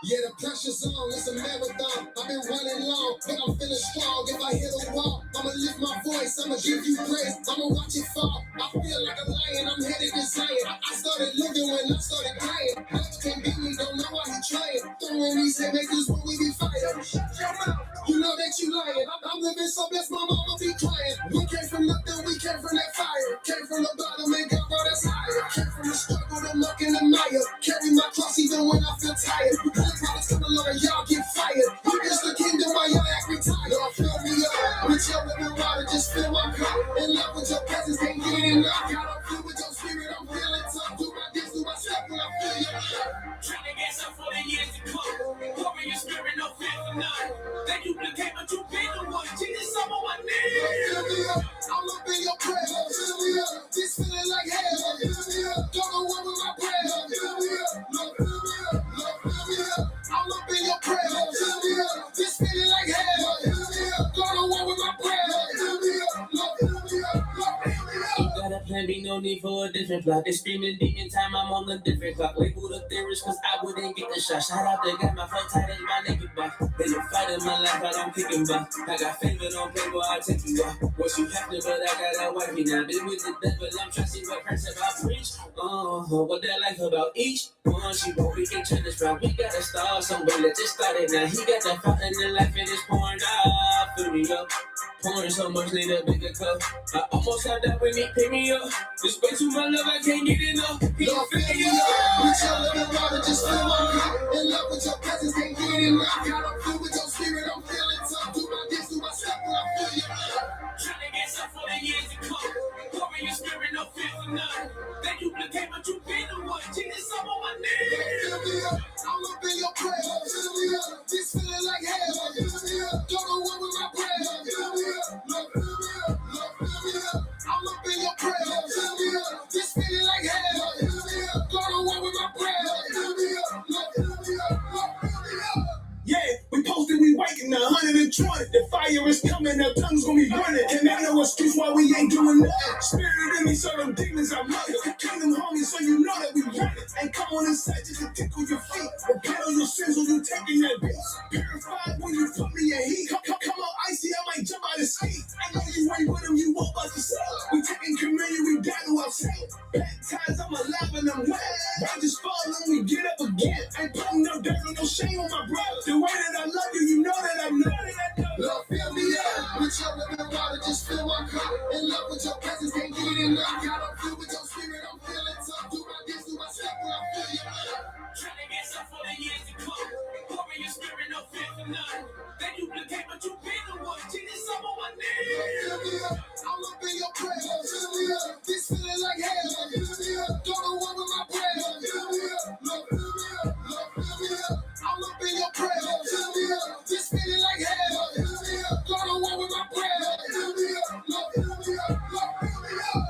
Yeah, the pressure's on, it's a marathon. I've been running long, but I'm feeling strong. If I hit a wall, I'ma lift my voice, I'ma give you praise, I'ma watch it fall. I feel like a lion, I'm headed to Zion. I started living when I started crying. makers when we be fighting. Shut your mouth. You know that you lying. I'm living so blessed, my mama be crying. We came from nothing, we came from that fire. Came from the bottom and God brought us higher. Came from the struggle, the muck and the mire. Carry my cross even when I feel tired. Holy prophets come along and y'all get fired. You is the kingdom while y'all act retired. Y'all fill me up with your living water, just fill my cup. In love with your presence, can't get enough. God, I'm filled with your spirit, I'm feeling tough. Do my dance, do my step when I feel your love. Trying to get some for the years to come. Pouring your spirit, no fear for none. They duplicate, but you be the one. Jesus, I'm on my knees. Fill me up, I'm up in your prayer. Fill me up, this feeling like hell. Fill me up, don't know what with my prayer. Fill me up, Lord, fill me up, Lord, fill me up. I'm up in your prayer. Fill me up, this feeling like hell. Fill me up, don't know what with my prayer. Fill me up, Lord, fill me up, Lord, fill me up. Got a plan, be no need for a different plot. They screaming deep in time, I'm on a different clock. Label the theorist, cause I wouldn't get the shot. Shout out to God, my flow tight as my naked box. Been a fight in my life, but I'm kicking back. I got favor, don't play, boy, I take you off. What you have to, but I got a wifey now. Been with the devil, I'm trying to see what Christ about preach. What that life about each one. She won't be in this round. We gotta start somewhere, let's just start it now. He got that fountain in life and it's pouring out. Fill me up. Pouring so much, need a bigger cup. I almost had that when he picked me up. This way too much love, I can't get enough. He don't fill me up. With your living water, just fill my cup. In love with your presence, can't get enough. God, I'm filled with your spirit, I'm feeling tough. Do my dance, do my step when I feel your love. Trying to get some for the years to come. Pouring your spirit, no fear for none. They duplicate, but you be the one. Jesus, I'm on my knees. Fill me up, I'm up in your prayer. Fill me up, this feeling like hell. Fill me up, don't know what with my prayer. Fill me up, Lord, fill me up, Lord, fill me up. I'm up in your prayer. Fill me up, this feeling like hell. Fill me up, don't know what with my prayer. Fill me up, Lord, fill me up, Lord, fill me up. Yeah, we posted, we waiting 120. The fire is coming, the tongue's gonna be burning. And ain't no excuse why we ain't doing nothing. Spirit in me, so them demons are mother. Kingdom homies, so you know that we run it. And come on inside just to tickle your feet. Repent on your sins when you taking that beat. Purified when you put me in heat. Come on, icy, I might jump out of seat. I know you ain't with them, you won't bust the cell. We taking communion, we die to ourselves. Baptized, I'm alive and I'm wet. I just fall and we get up again. Ain't putting no dirt or no shame on my brother. The way that I love you, you know that I know that. Lord, fill me up with your living water, just fill my cup. In love with your presence, can't get enough. God, I'm filled with your spirit, I'm feeling tough. Do my dance, do my step when I feel your love. Trying to get some for the years to come. Pouring your spirit, no fear for none. They duplicate, but you be the one. Jesus, I'm on my knees. Fill me up, I'm up in your prayer. Fill me up, this feeling like hell. Fill me up, don't know what with my prayer. Fill me up, Lord, fill me up, Lord, fill me up. I'm up in your prayer. Fill me up, this feeling like hell. Fill me up, don't know what with my prayer. Fill me up, Lord, fill me up, Lord, fill me up.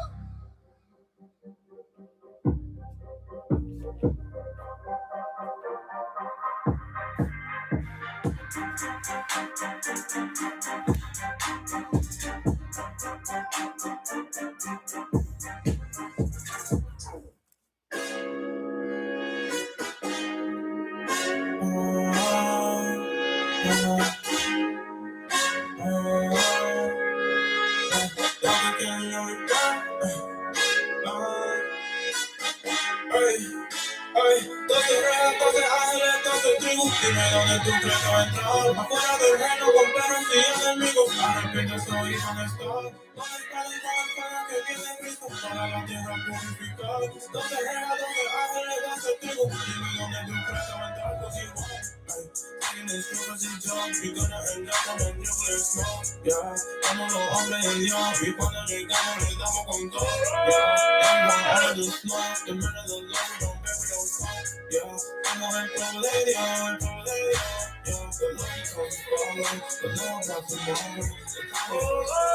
Entonces ángeles, entonces tribu, dime dónde tú crees que va a entrar. Afuera del reino con perros y enemigos. Arrepiéntese hoy dónde está. ¿Dónde está el fuego que viene Cristo para la tierra purificar? Donde reina, donde ángeles, donde tribu, dime dónde tú crees que va a entrar. Cause you taking this purpose in job, we gonna end up on a nuclear smoke. Yeah, estamos los hombres de Dios y cuando llegamos le damos con todo. Yeah, I'm on all of the smoke, the men of the Lord, we don't bear, we don't smoke. Yeah, I'm on el pueblo de Dios, el pueblo de Dios. Yeah, the Lord comes forward, the Lord got tomorrow. The power of the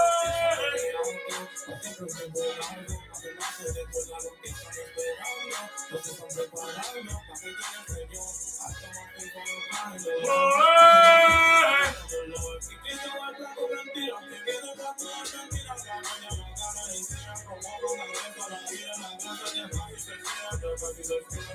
I think we're preparando, aunque no se recuerda lo que están esperando. Nos están preparando, para que llegue el Señor. Hasta más que con los ángeles. Si Cristo va a hablar con mentiras, que quede para todas mentiras. La mañana gana y enseña como una vez a la vida, la gracia de paz y se crea, de paz y se crea.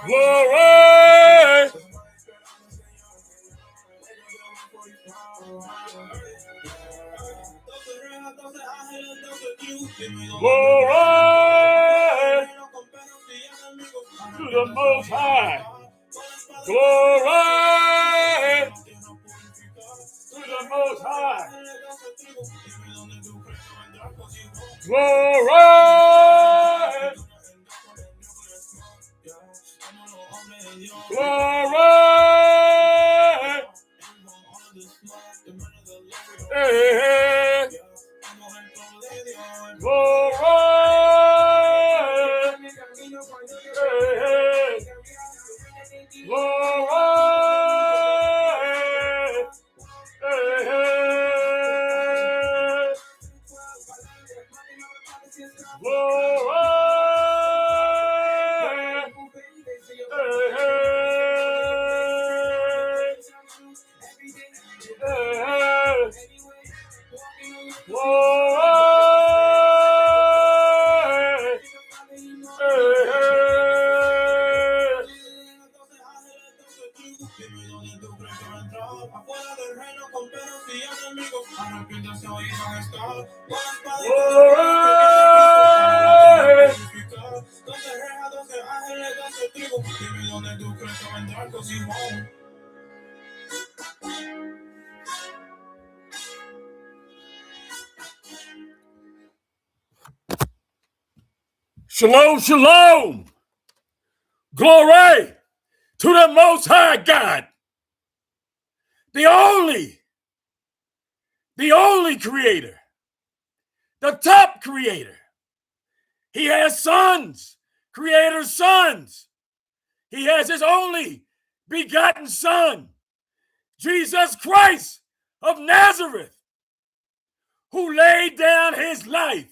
Glory. Glory to the Most High. Glory to the Most High. Glory. Glory. Hey. Glory. Hey. Glory. Shalom, shalom. Glory to the Most High God, the only creator, the top creator. He has sons, creator's sons. He has his only begotten son, Jesus Christ of Nazareth, who laid down his life.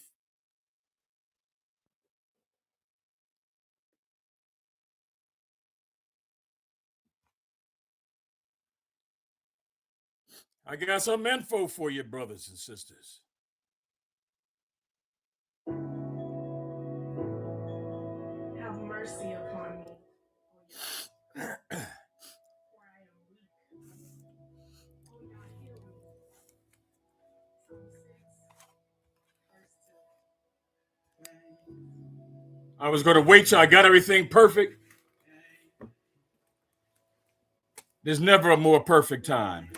I got some info for you, brothers and sisters. Have mercy upon me. I was going to wait till I got everything perfect. There's never a more perfect time.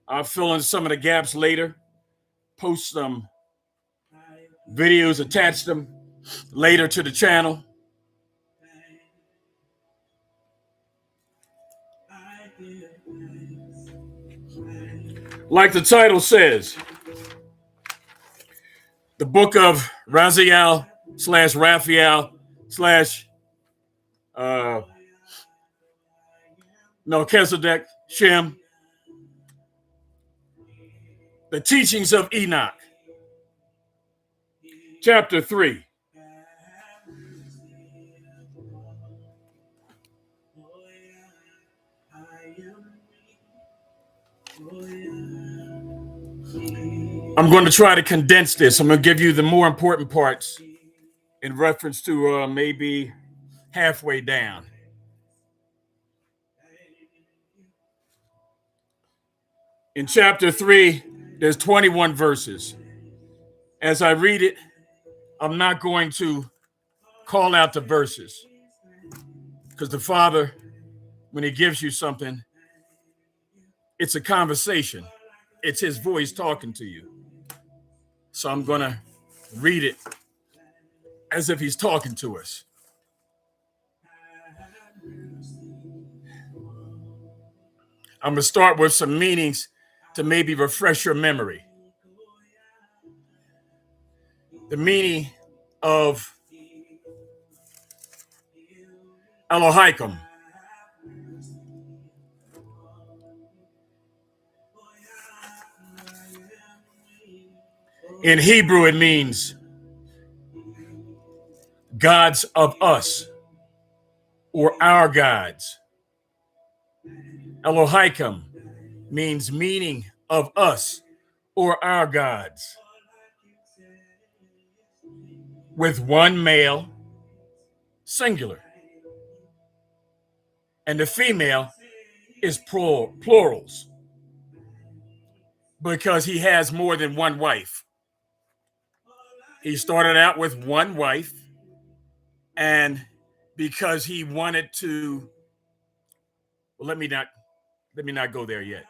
I'll fill in some of the gaps later, post some videos, attach them later to the channel. Like the title says, the book of Raziel / Raphael / Melchizedek, Shem, the teachings of Enoch, chapter 3. I'm going to try to condense this. I'm going to give you the more important parts in reference to maybe halfway down. In chapter 3, there's 21 verses. As I read it, I'm not going to call out the verses, because the Father, when he gives you something, it's a conversation. It's his voice talking to you. So I'm going to read it as if he's talking to us. I'm going to start with some meanings to maybe refresh your memory. The meaning of Elohim, In Hebrew, it means gods of us or our gods. Elohim means meaning of us or our gods, with one male, singular, and the female is plurals because he has more than one wife. He started out with one wife, and because he wanted to, well, let me not go there yet.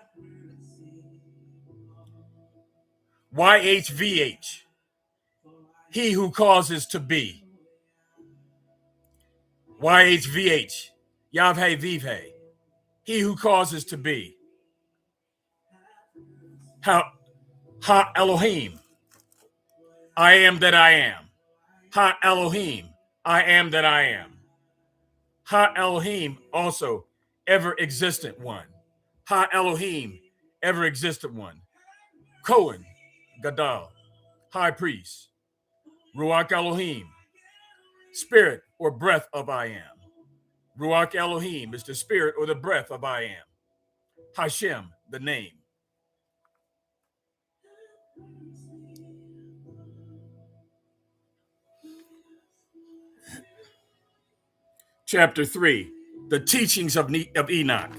YHVH, he who causes to be. YHVH, Yahweh Vivhe, he who causes to be. Ha Elohim, I am that I am. Ha Elohim, I am that I am. Ha Elohim, also ever existent one. Ha Elohim, ever existent one. Cohen, Gadal, high priest. Ruach Elohim, spirit or breath of I am. Ruach Elohim is the spirit or the breath of I am. Hashem, the name. Chapter 3, the teachings of Enoch.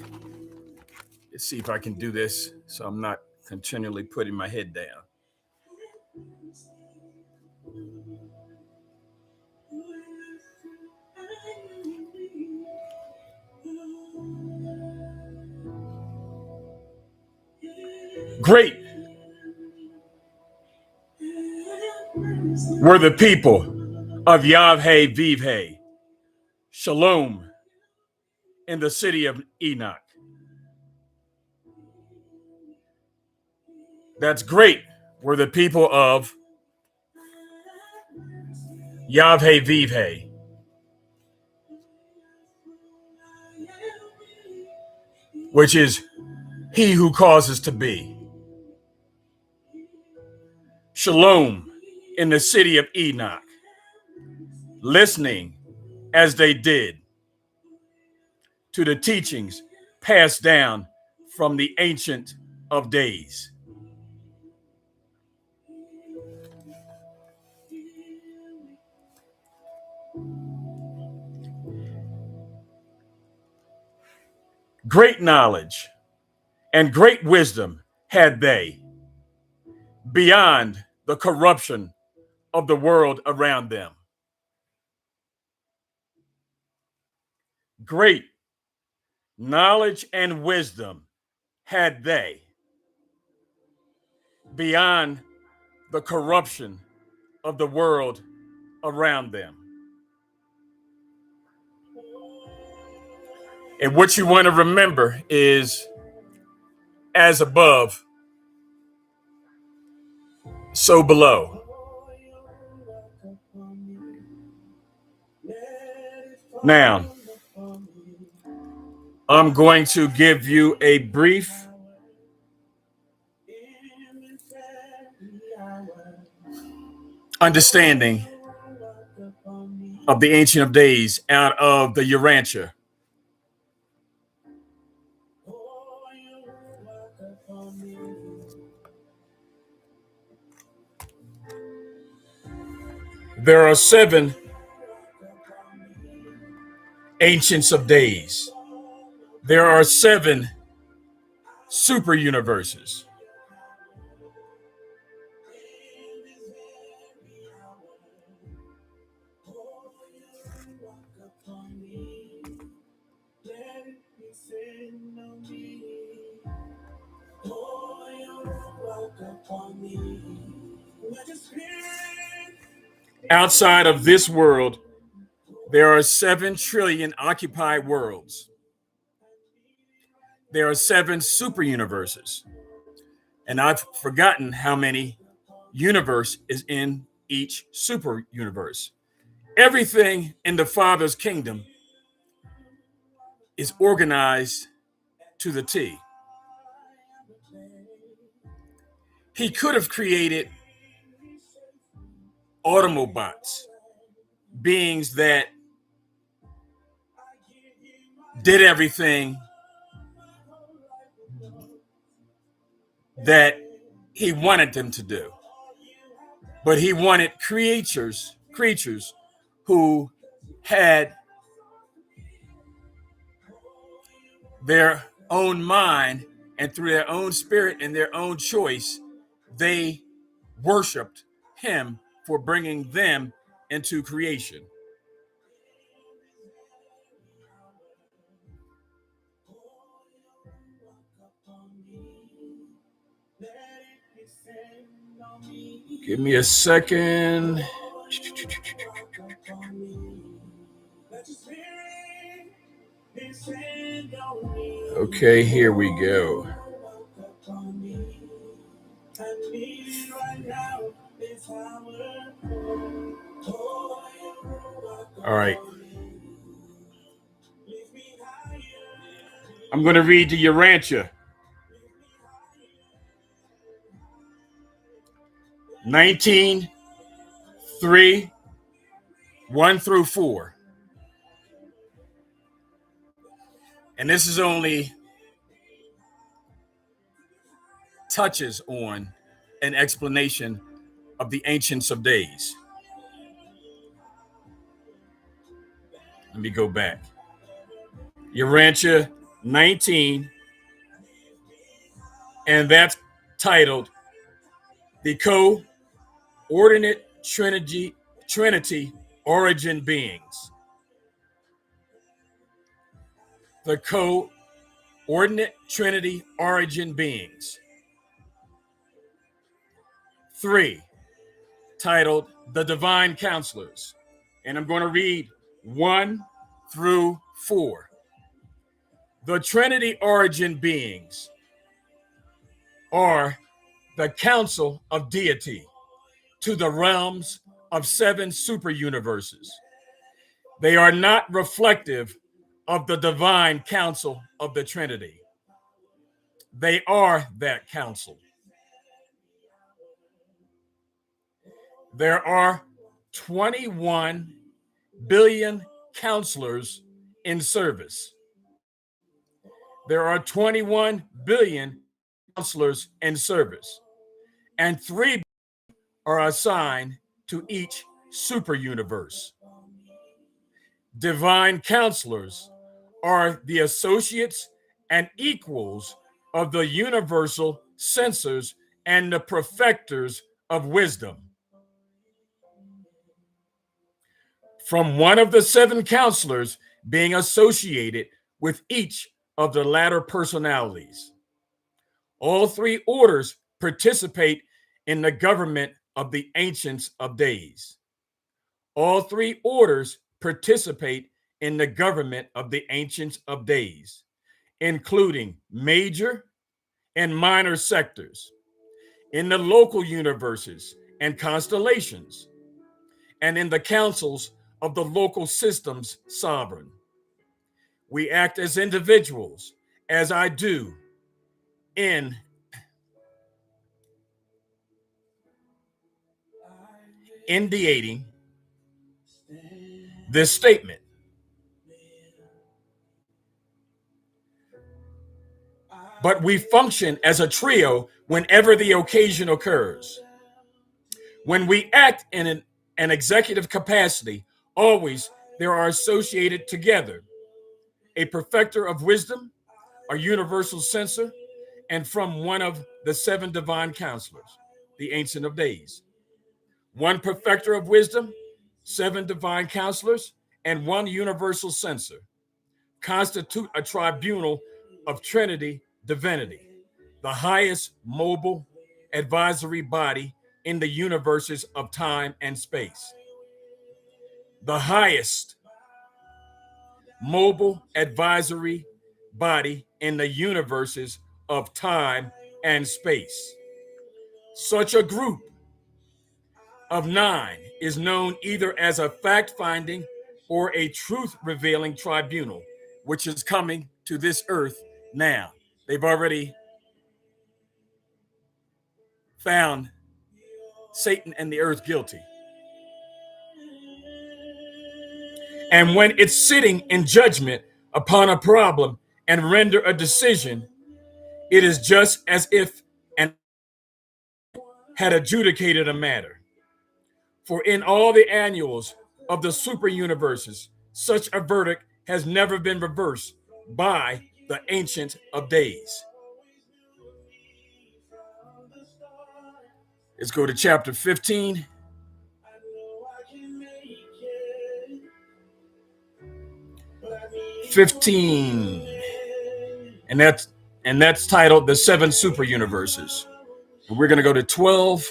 Let's see if I can do this so I'm not continually putting my head down. Great were the people of Yahweh Vivhe, Shalom, in the city of Enoch. That's great were the people of Yahweh Vivhe. Which is he who causes to be. Shalom in the city of Enoch, listening as they did to the teachings passed down from the Ancient of Days. Great knowledge and great wisdom had they beyond the corruption of the world around them. Great knowledge and wisdom had they beyond the corruption of the world around them. And what you want to remember is, as above, so below. Now, I'm going to give you a brief understanding of the Ancient of Days out of the Urantia. There are 7 Ancients of Days. There are 7 super universes. Outside of this world, there are 7 trillion occupied worlds. There are 7 super universes. And I've forgotten how many universe is in each super universe. Everything in the Father's kingdom is organized to the T. He could have created automobots, beings that did everything that he wanted them to do. But he wanted creatures who had their own mind, and through their own spirit and their own choice, they worshiped him for bringing them into creation. Give me a second. Okay, here we go. All right. I'm going to read the Urantia. 19:3, 1 through 4. And this is only touches on an explanation of the Ancients of Days. Let me go back. Urantia 19, and that's titled The Co-Ordinate Trinity Origin Beings. The Co-Ordinate Trinity Origin Beings. 3, titled The Divine Counselors. And I'm going to read 1 through 4. The Trinity Origin Beings are the council of deity to the realms of 7 super universes. They are not reflective of the divine council of the Trinity. They are that council. There are 21 billion counselors in service. There are 21 billion counselors in service, and 3 are assigned to each super universe. Divine counselors are the associates and equals of the universal censors and the perfecters of wisdom. From one of the 7 counselors being associated with each of the latter personalities. All 3 orders participate in the government of the Ancients of Days. All 3 orders participate in the government of the Ancients of Days, including major and minor sectors, in the local universes and constellations, and in the councils of the local systems sovereign. We act as individuals, as I do in indicating this statement. But we function as a trio whenever the occasion occurs. When we act in an executive capacity, always there are associated together a perfecter of wisdom, a universal censor, and from one of the 7 divine counselors, the Ancient of Days. 1 perfecter of wisdom, 7 divine counselors, and 1 universal censor constitute a tribunal of Trinity divinity, the highest mobile advisory body in the universes of time and space. The highest mobile advisory body in the universes of time and space. Such a group of 9 is known either as a fact-finding or a truth-revealing tribunal, which is coming to this earth now. They've already found Satan and the earth guilty. And when it's sitting in judgment upon a problem and render a decision, it is just as if an had adjudicated a matter. For in all the annuals of the super universes, such a verdict has never been reversed by the Ancient of Days. Let's go to chapter 15. And that's titled The Seven Super Universes. We're going to go to 12.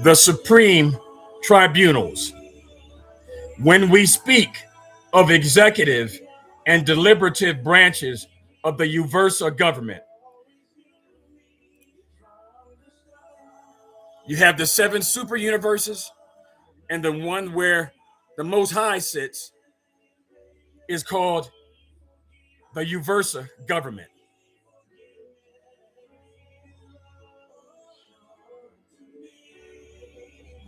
The Supreme Tribunals. When we speak of executive and deliberative branches of the Uversa government, you have the seven super universes, and the one where the Most High sits is called the Uversa government.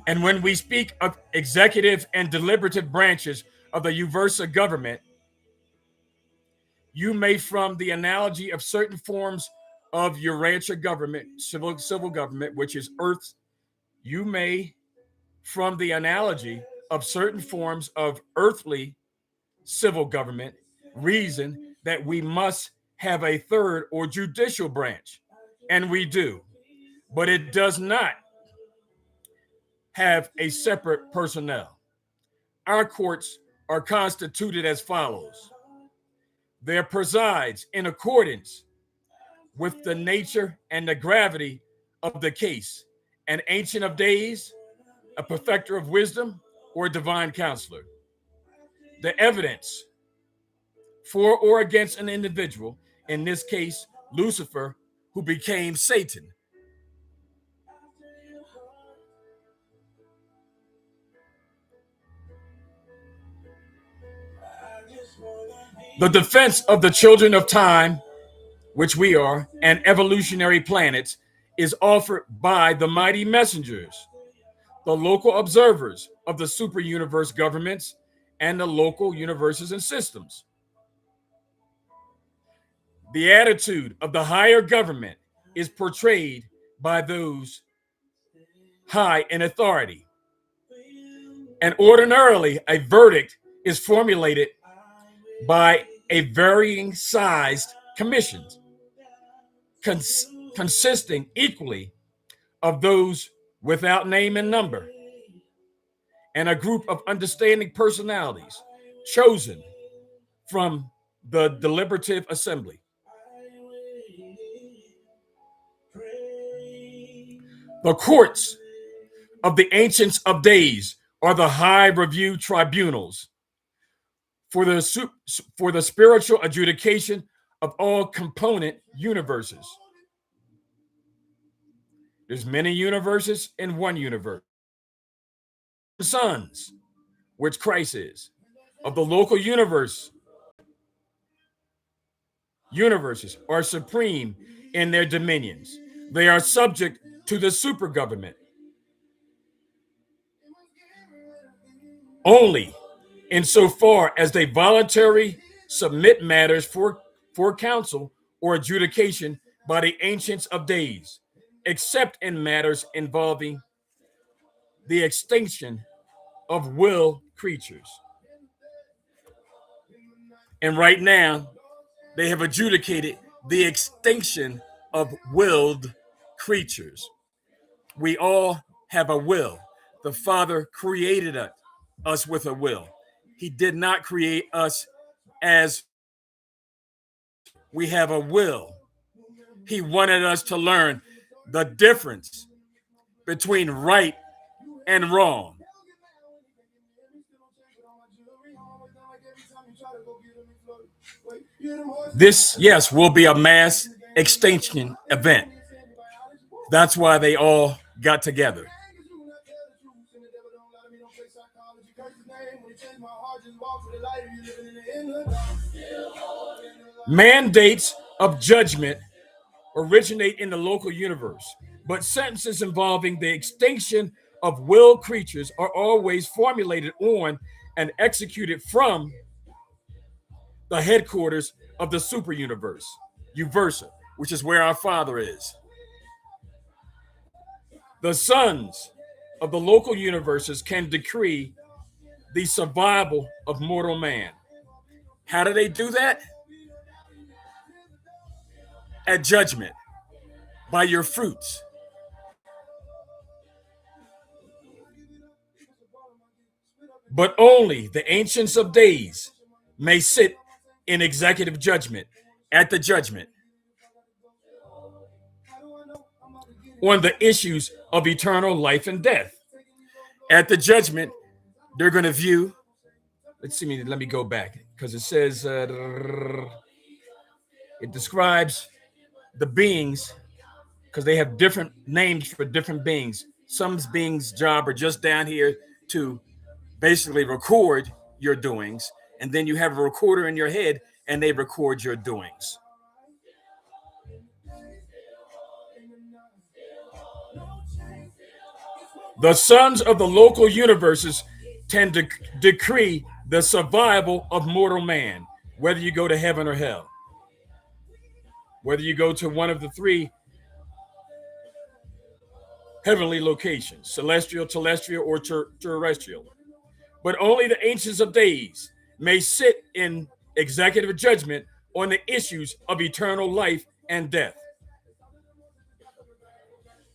And when we speak of executive and deliberative branches of the Uversa government, you may, from the analogy of certain forms of Urantia government, civil government, which is Earth, you may, from the analogy of certain forms of earthly civil government, reason that we must have a third or judicial branch. And we do. But it does not have a separate personnel. Our courts are constituted as follows. There presides, in accordance with the nature and the gravity of the case, an Ancient of Days, a perfecter of wisdom, or a divine counselor. The evidence for or against an individual, in this case, Lucifer, who became Satan. The defense of the children of time, which we are, and evolutionary planets, is offered by the mighty messengers, the local observers of the super universe governments, and the local universes and systems. The attitude of the higher government is portrayed by those high in authority. And ordinarily, a verdict is formulated by a varying sized commission, consisting equally of those without name and number, and a group of understanding personalities chosen from the deliberative assembly. The courts of the Ancients of Days are the high review tribunals for the spiritual adjudication of all component universes. There's many universes in one universe. Sons, which Christ is, of the local universes are supreme in their dominions. They are subject to the super government only insofar as they voluntarily submit matters for counsel or adjudication by the Ancients of Days, except in matters involving the extinction of will creatures. And right now, they have adjudicated the extinction of willed creatures. We all have a will. The Father created us with a will. He did not create us as we have a will. He wanted us to learn the difference between right and wrong. This, yes, will be a mass extinction event. That's why they all got together. Mandates of judgment originate in the local universe, but sentences involving the extinction of will creatures are always formulated on and executed from the headquarters of the super universe, Uversa, which is where our Father is. The sons of the local universes can decree the survival of mortal man. How do they do that? At judgment, by your fruits. But only the ancients of days may sit in executive judgment at the judgment on the issues of eternal life and death. At the judgment, they're going to view. Let me go back because it says it describes the beings because they have different names for different beings. Some beings' job are just down here to basically record your doings, and then you have a recorder in your head and they record your doings. The sons of the local universes tend to decree the survival of mortal man, whether you go to heaven or hell, whether you go to one of the three heavenly locations, celestial, telestial, or terrestrial. But only the ancients of days may sit in executive judgment on the issues of eternal life and death.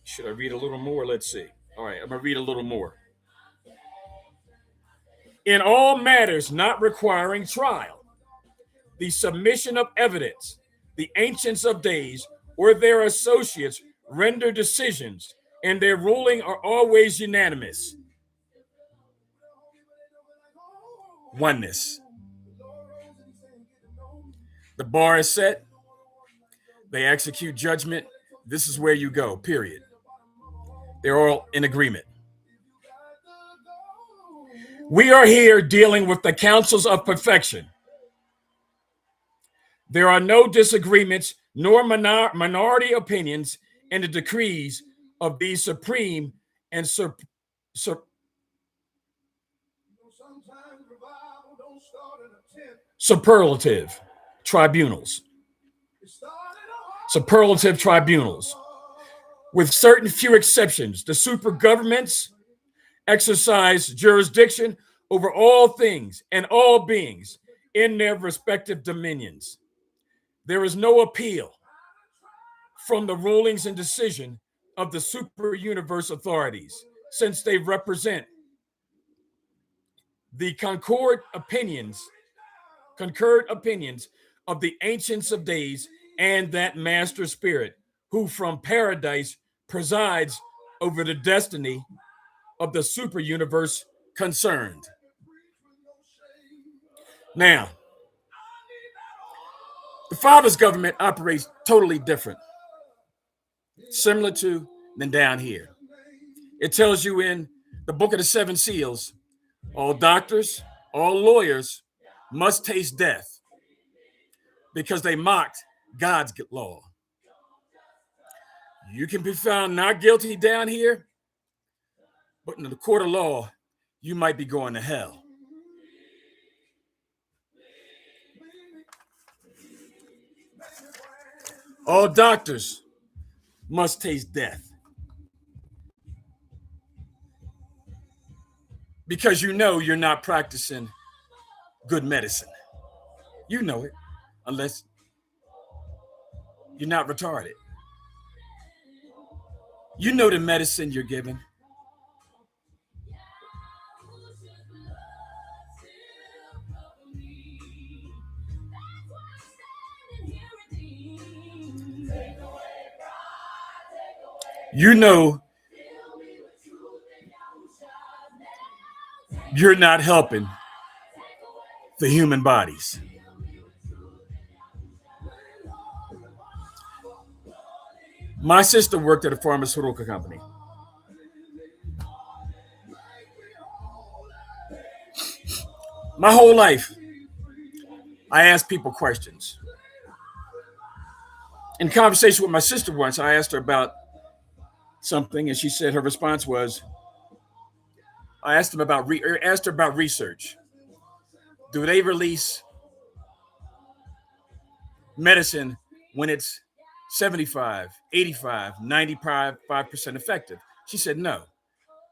Should I read a little more? Let's see. All right, I'm going to read a little more. In all matters not requiring trial, the submission of evidence, the ancients of days or their associates render decisions, and their ruling are always unanimous. Oneness. The bar is set. They execute judgment. This is where you go, period. They're all in agreement. We are here dealing with the councils of perfection. There are no disagreements nor minority opinions in the decrees of these supreme and superlative tribunals. Superlative tribunals. With certain few exceptions, the super governments exercise jurisdiction over all things and all beings in their respective dominions. There is no appeal from the rulings and decision of the super universe authorities, since they represent the concurred opinions of the ancients of days and that master spirit who from paradise presides over the destiny of the super universe concerned. Now, the Father's government operates totally different, similar to than down here. It tells you in the book of the seven seals, all doctors, all lawyers must taste death because they mocked God's law. You can be found not guilty down here, but in the court of law, you might be going to hell. All doctors must taste death because you know you're not practicing good medicine. You know it, unless you're not retarded. You know the medicine you're giving. You know you're not helping the human bodies. My sister worked at a pharmaceutical company. My whole life, I asked people questions. In conversation with my sister once, I asked her about something, and she said her response was, I asked asked her about research. Do they release medicine when it's 75, 85, 95% effective? She said no.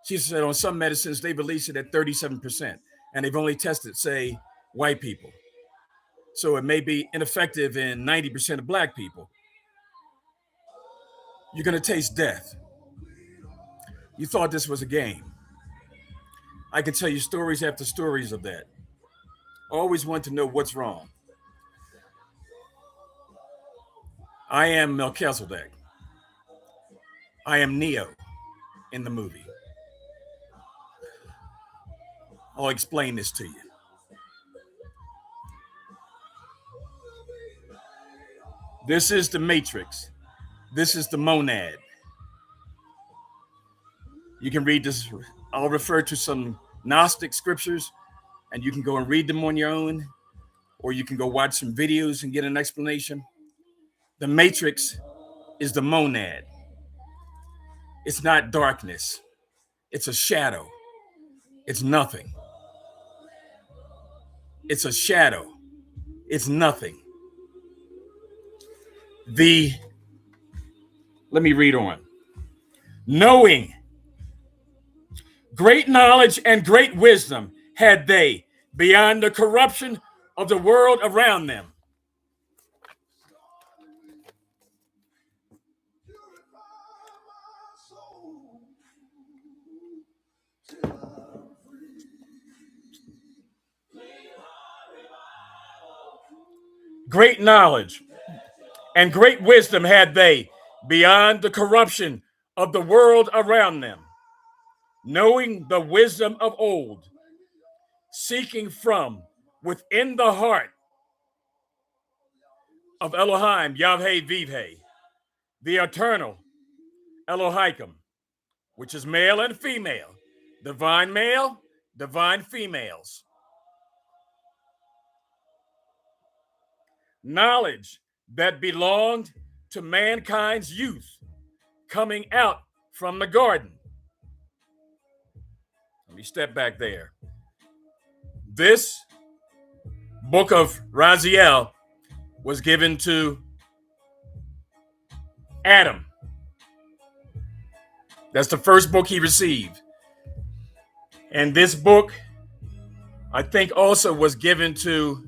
She said on some medicines they release it at 37%, and they've only tested, say, white people. So it may be ineffective in 90% of black people. You're going to taste death. You thought this was a game. I can tell you stories after stories of that. I always want to know what's wrong. I am Melchizedek. I am Neo in the movie. I'll explain this to you. This is the matrix. This is the monad. You can read this. I'll refer to some Gnostic scriptures, and you can go and read them on your own, or you can go watch some videos and get an explanation. The matrix is the monad. It's not darkness. It's a shadow. It's nothing. It's a shadow. It's nothing. Let me read on. Knowing great knowledge and great wisdom had they beyond the corruption of the world around them. Great knowledge and great wisdom had they beyond the corruption of the world around them, knowing the wisdom of old, seeking from within the heart of Elohim, Yahweh Vivhe, the eternal Elohim, which is male and female, divine male, divine females. Knowledge that belonged to mankind's youth coming out from the garden. Let me step back there. This book of Raziel was given to Adam. That's the first book he received. And this book, I think, also was given to,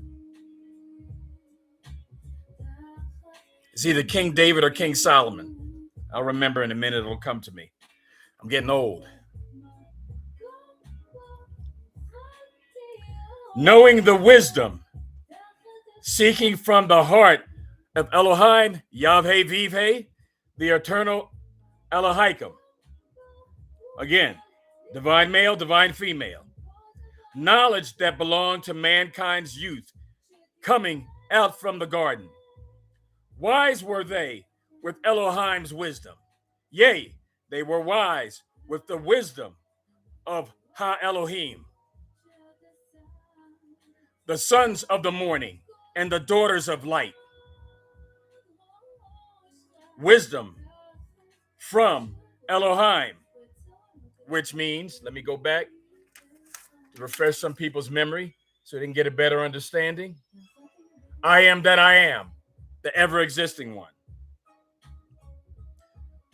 it's either King David or King Solomon. I'll remember in a minute, it'll come to me. I'm getting old. Knowing the wisdom, seeking from the heart of Elohim, Yahweh Vivhe, the eternal Elohim. Again, divine male, divine female. Knowledge that belonged to mankind's youth, coming out from the garden. Wise were they with Elohim's wisdom. Yea, they were wise with the wisdom of Ha Elohim. The sons of the morning and the daughters of light. Wisdom from Elohim, which means, let me go back to refresh some people's memory so they can get a better understanding. I am that I am, the ever-existing one.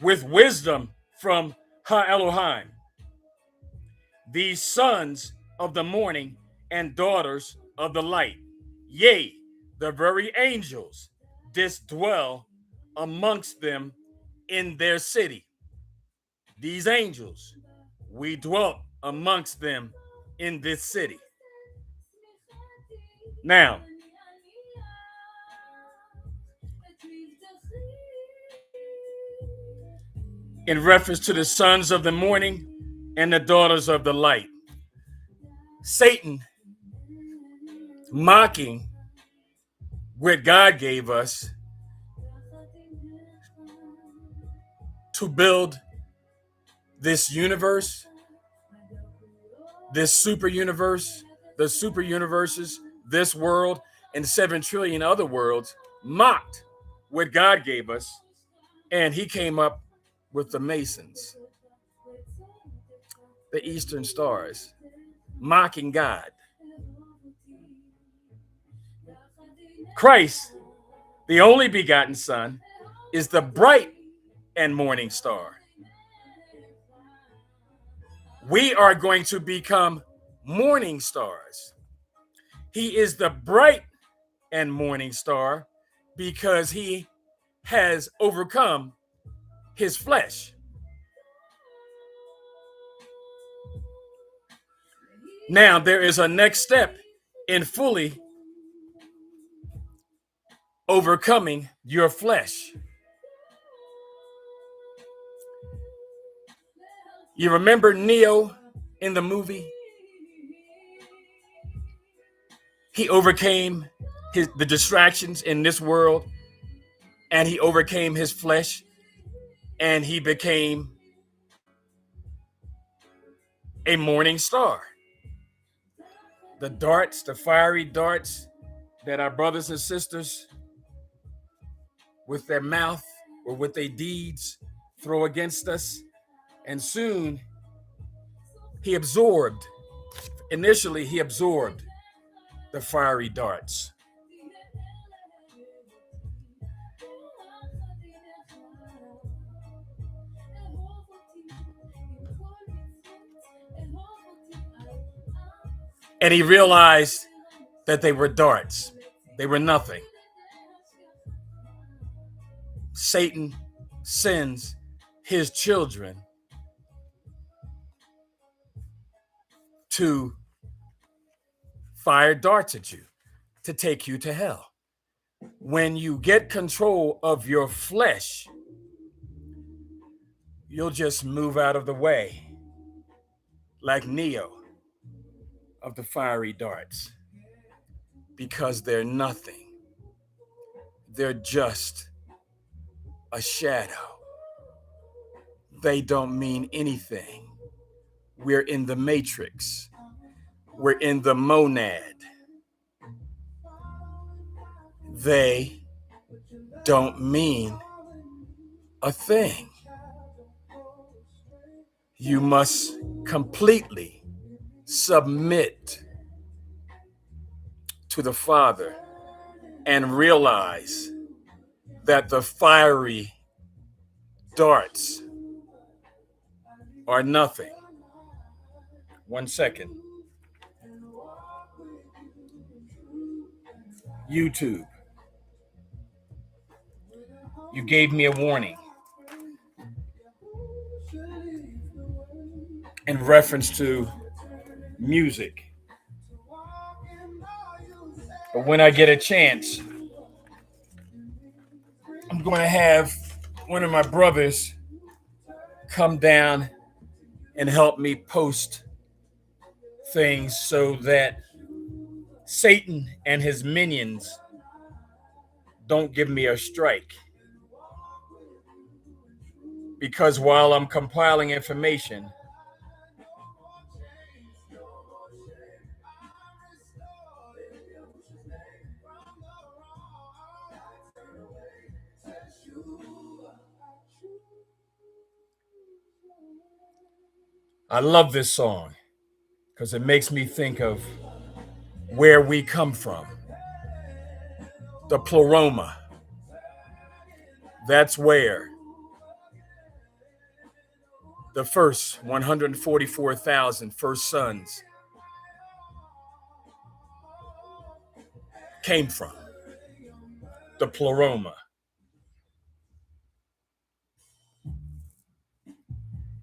With wisdom from Ha Elohim, these sons of the morning and daughters of the light, yea, the very angels did dwell amongst them in their city. These angels, we dwelt amongst them in this city. Now, in reference to the sons of the morning and the daughters of the light, Satan, mocking what God gave us to build this universe, this super universe, the super universes, this world, and 7 trillion other worlds, mocked what God gave us, and he came up with the Masons, the Eastern Stars, mocking God. Christ, the only begotten Son, is the bright and morning star. We are going to become morning stars. He is the bright and morning star because he has overcome his flesh. Now, there is a next step in fully overcoming your flesh. You remember Neo in the movie? He overcame the distractions in this world, and he overcame his flesh, and he became a morning star. The darts, the fiery darts that our brothers and sisters with their mouth or with their deeds throw against us. And soon initially he absorbed the fiery darts. And he realized that they were darts. They were nothing. Satan sends his children to fire darts at you, to take you to hell. When you get control of your flesh, you'll just move out of the way like Neo of the fiery darts, because they're nothing. They're just a shadow. They don't mean anything. We're in the matrix. We're in the monad. They don't mean a thing. You must completely submit to the Father and realize that the fiery darts are nothing. 1 second. YouTube. You gave me a warning in reference to music. But when I get a chance, I'm going to have one of my brothers come down and help me post things so that Satan and his minions don't give me a strike. Because while I'm compiling information, I love this song because it makes me think of where we come from. The pleroma. That's where the first 144,000 first sons came from. The pleroma.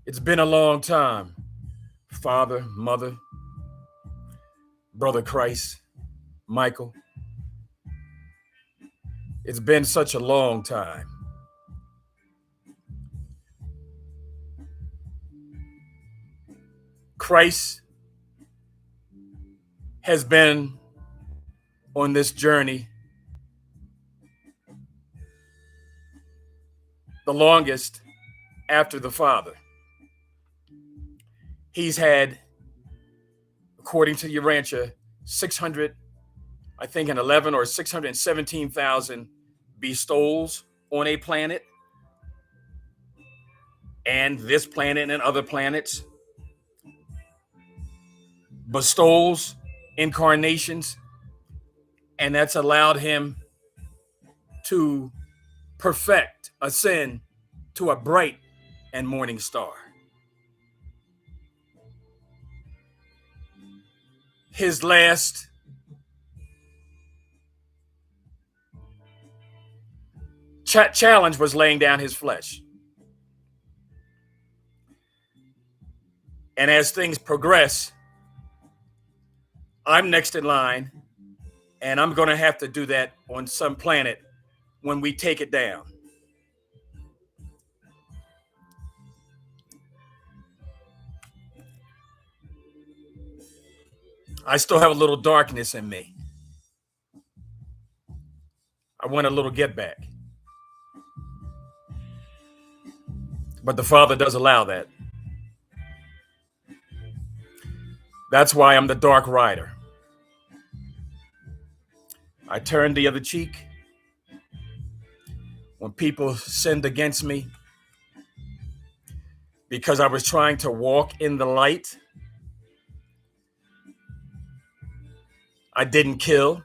It's been a long time, Father, Mother, Brother Christ, Michael. It's been such a long time. Christ has been on this journey the longest after the Father. He's had, according to Urantia, 611 or 617,000 bestows on a planet and this planet and other planets, bestows incarnations, and that's allowed him to perfect, ascend to a bright and morning star. His last challenge was laying down his flesh. And as things progress, I'm next in line, and I'm going to have to do that on some planet when we take it down. I still have a little darkness in me. I want a little get back. But the Father does allow that. That's why I'm the dark rider. I turned the other cheek when people sinned against me because I was trying to walk in the light. I didn't kill.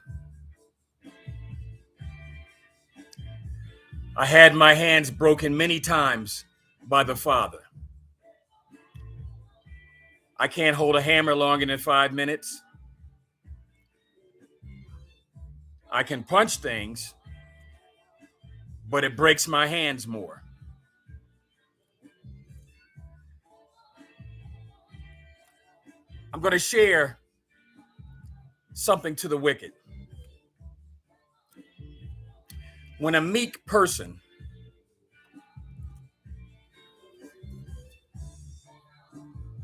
I had my hands broken many times by the Father. I can't hold a hammer longer than 5 minutes. I can punch things, but it breaks my hands more. I'm going to share something to the wicked. When a meek person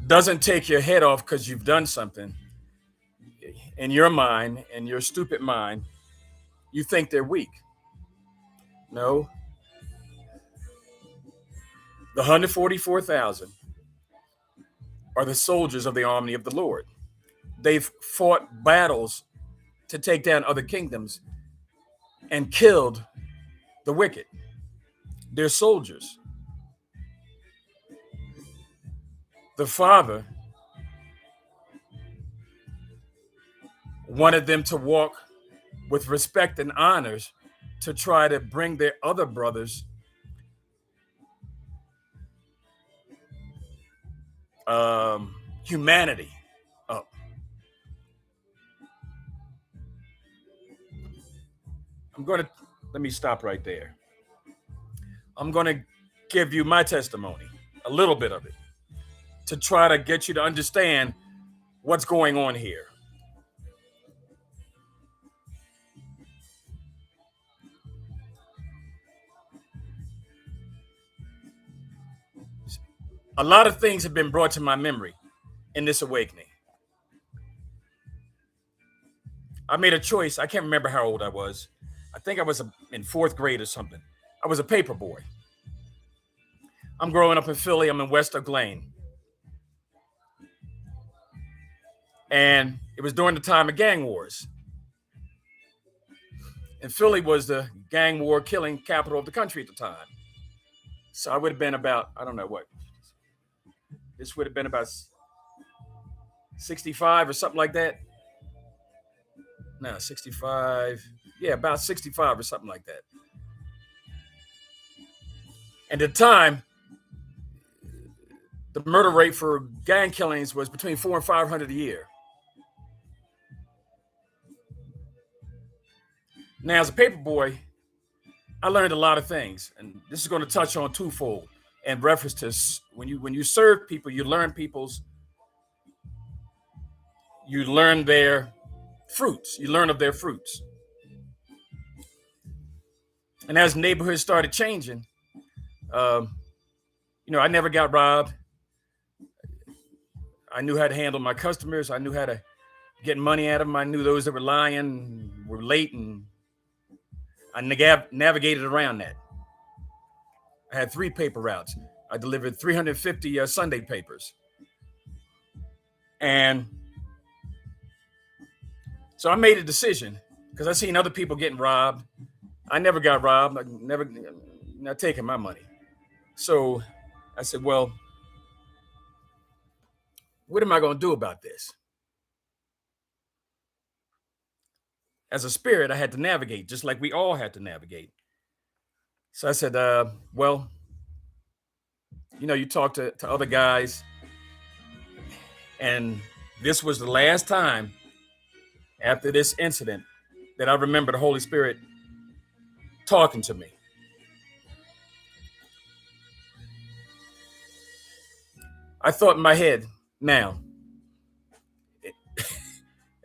doesn't take your head off because you've done something, in your mind, in your stupid mind, you think they're weak. No. The 144,000 are the soldiers of the army of the Lord. They've fought battles to take down other kingdoms and killed the wicked. They're soldiers. The Father wanted them to walk with respect and honors to try to bring their other brothers humanity up. Let me stop right there. I'm going to give you my testimony, a little bit of it, to try to get you to understand what's going on here. A lot of things have been brought to my memory in this awakening. I made a choice. I can't remember how old I was. I think I was in 4th grade or something. I was a paper boy. I'm growing up in Philly. I'm in West Oak Lane. And it was during the time of gang wars. And Philly was the gang war killing capital of the country at the time. So I would have been about, I don't know what. This would have been about 65 or something like that. No, 65. Yeah, about 65 or something like that. And at the time, the murder rate for gang killings was between 400 and 500 a year. Now, as a paper boy, I learned a lot of things, and this is going to touch on twofold in reference to when you serve people, you learn their fruits. You learn of their fruits. And as neighborhoods started changing, I never got robbed. I knew how to handle my customers. I knew how to get money out of them. I knew those that were lying, were late, and I navigated around that. I had 3 paper routes. I delivered 350 Sunday papers. And so I made a decision because I seen other people getting robbed. I never got robbed. I never not taking my money. So I said, well, what am I going to do about this? As a spirit, I had to navigate, just like we all had to navigate. So I said, well, you talk to other guys, and this was the last time after this incident that I remember the Holy Spirit talking to me. I thought in my head, now,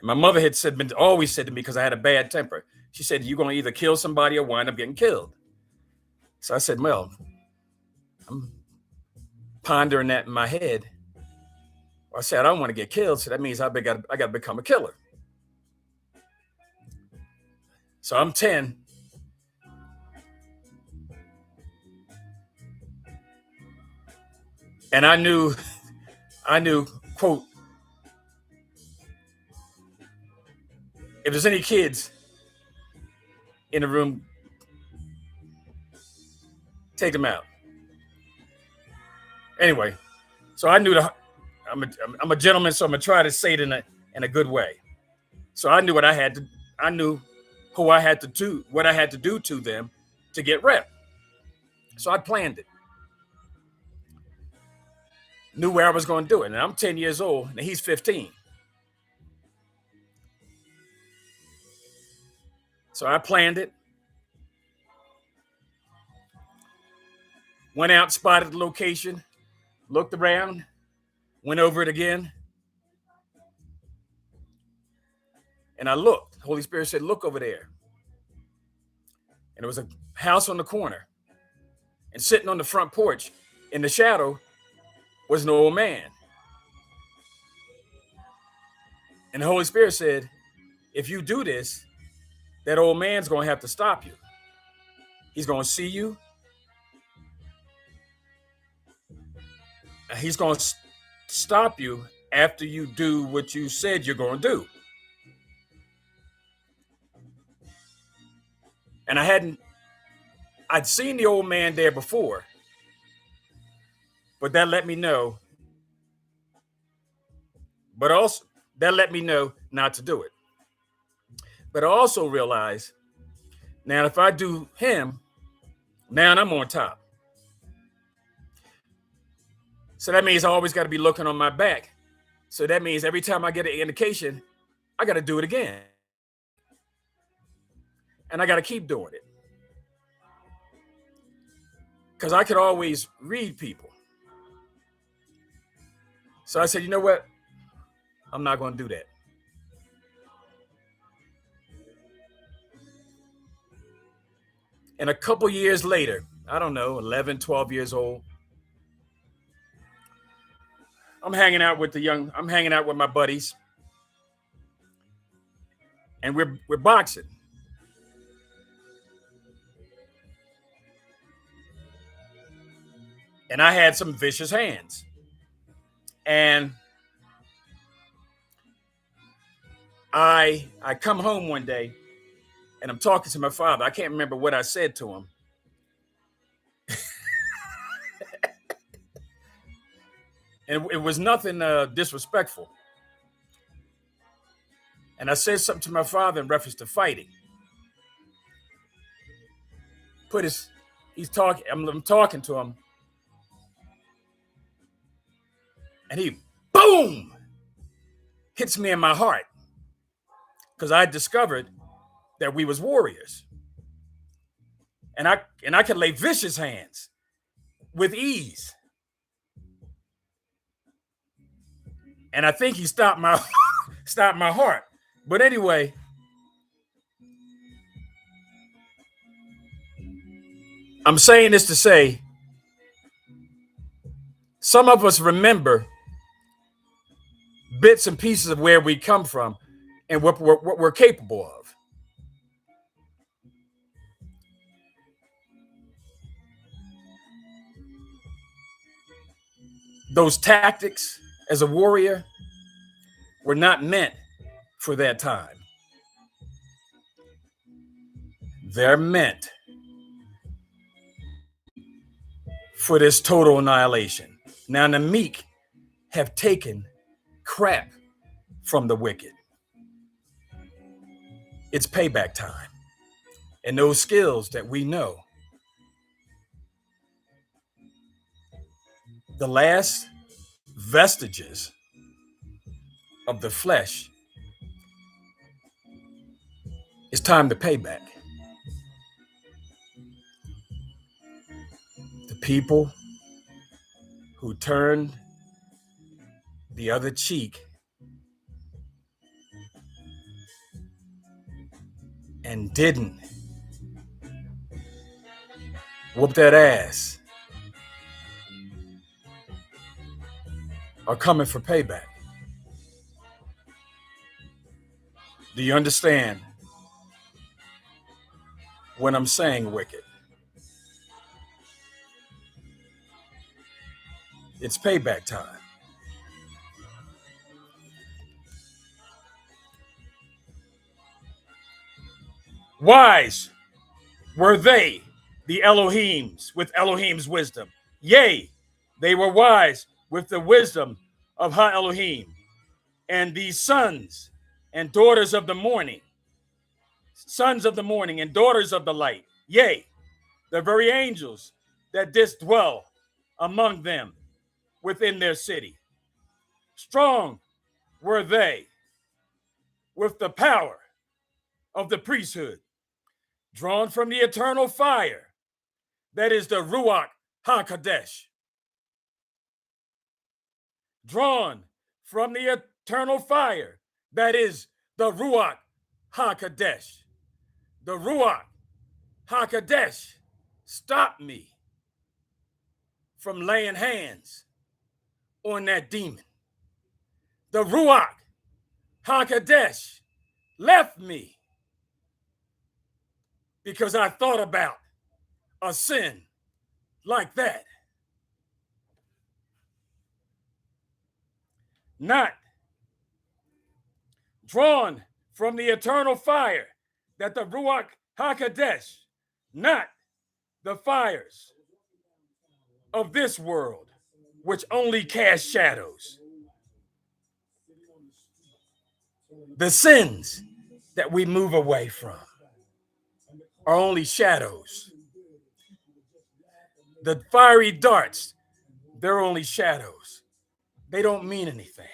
my mother had always said to me, because I had a bad temper, she said, you're going to either kill somebody or wind up getting killed. So I said, well, I'm pondering that in my head. I said, I don't want to get killed, so that means I got to become a killer. So I'm 10. And I knew, quote, if there's any kids in the room, take them out. Anyway, so I knew I'm a gentleman, so I'm gonna try to say it in a good way. So I knew what I had to. I knew who I had to do, what I had to do to them to get rep. So I planned it. Knew where I was going to do it. And I'm 10 years old, and he's 15. So I planned it. Went out, spotted the location, looked around, went over it again. And I looked. The Holy Spirit said, look over there. And there was a house on the corner. And sitting on the front porch in the shadow was an old man. And the Holy Spirit said, if you do this, that old man's going to have to stop you. He's going to see you. He's going to stop you after you do what you said you're going to do. And I'd seen the old man there before, but that let me know. But also, that let me know not to do it. But I also realized, now if I do him, now I'm on top. So that means I always got to be looking on my back. So that means every time I get an indication, I got to do it again. And I got to keep doing it. Because I could always read people. So I said, you know what? I'm not going to do that. And a couple years later, I don't know, 11, 12 years old, I'm hanging out with my buddies, and we're boxing. And I had some vicious hands. And I come home one day, and I'm talking to my father. I can't remember what I said to him. And it was nothing disrespectful. And I said something to my father in reference to fighting. I'm talking to him. And he, boom, hits me in my heart. Because I discovered that we was warriors. And I could lay vicious hands with ease. And I think he stopped my heart. But anyway, I'm saying this to say, some of us remember bits and pieces of where we come from and what we're capable of. Those tactics as a warrior were not meant for that time. they're meant for this total annihilation. Now, the meek have taken crap from the wicked. It's payback time. And those skills that we know, the last vestiges of the flesh, it's time to pay back. The people who turned the other cheek and didn't whoop that ass are coming for payback. Do you understand when I'm saying wicked? It's payback time. Wise were they, the Elohims, with Elohim's wisdom. Yea, they were wise with the wisdom of Ha Elohim. And these sons and daughters of the morning, sons of the morning and daughters of the light, yea, the very angels that didst dwell among them within their city. Strong were they with the power of the priesthood, drawn from the eternal fire, that is the Ruach HaKodesh. Drawn from the eternal fire, that is the Ruach HaKodesh. The Ruach HaKodesh stopped me from laying hands on that demon. The Ruach HaKodesh left me because I thought about a sin like that. Not drawn from the eternal fire, that the Ruach HaKodesh, not the fires of this world, which only cast shadows. The sins that we move away from are only shadows. The fiery darts, they're only shadows. They don't mean anything.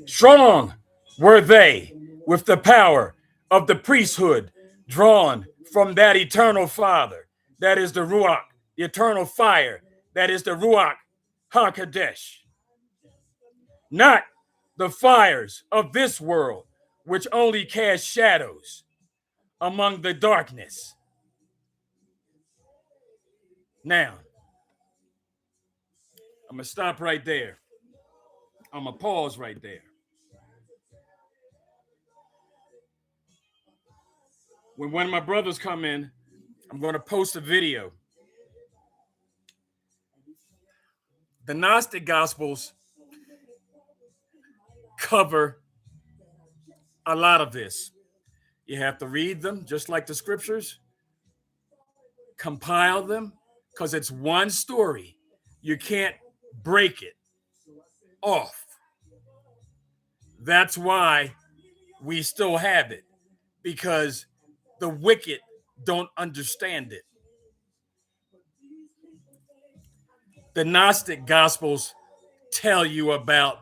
Strong were they with the power of the priesthood, drawn from that eternal Father, that is the Ruach, the eternal fire, that is the Ruach HaKodesh. Not the fires of this world, which only cast shadows among the darkness. Now, I'm going to stop right there. I'm going to pause right there. When one of my brothers come in, I'm going to post a video. The Gnostic Gospels cover a lot of this. You have to read them just like the scriptures, compile them, because it's one story. You can't break it off. That's why we still have it, because the wicked don't understand it. The Gnostic Gospels tell you about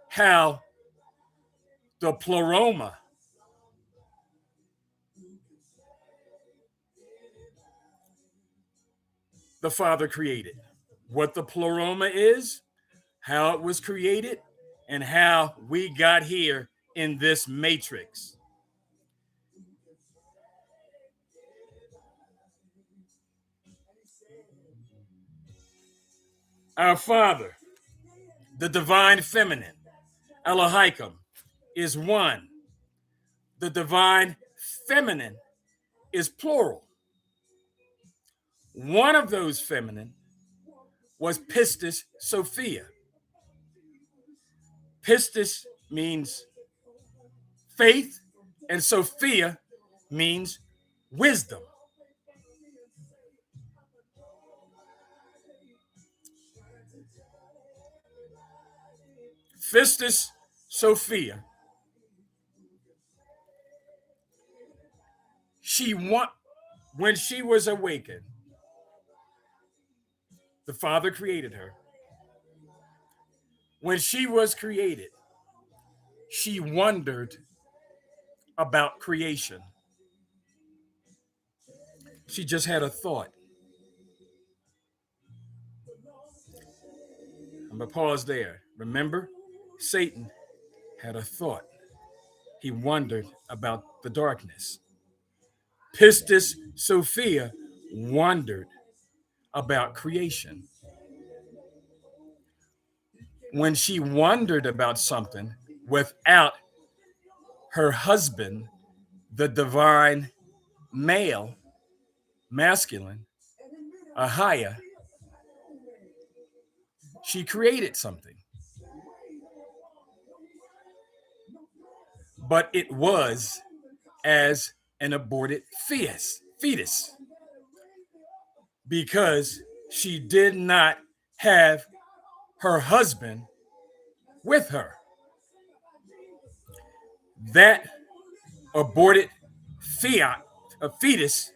how the pleroma, the Father created. What the pleroma is, how it was created, and how we got here in this matrix. Our Father, the divine feminine, Elohim, is one. The divine feminine is plural. One of those feminine was Pistis Sophia. Pistis means faith, and Sophia means wisdom. Pistis Sophia, when she was awakened, the Father created her. When she was created, she wondered about creation. She just had a thought. I'm going to pause there. Remember, Satan had a thought. He wondered about the darkness. Pistis Sophia wondered about creation. When she wondered about something without her husband, the divine male, masculine, Ahia, she created something. But it was as an aborted fetus, because she did not have her husband with her. That aborted fetus,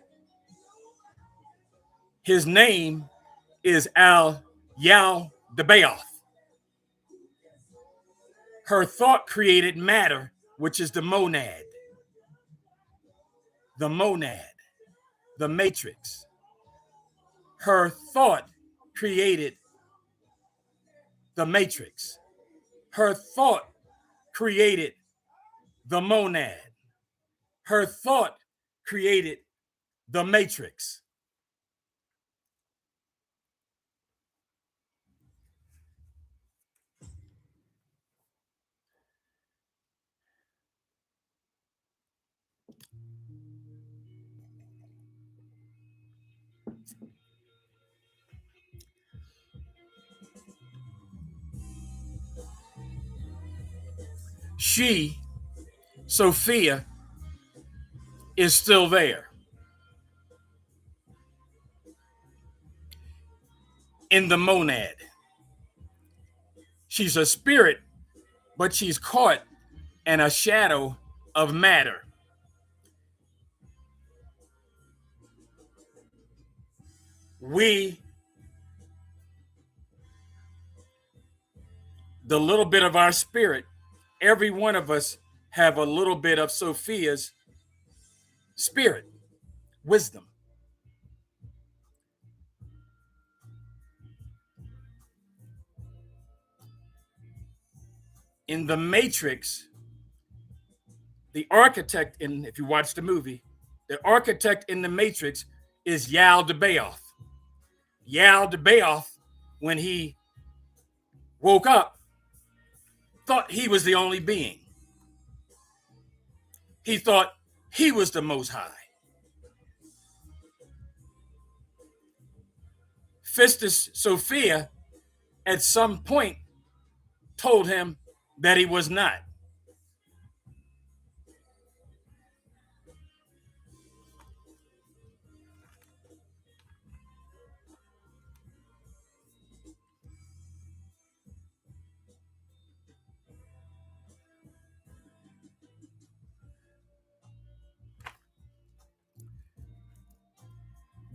his name is Yal Debaoth. Her thought created matter, which is the monad, the matrix. Her thought created the matrix. Her thought created the monad. Her thought created the matrix. She, Sophia, is still there. In the monad. She's a spirit, but she's caught in a shadow of matter. We, the little bit of our spirit, every one of us have a little bit of Sophia's spirit, wisdom. In the Matrix, the architect if you watch the movie, the architect in the Matrix is Yal Debaoth. Yal Debaoth, when he woke up, thought he was the only being. He thought he was the Most High. Pistis Sophia, at some point, told him that he was not.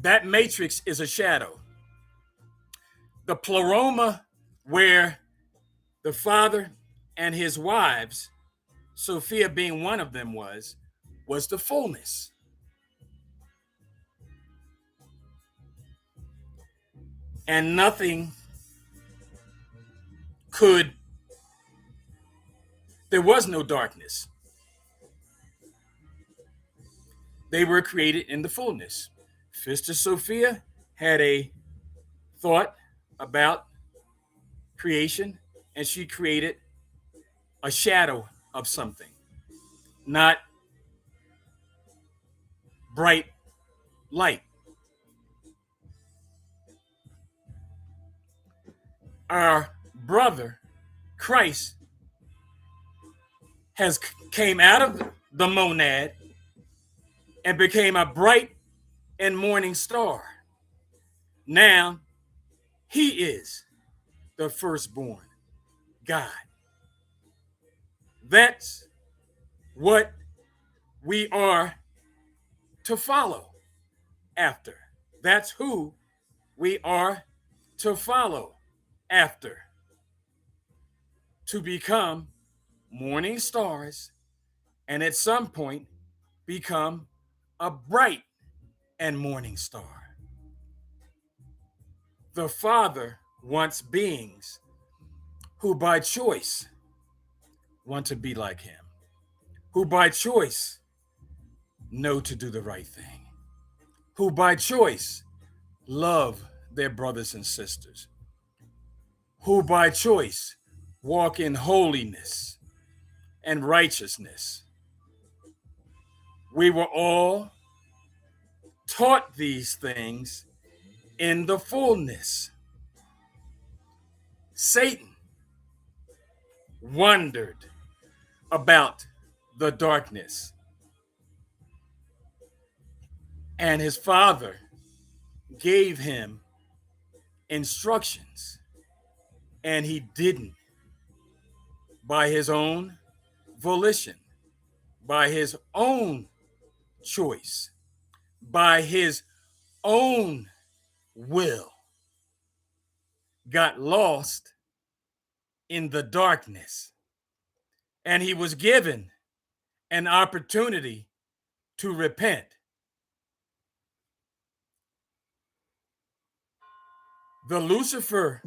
That matrix is a shadow. The pleroma where the Father and his wives, Sophia being one of them, was the fullness. And nothing there was no darkness. They were created in the fullness. Pistis Sophia had a thought about creation, and she created a shadow of something, not bright light. Our brother, Christ, has came out of the monad and became a bright and morning star. Now he is the firstborn God. That's what we are to follow after. That's who we are to follow after, to become morning stars and at some point become a bright and morning star. The Father wants beings who by choice want to be like him, who by choice know to do the right thing, who by choice love their brothers and sisters, who by choice walk in holiness and righteousness. We were all taught these things in the fullness. Satan wondered about the darkness, and his father gave him instructions, and he didn't by his own volition, by his own choice, by his own will, got lost in the darkness. And he was given an opportunity to repent. The Lucifer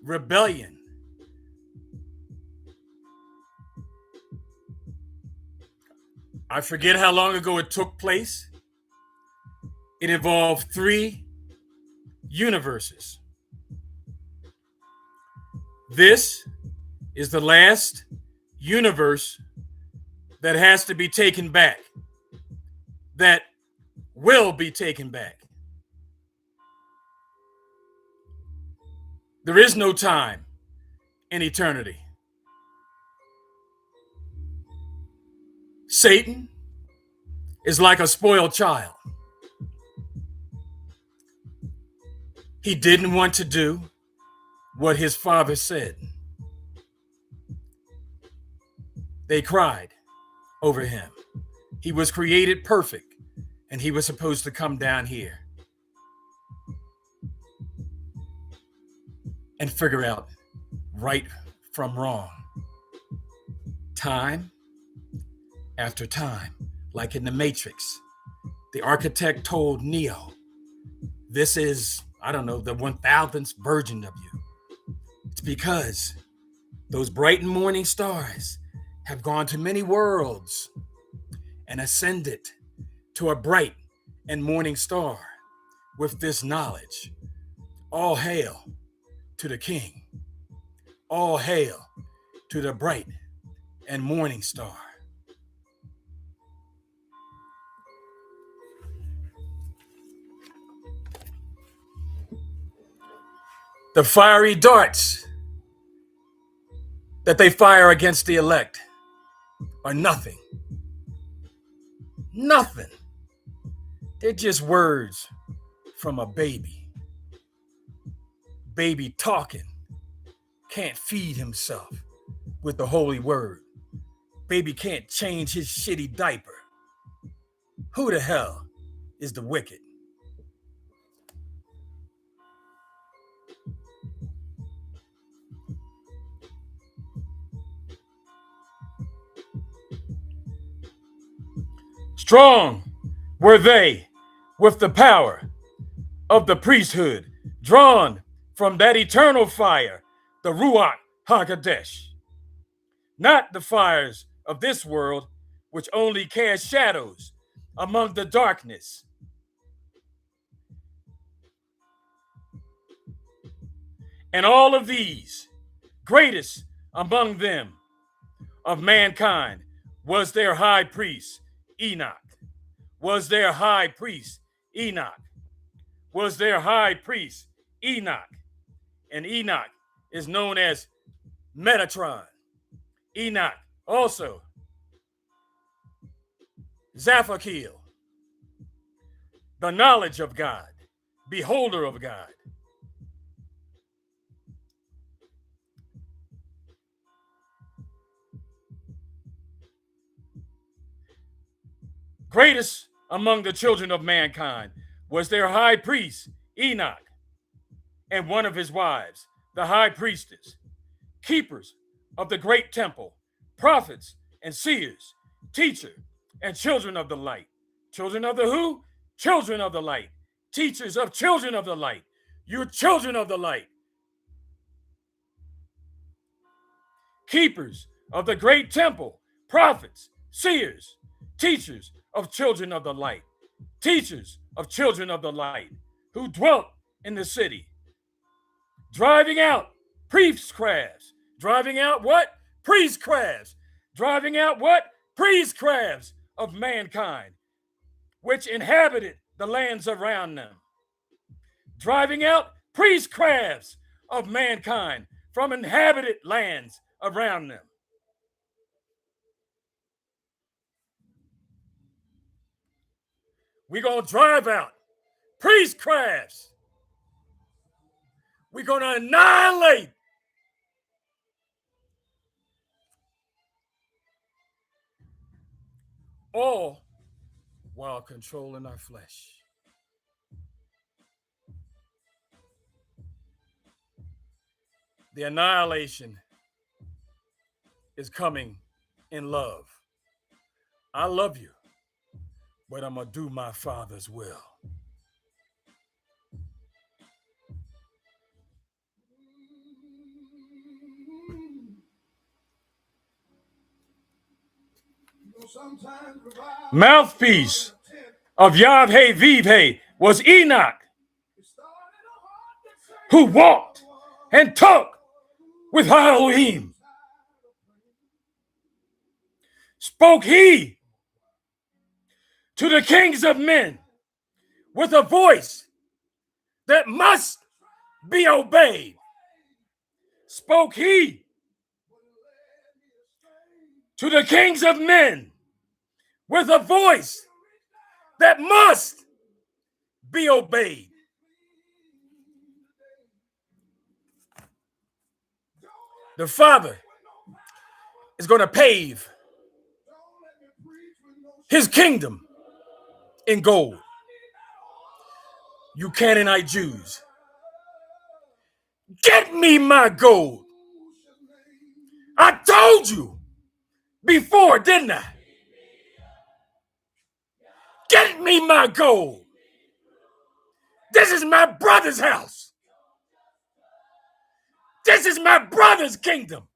rebellion I forget how long ago it took place. It involved 3 universes. This is the last universe that has to be taken back, that will be taken back. There is no time in eternity. Satan is like a spoiled child. He didn't want to do what his father said. They cried over him. He was created perfect, and he was supposed to come down here and figure out right from wrong. Time after time, like in the Matrix, the architect told Neo, this is, I don't know, the 1000th version of you. It's because those bright and morning stars have gone to many worlds and ascended to a bright and morning star with this knowledge. All hail to the King. All hail to the bright and morning star. The fiery darts that they fire against the elect are nothing. Nothing. They're just words from a baby. Baby talking, can't feed himself with the holy word. Baby can't change his shitty diaper. Who the hell is the wicked? Strong were they with the power of the priesthood, drawn from that eternal fire, the Ruach HaKodesh. Not the fires of this world, which only cast shadows among the darkness. And all of these, greatest among them of mankind, was their high priest, Enoch. Was their high priest, Enoch. Was their high priest, Enoch. And Enoch is known as Metatron. Enoch Also, Raphael, the knowledge of God, beholder of God. Greatest among the children of mankind was their high priest, Enoch, and one of his wives, the high priestess, keepers of the great temple, prophets and seers, teacher and children of the light. Children of the who? Children of the light. Teachers of children of the light. You're children of the light. Keepers of the great temple, prophets, seers, teachers of children of the light. Teachers of children of the light who dwelt in the city, driving out priestcrafts. Driving out what? Priestcrafts. Driving out what? Priestcrafts of mankind, which inhabited the lands around them. Driving out priestcrafts of mankind from inhabited lands around them. We're going to drive out priestcrafts. We're going to annihilate all while controlling our flesh. The annihilation is coming in love. I love you, but I'm going to do my Father's will. Mouthpiece of Yahweh Vivhe was Enoch, who walked and talked with Elohim. Spoke he to the kings of men with a voice that must be obeyed. Spoke he to the kings of men with a voice that must be obeyed. The Father is going to pave his kingdom in gold. You Canaanite Jews, get me my gold. I told you before, didn't I? Get me my gold. This is my brother's house. This is my brother's kingdom.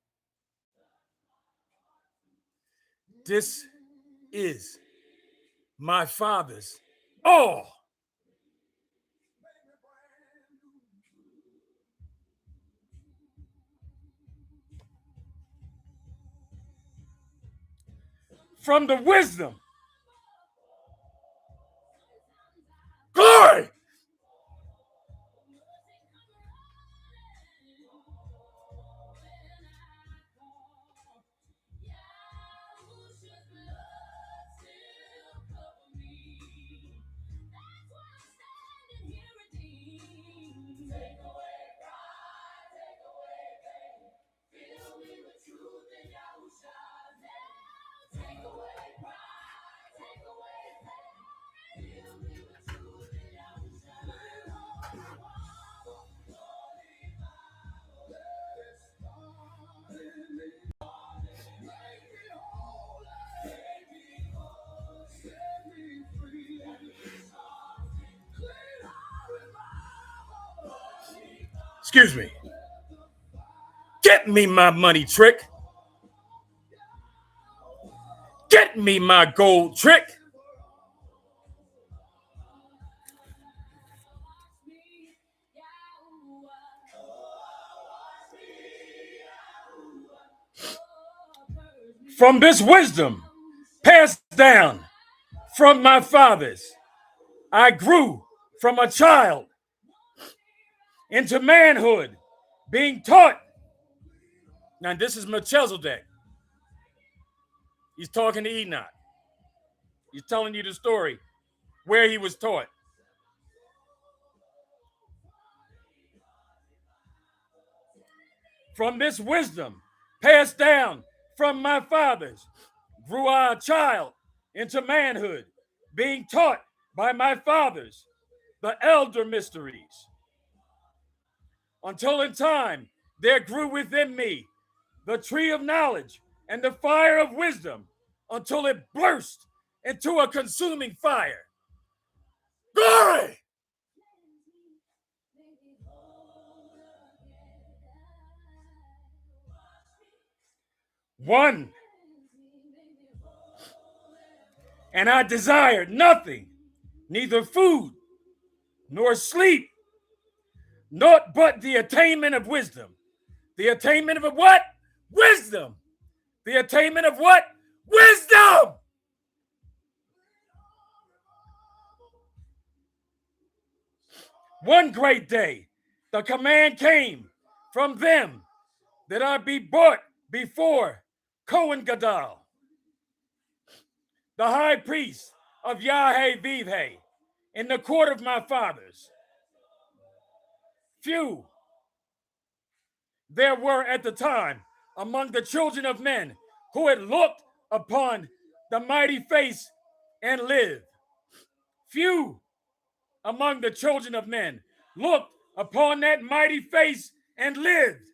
This is my Father's all. From the wisdom, glory, excuse me, get me my money trick. Get me my gold trick. From this wisdom passed down from my fathers, I grew from a child into manhood, being taught. Now, this is Melchizedek. He's talking to Enoch. He's telling you the story where he was taught. From this wisdom passed down from my fathers, grew I a child into manhood, being taught by my fathers the elder mysteries. Until in time there grew within me the tree of knowledge and the fire of wisdom, until it burst into a consuming fire. Glory! One. And I desired nothing, neither food nor sleep, naught but the attainment of wisdom. The attainment of what? Wisdom. The attainment of what? Wisdom. One great day, the command came from them that I be brought before Cohen Gadol, the high priest of Yahweh in the court of my fathers. Few there were at the time among the children of men who had looked upon the mighty face and lived. Few among the children of men looked upon that mighty face and lived.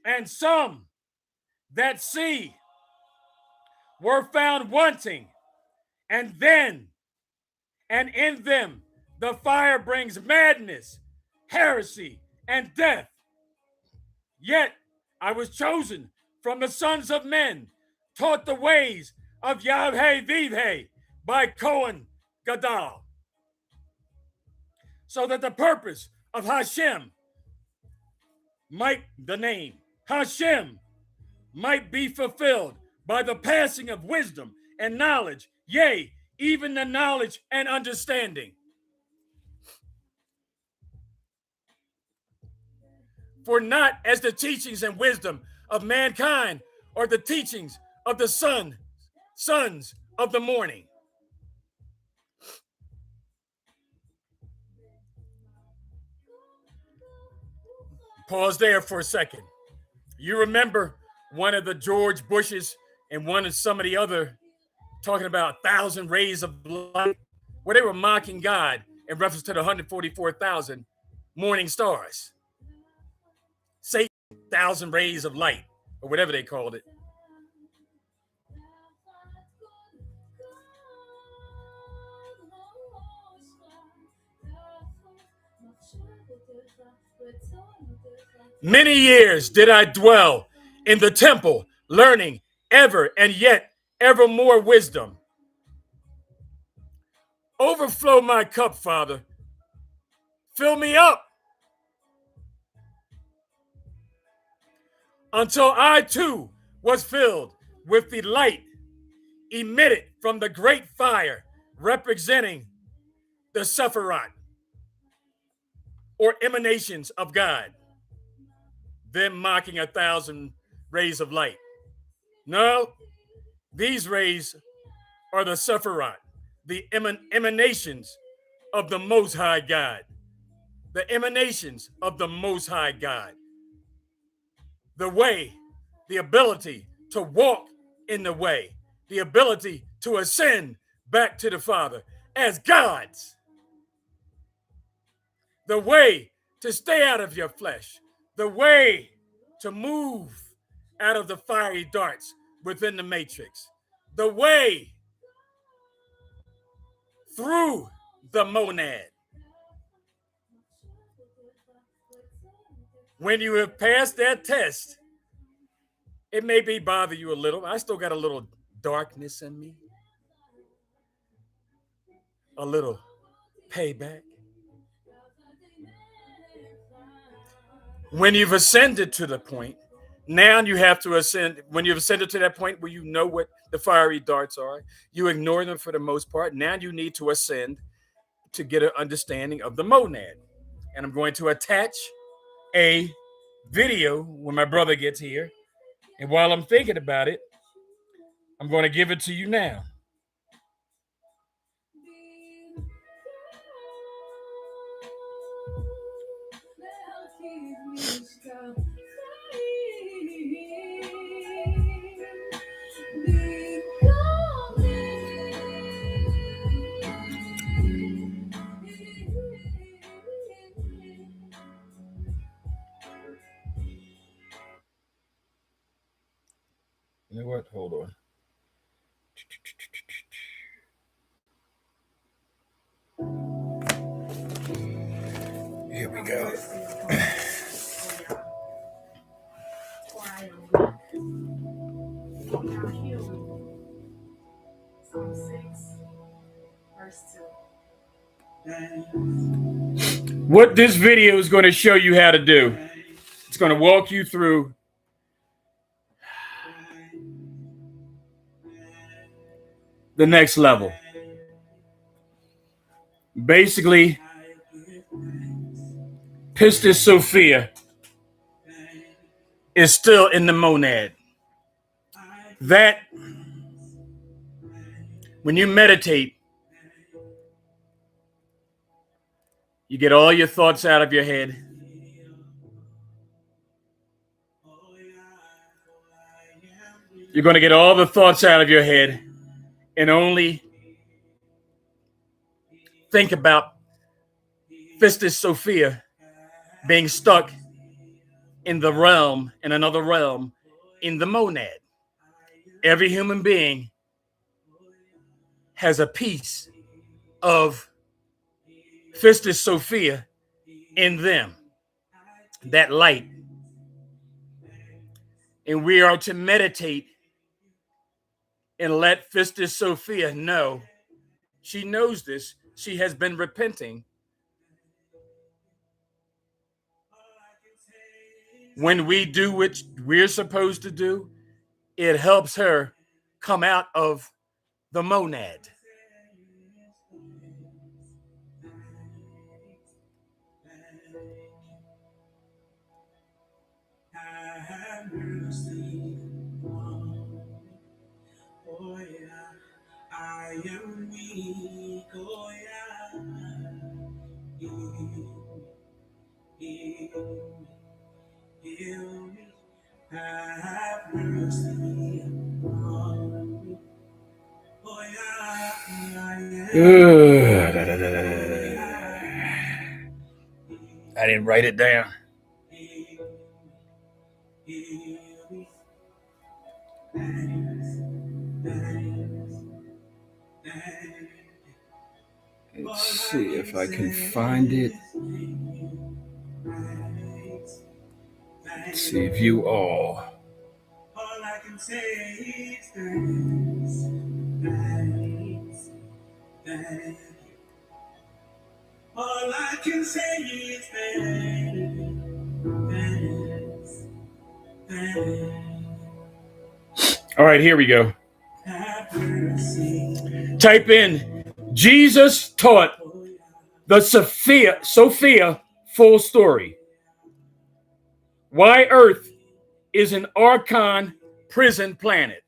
And some that see were found wanting, and in them the fire brings madness, heresy, and death. Yet I was chosen from the sons of men, taught the ways of Yahweh by Cohen Gadol, so that the purpose of Hashem the name Hashem might be fulfilled by the passing of wisdom and knowledge, yea, even the knowledge and understanding. For not as the teachings and wisdom of mankind or the teachings of the sons of the morning. Pause there for a second. You remember one of the George Bushes and one of some of the other talking about 1,000 rays of light, where they were mocking God in reference to the 144,000 morning stars. Satan, 1,000 rays of light, or whatever they called it. Many years did I dwell in the temple, learning ever and yet ever more wisdom. Overflow my cup, Father. Fill me up until I too was filled with the light emitted from the great fire representing the Sephiroth, or emanations of God, them mocking 1,000 rays of light. No, these rays are the Sephiroth, the emanations of the Most High God. The emanations of the Most High God. The way, the ability to walk in the way, the ability to ascend back to the Father as gods. The way to stay out of your flesh. The way to move out of the fiery darts within the matrix. The way through the monad. When you have passed that test, it may bother you a little. I still got a little darkness in me. A little payback. When you've ascended to the point, now you have to ascend. When you've ascended to that point where you know what the fiery darts are, you ignore them for the most part. Now you need to ascend to get an understanding of the monad. And I'm going to attach a video when my brother gets here. And while I'm thinking about it, I'm going to give it to you now. You know what? Hold on. Here we go. Psalm 6, verse 2. What this video is going to show you how to do, it's going to walk you through the next level. Basically, Pistis Sophia is still in the monad. That, when you meditate, you get all your thoughts out of your head. You're going to get all the thoughts out of your head and only think about Pistis Sophia being stuck in the realm, in another realm, in the monad. Every human being has a piece of Pistis Sophia in them, that light. And we are to meditate and let Pistis Sophia know. She knows this. She has been repenting. When we do what we're supposed to do, it helps her come out of the monad. I am weak, oh yeah. Heal me, have mercy on me. Oh I didn't write it down. Let's see if I can find it. Let's see, view all. All I can say is thanks, thanks, thanks. All I can say is thanks, thanks, thanks. All right, here we go. Type in Jesus taught the Sophia full story. Why Earth is an archon prison planet.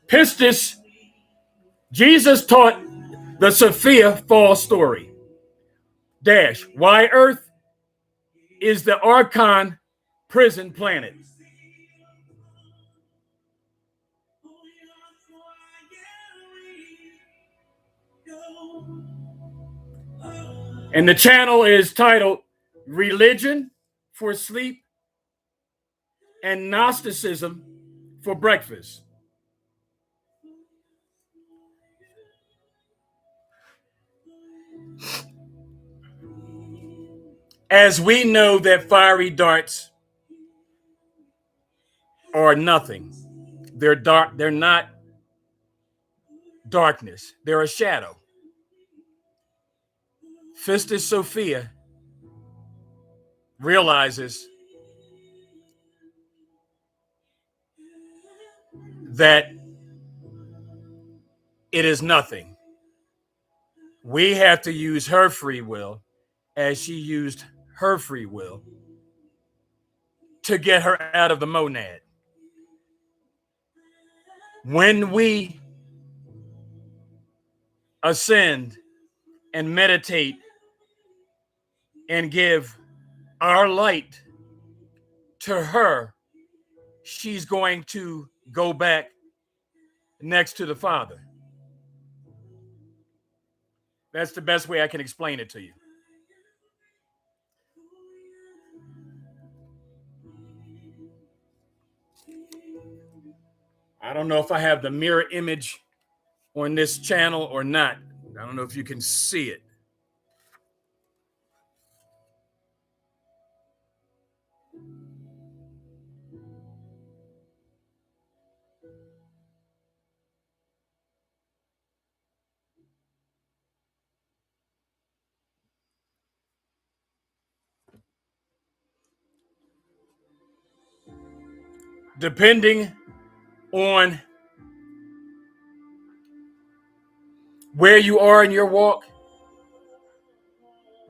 Pistis, Jesus taught the Sophia fall story. Dash, why Earth is the archon prison planet. And the channel is titled Religion for Sleep and Gnosticism for Breakfast. As we know that fiery darts are nothing. They're dark. They're not darkness. They're a shadow. Pistis Sophia realizes that it is nothing. We have to use her free will as she used her free will to get her out of the monad. When we ascend and meditate and give our light to her, she's going to go back next to the Father. That's the best way I can explain it to you. I don't know if I have the mirror image on this channel or not. I don't know if you can see it. Depending on where you are in your walk,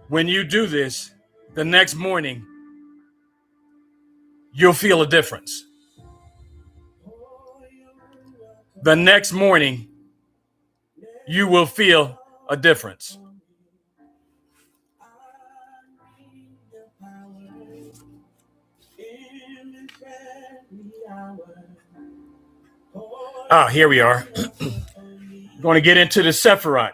when you do this, the next morning, you'll feel a difference. The next morning, you will feel a difference. Here we are. Going to get into the Sephiroth.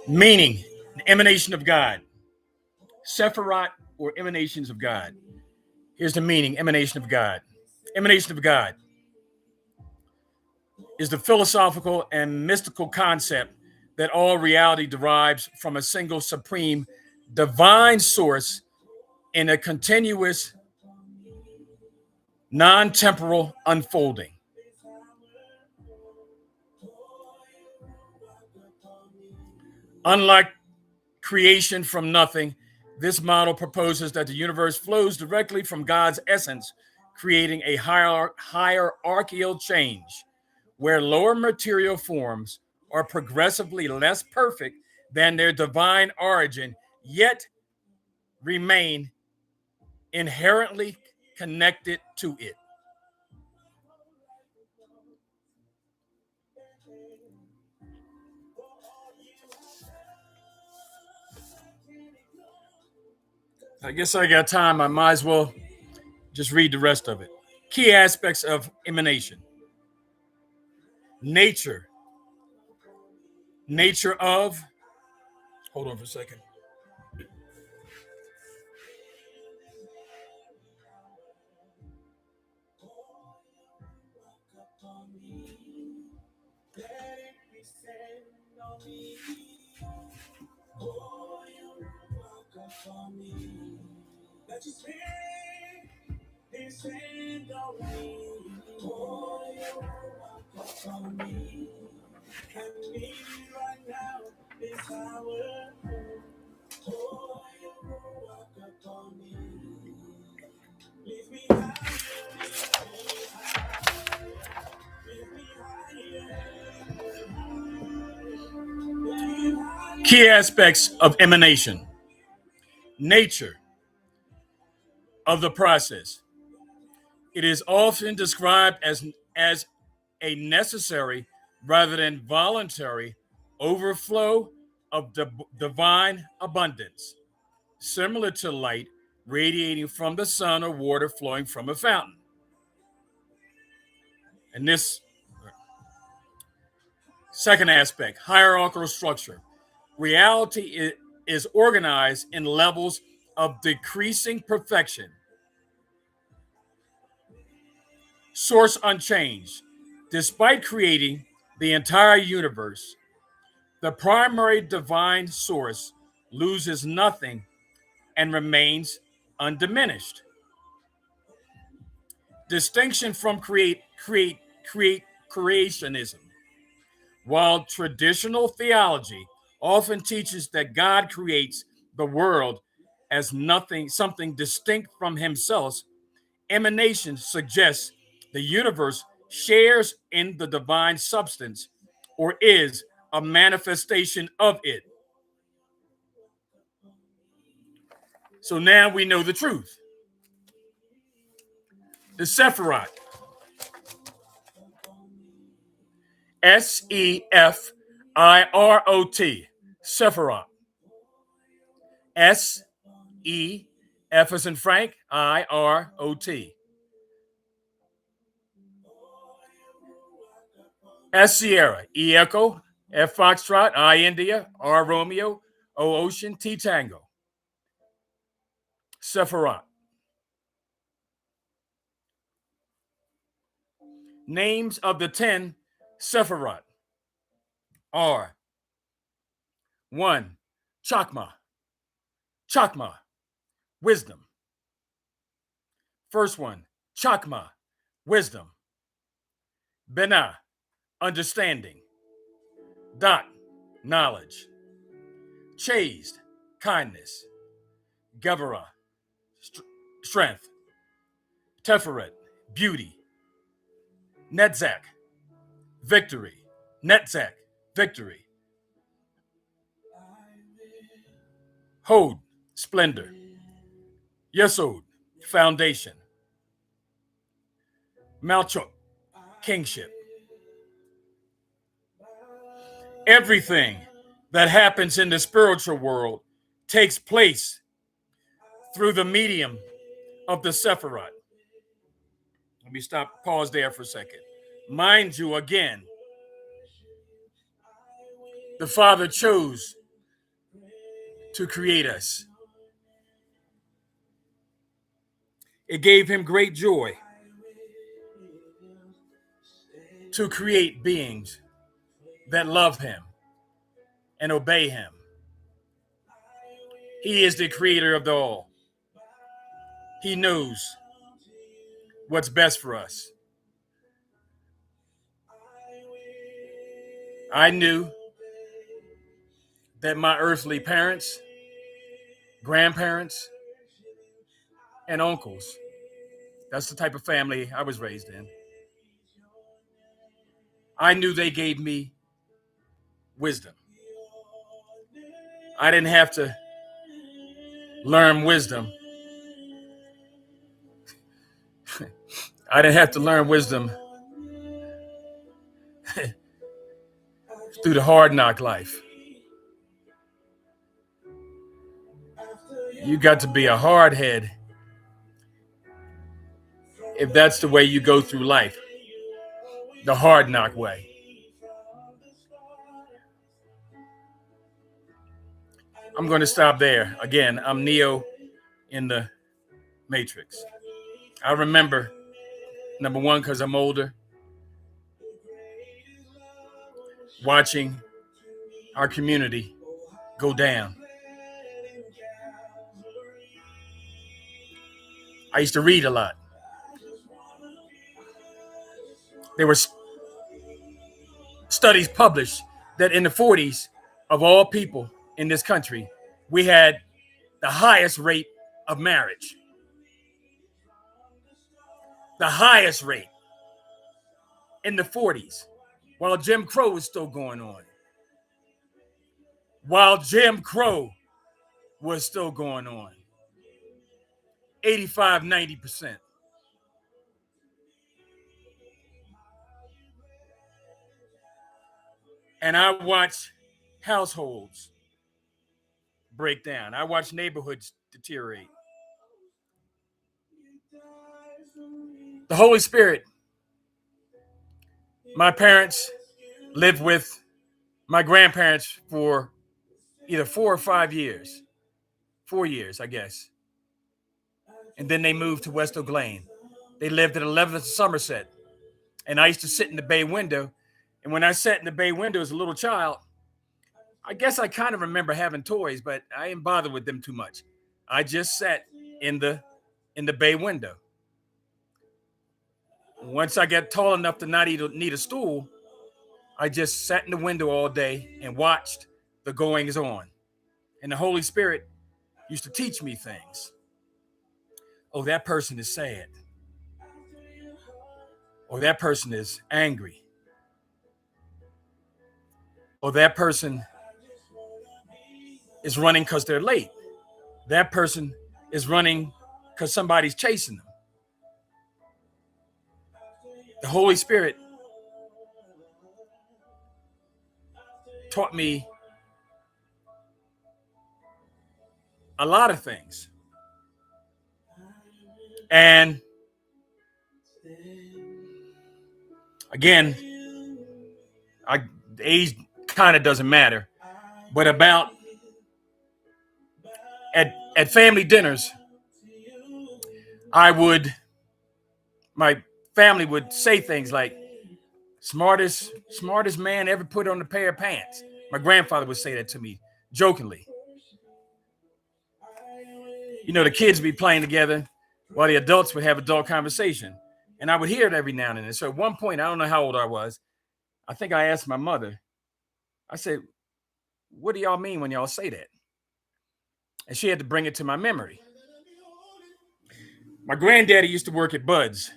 Meaning, the emanation of God. Sephiroth or emanations of God. Here's the meaning, emanation of God. Emanation of God is the philosophical and mystical concept that all reality derives from a single supreme divine source in a continuous non-temporal unfolding. Unlike creation from nothing, this model proposes that the universe flows directly from God's essence, creating a hierarchical change where lower material forms are progressively less perfect than their divine origin, yet remain inherently connected to it. I guess I got time. I might as well just read the rest of it. Key aspects of emanation. Nature. Nature of. Hold on for a second. Key aspects of emanation. Nature of the process. It is often described as a necessary rather than voluntary overflow of divine abundance, similar to light radiating from the sun or water flowing from a fountain. And this second aspect, hierarchical structure. Reality is organized in levels of decreasing perfection. Source unchanged. Despite creating the entire universe, the primary divine source loses nothing and remains undiminished. distinction from creationism. While traditional theology often teaches that God creates the world as something distinct from himself, emanation suggests the universe shares in the divine substance or is a manifestation of it. So now we know the truth. The Sephirot, Sephirot, Sephirot, S-E, F as in Frank, I-R-O-T. S Sierra, E Echo, F Foxtrot, I India, R Romeo, O Ocean, T Tango. Sephirot. Names of the 10 Sephirot are 1. Chakma, Chakma, wisdom. First one, Chakma, wisdom. Binah, understanding. Dot, knowledge. Chased, kindness. Gevurah, strength. Teferet, beauty. Netzach, victory. Netzach, victory. Hod, splendor. Yesod, foundation. Malchut, kingship. Everything that happens in the spiritual world takes place through the medium of the Sephirot. Let me pause there for a second. Mind you, again, the Father chose to create us. It gave him great joy to create beings that love him and obey him. He is the creator of the all. He knows what's best for us. I knew that my earthly parents, grandparents, and uncles, that's the type of family I was raised in, I knew they gave me wisdom. I didn't have to learn wisdom. I didn't have to learn wisdom through the hard knock life. You got to be a hard head if that's the way you go through life, the hard knock way. I'm going to stop there. Again, I'm Neo in the Matrix. I remember, number one, because I'm older, watching our community go down. I used to read a lot. There were studies published that in the 40s, of all people in this country, we had the highest rate of marriage. The highest rate in the 40s, while Jim Crow was still going on. While Jim Crow was still going on. 85, 90%. And I watch households break down. I watch neighborhoods deteriorate. The Holy Spirit. My parents lived with my grandparents for either 4 or 5 years. 4 years, I guess. And then they moved to West Oak Lane. They lived at 11th and Somerset. And I used to sit in the bay window. And when I sat in the bay window as a little child, I guess I kind of remember having toys, but I didn't bother with them too much. I just sat in the bay window. once I got tall enough to not need a stool, I just sat in the window all day and watched the goings on. And the Holy Spirit used to teach me things. Oh, that person is sad. Or that person is angry. Or that person is running because they're late. That person is running because somebody's chasing them. The Holy Spirit taught me a lot of things. And again, the age kind of doesn't matter, but about at family dinners, my family would say things like, smartest man ever put on a pair of pants. My grandfather would say that to me jokingly. You know, the kids would be playing together while the adults would have adult conversation. And I would hear it every now and then. So at one point, I don't know how old I was, I think I asked my mother, I said, what do y'all mean when y'all say that? And she had to bring it to my memory. My granddaddy used to work at Bud's.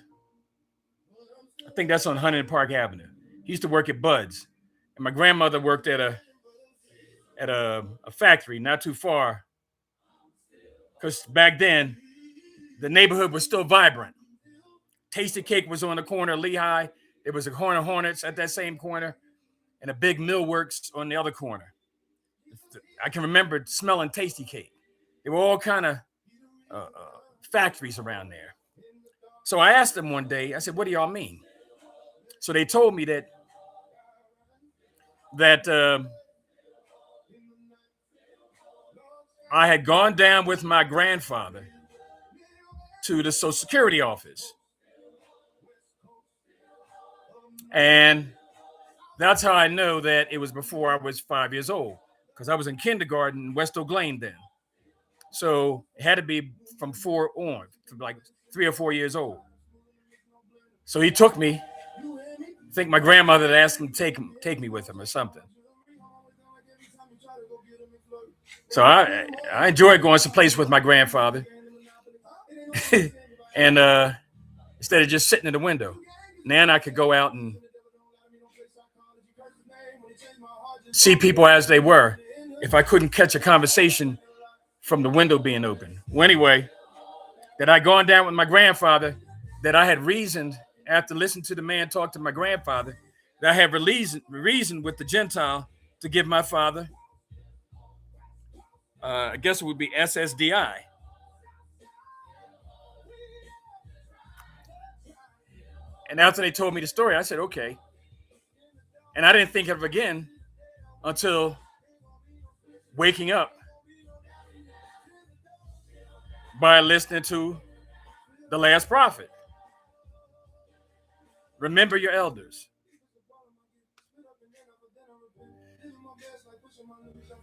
I think that's on Huntington Park Avenue. He used to work at Bud's. And my grandmother worked at a factory not too far. Because back then, the neighborhood was still vibrant. Tasty Cake was on the corner of Lehigh. There was a corner Hornets at that same corner. And a big Millworks on the other corner. I can remember smelling Tasty Cake. There were all kind of factories around there. So I asked them one day, I said, what do y'all mean? So they told me that I had gone down with my grandfather to the Social Security office. And that's how I know that it was before I was 5 years old, because I was in kindergarten in West Oak Lane then. So it had to be from 4 on, from like 3 or 4 years old. So he took me. I think my grandmother had asked him to take me with him or something. So I enjoyed going someplace with my grandfather. And instead of just sitting in the window, now I could go out and see people as they were if I couldn't catch a conversation from the window being open. Well, anyway, that I'd gone down with my grandfather, that I had reasoned after listening to the man talk to my grandfather, that I had reasoned with the Gentile to give my father, I guess it would be SSDI. And after they told me the story, I said, okay. And I didn't think of it again until waking up by listening to The Last Prophet. Remember your elders.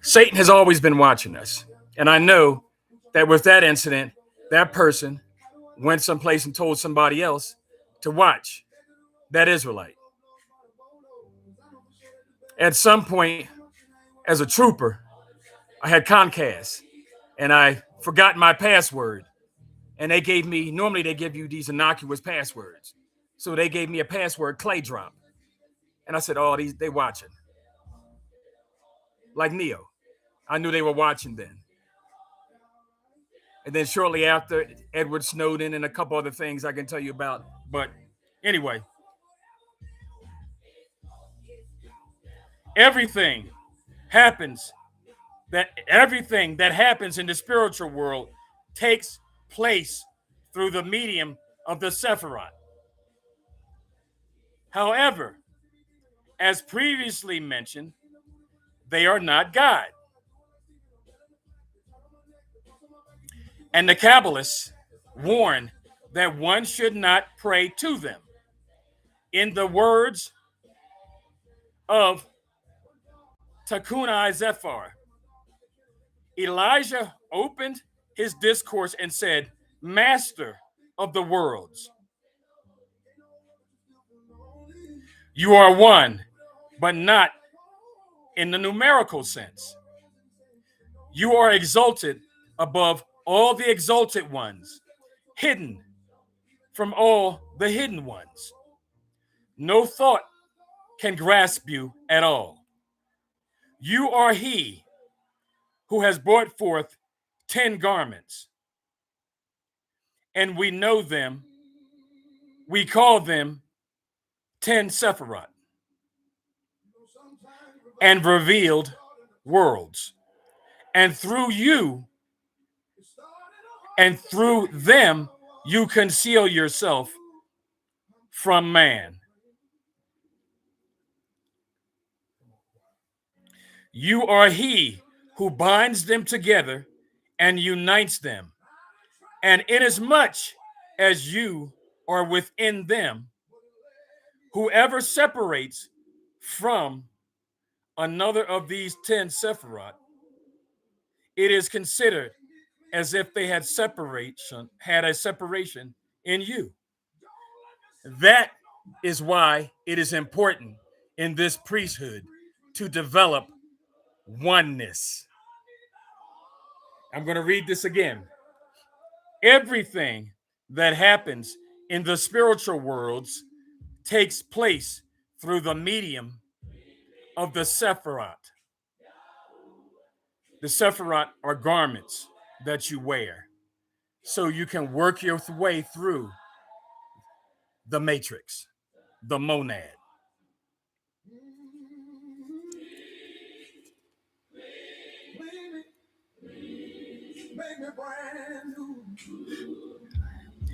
Satan has always been watching us. And I know that with that incident, that person went someplace and told somebody else to watch that Israelite. At some point, as a trooper, I had Comcast, and I forgot my password. And they gave me, normally they give you these innocuous passwords. So they gave me a password, Clay Drop. And I said, oh, they watching. Like Neo. I knew they were watching then. And then shortly after, Edward Snowden and a couple other things I can tell you about. But anyway, everything that happens in the spiritual world takes place through the medium of the Sephiroth. However, as previously mentioned, they are not God. And the Kabbalists warn that one should not pray to them. In the words of Takunai Zephar, Elijah opened his discourse and said, Master of the worlds, You are one, but not in the numerical sense. You are exalted above all the exalted ones, hidden from all the hidden ones. No thought can grasp you at all. You are he who has brought forth 10 garments, and we know them. We call them 10 Sephiroth, and revealed worlds. And through you, and through them, you conceal yourself from man. You are he who binds them together and unites them. And inasmuch as you are within them, whoever separates from another of these 10 Sephiroth, it is considered as if they had a separation in you. That is why it is important in this priesthood to develop oneness. I'm going to read this again. Everything that happens in the spiritual worlds takes place through the medium of the Sephiroth. The Sephiroth are garments that you wear so you can work your way through the matrix, the monad.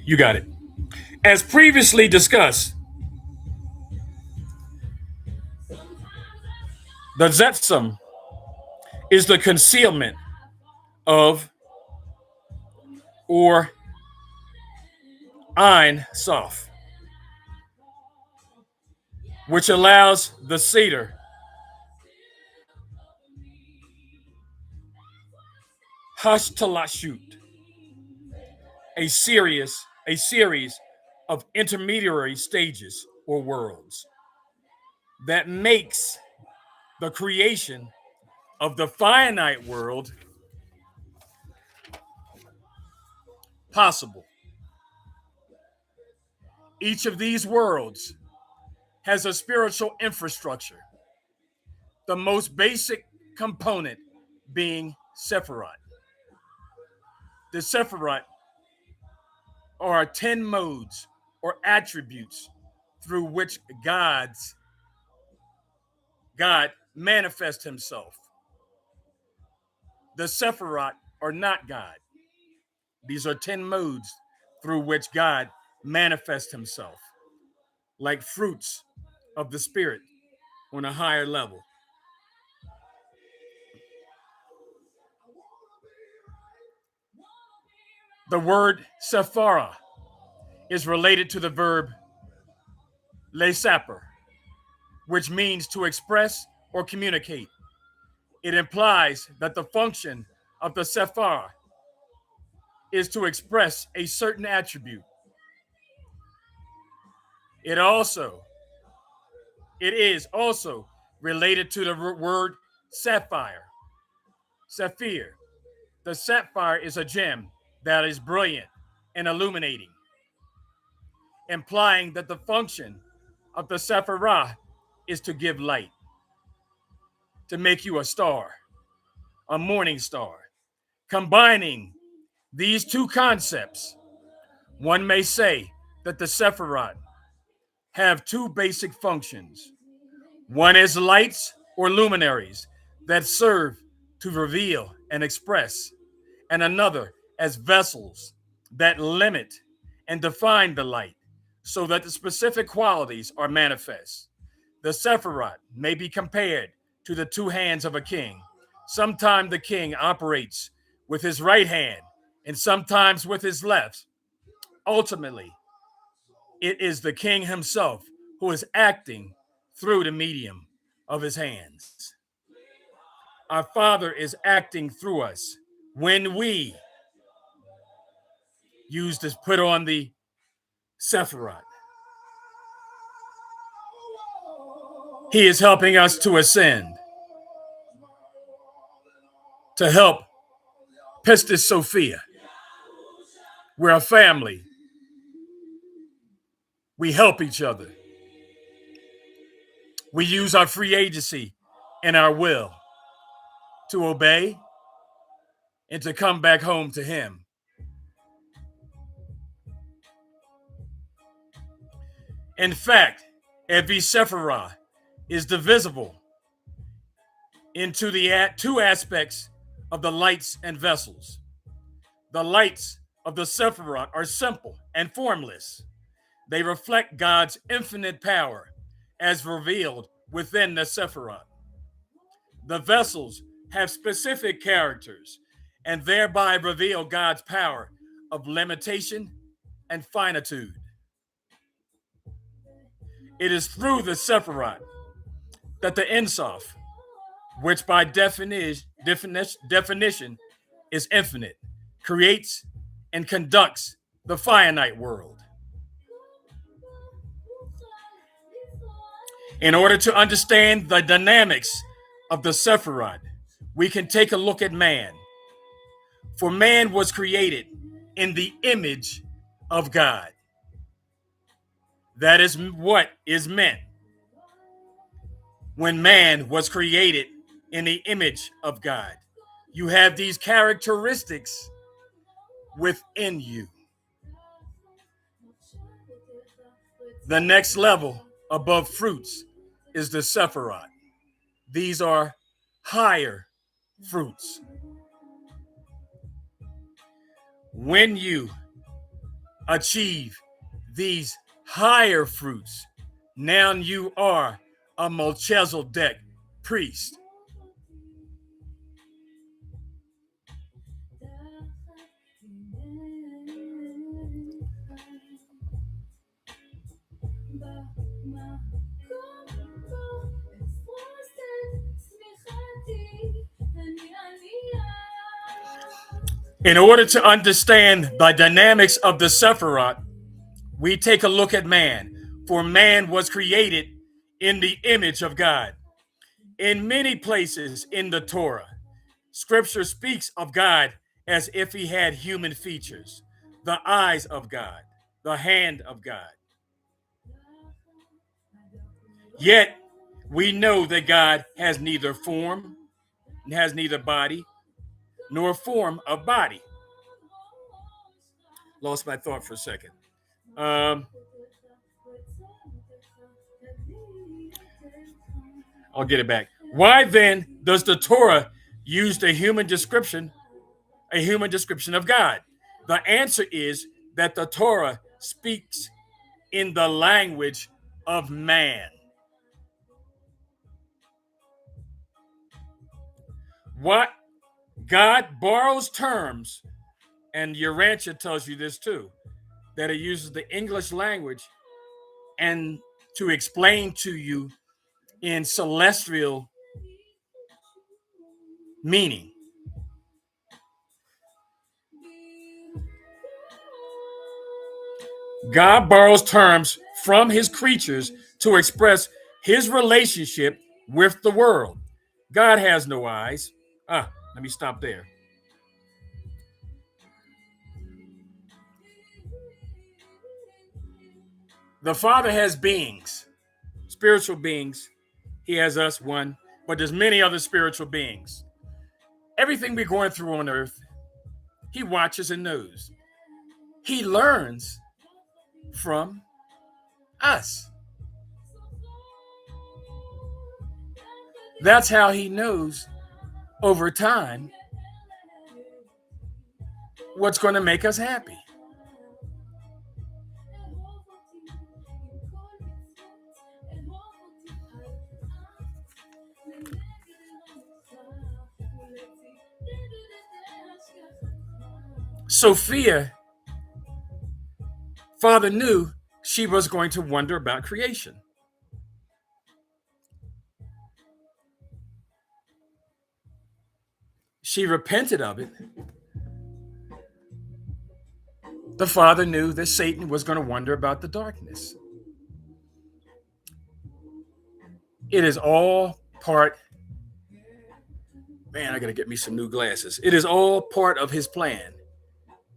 You got it. As previously discussed, the Zetsum is the concealment of or Ein Sof, which allows the Seder Hashtalashut, a series of intermediary stages or worlds that makes the creation of the finite world possible. Each of these worlds has a spiritual infrastructure, the most basic component being Sephiroth. The Sephiroth are 10 modes or attributes through which God manifests himself. The Sephiroth are not God. These are 10 modes through which God manifests himself, like fruits of the spirit on a higher level. The word Sephara is related to the verb lesaper, which means to express or communicate. It implies that the function of the Sephar is to express a certain attribute. It is also related to the word sapphire. Sapphire. The sapphire is a gem that is brilliant and illuminating, implying that the function of the sapphire is to give light, to make you a star, a morning star. Combining these two concepts, one may say that the Sephiroth have two basic functions. One is lights or luminaries that serve to reveal and express, and another as vessels that limit and define the light so that the specific qualities are manifest. The Sephiroth may be compared to the two hands of a king. Sometimes the king operates with his right hand and sometimes with his left. Ultimately, it is the king himself who is acting through the medium of his hands. Our Father is acting through us when we put on the Sephiroth. He is helping us to ascend, to help Pistis Sophia. We're a family. We help each other. We use our free agency and our will to obey and to come back home to him. In fact, every Sephirah is divisible into the two aspects of the lights and vessels. The lights of the Sephirah are simple and formless. They reflect God's infinite power as revealed within the Sephirah. The vessels have specific characters and thereby reveal God's power of limitation and finitude. It is through the Sephirah that the Ein Sof, which by definition is infinite, creates and conducts the finite world. In order to understand the dynamics of the Sephirah, we can take a look at man. For man was created in the image of God. That is what is meant when man was created in the image of God. You have these characteristics within you. The next level above fruits is the Sephirah. These are higher fruits. When you achieve these higher fruits, now you are a Melchizedek priest. In order to understand the dynamics of the Sephirah, we take a look at man. For man was created in the image of God. In many places in the Torah, Scripture speaks of God as if he had human features, the eyes of God, the hand of God. Yet, we know that God has neither form, has neither body, nor form of body. Lost my thought for a second. I'll get it back. Why then does the Torah use the human description, a human description of God? The answer is that the Torah speaks in the language of man. What God borrows terms, and Urantia tells you this too, that it uses the English language and to explain to you in celestial meaning. God borrows terms from his creatures to express his relationship with the world. God has no eyes. Let me stop there. The Father has beings, spiritual beings. He has us, one, but there's many other spiritual beings. Everything we're going through on earth, he watches and knows. He learns from us. That's how he knows over time what's going to make us happy. Sophia, Father knew she was going to wonder about creation. She repented of it. The Father knew that Satan was going to wonder about the darkness. It is all part, man, I got to get me some new glasses. It is all part of his plan.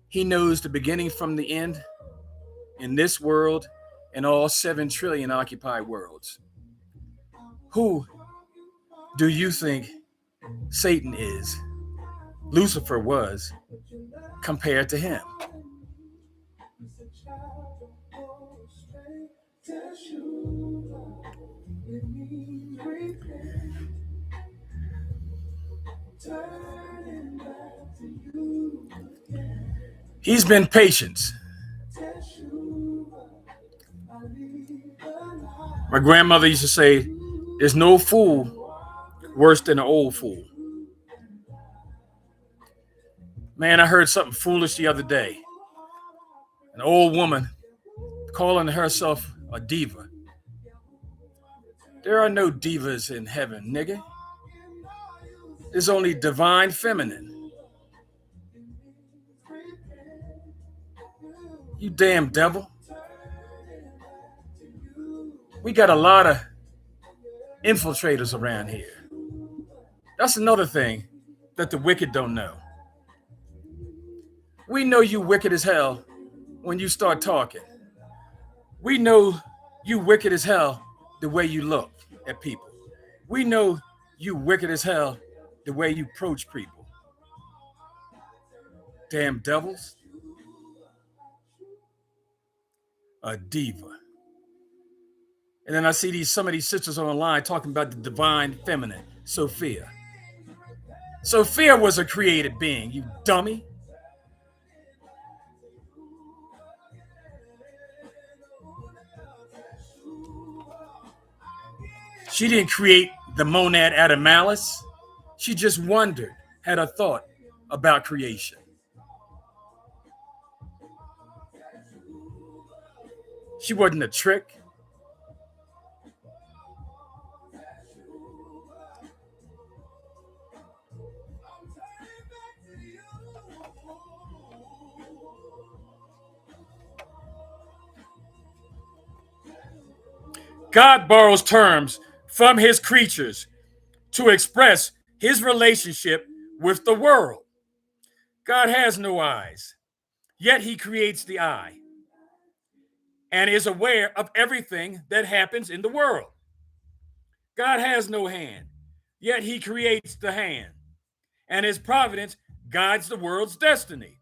He knows the beginning from the end in this world and all 7 trillion occupied worlds. Who do you think Satan is? Lucifer was compared to him. He's been patient. My grandmother used to say, there's no fool worse than an old fool. Man, I heard something foolish the other day. An old woman calling herself a diva. There are no divas in heaven, nigga. There's only divine feminine. You damn devil. We got a lot of infiltrators around here. That's another thing that the wicked don't know. We know you wicked as hell when you start talking. We know you wicked as hell the way you look at people. We know you wicked as hell the way you approach people. Damn devils. A diva. And then I see some of these sisters online talking about the divine feminine, Sophia. Sophia was a created being, you dummy. She didn't create the monad out of malice. She just wondered, had a thought about creation. She wasn't a trick. God borrows terms from his creatures to express his relationship with the world. God has no eyes, yet he creates the eye and is aware of everything that happens in the world. God has no hand, yet he creates the hand, and his providence guides the world's destiny.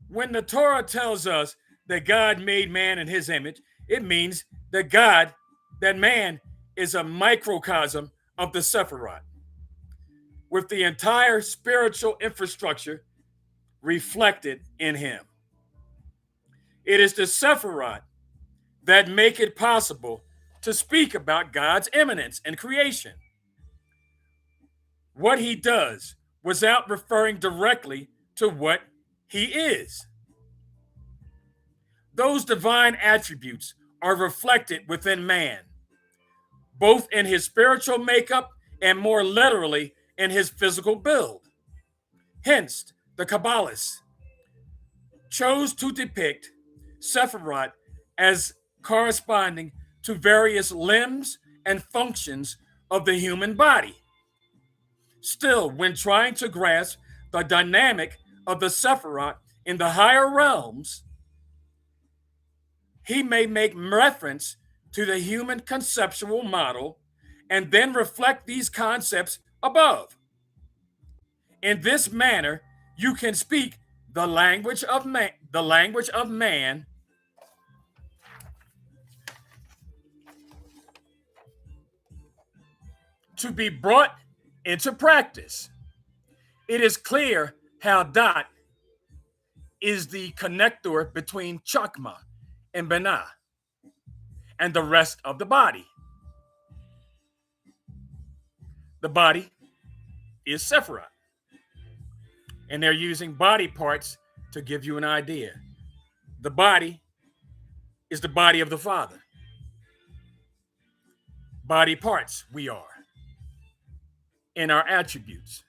When the Torah tells us that God made man in his image, it means that man is a microcosm of the Sephiroth, with the entire spiritual infrastructure reflected in him. It is the Sephiroth that make it possible to speak about God's immanence and creation. What he does without referring directly to what he is. Those divine attributes are reflected within man, both in his spiritual makeup and more literally in his physical build. Hence, the Kabbalists chose to depict Sephiroth as corresponding to various limbs and functions of the human body. Still, when trying to grasp the dynamic of the Sephiroth in the higher realms, he may make reference to the human conceptual model and then reflect these concepts above. In this manner, you can speak the language of man to be brought into practice. It is clear how Dot is the connector between Chakma and Binah and the rest of the body. The body is Sephiroth. And they're using body parts to give you an idea. The body is the body of the Father. Body parts we are in our attributes.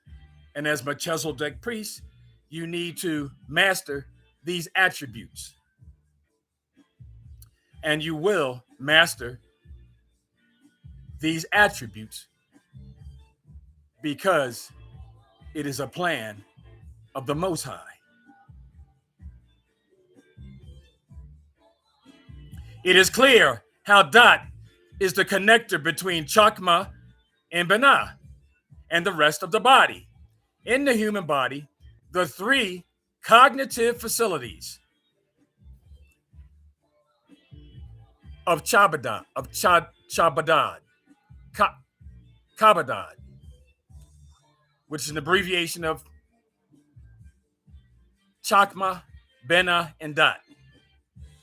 And as Melchizedek priest, you need to master these attributes. And you will master these attributes because it is a plan of the Most High. It is clear how Dot is the connector between Chakma and Binah and the rest of the body. In the human body, the three cognitive facilities of Kabadad, which is an abbreviation of Chakma, Bena, and Dot.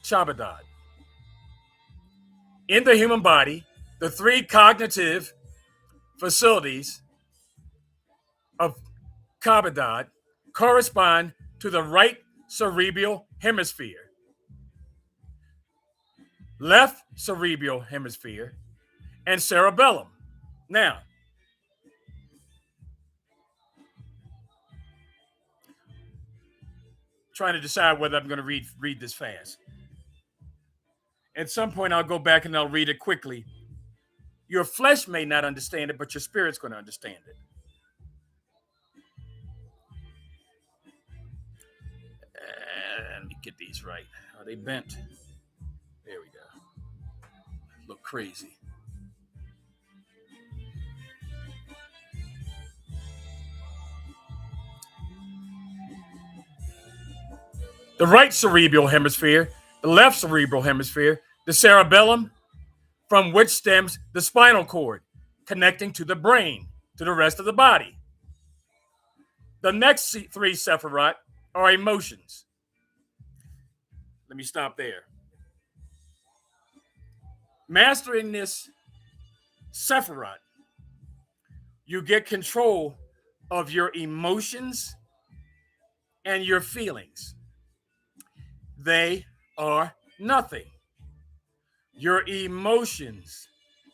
Kabadad. In the human body, the three cognitive facilities of Kabadad correspond to the right cerebral hemisphere, left cerebral hemisphere, and cerebellum. Now, trying to decide whether I'm going to read this fast. At some point, I'll go back and I'll read it quickly. Your flesh may not understand it, but your spirit's going to understand it. Let me get these right. Are they bent? There we go. Look crazy. The right cerebral hemisphere, the left cerebral hemisphere, the cerebellum, from which stems the spinal cord, connecting to the brain, to the rest of the body. The next three Sephiroth are emotions. Let me stop there. Mastering this Sephiroth, you get control of your emotions and your feelings. They are nothing. Your emotions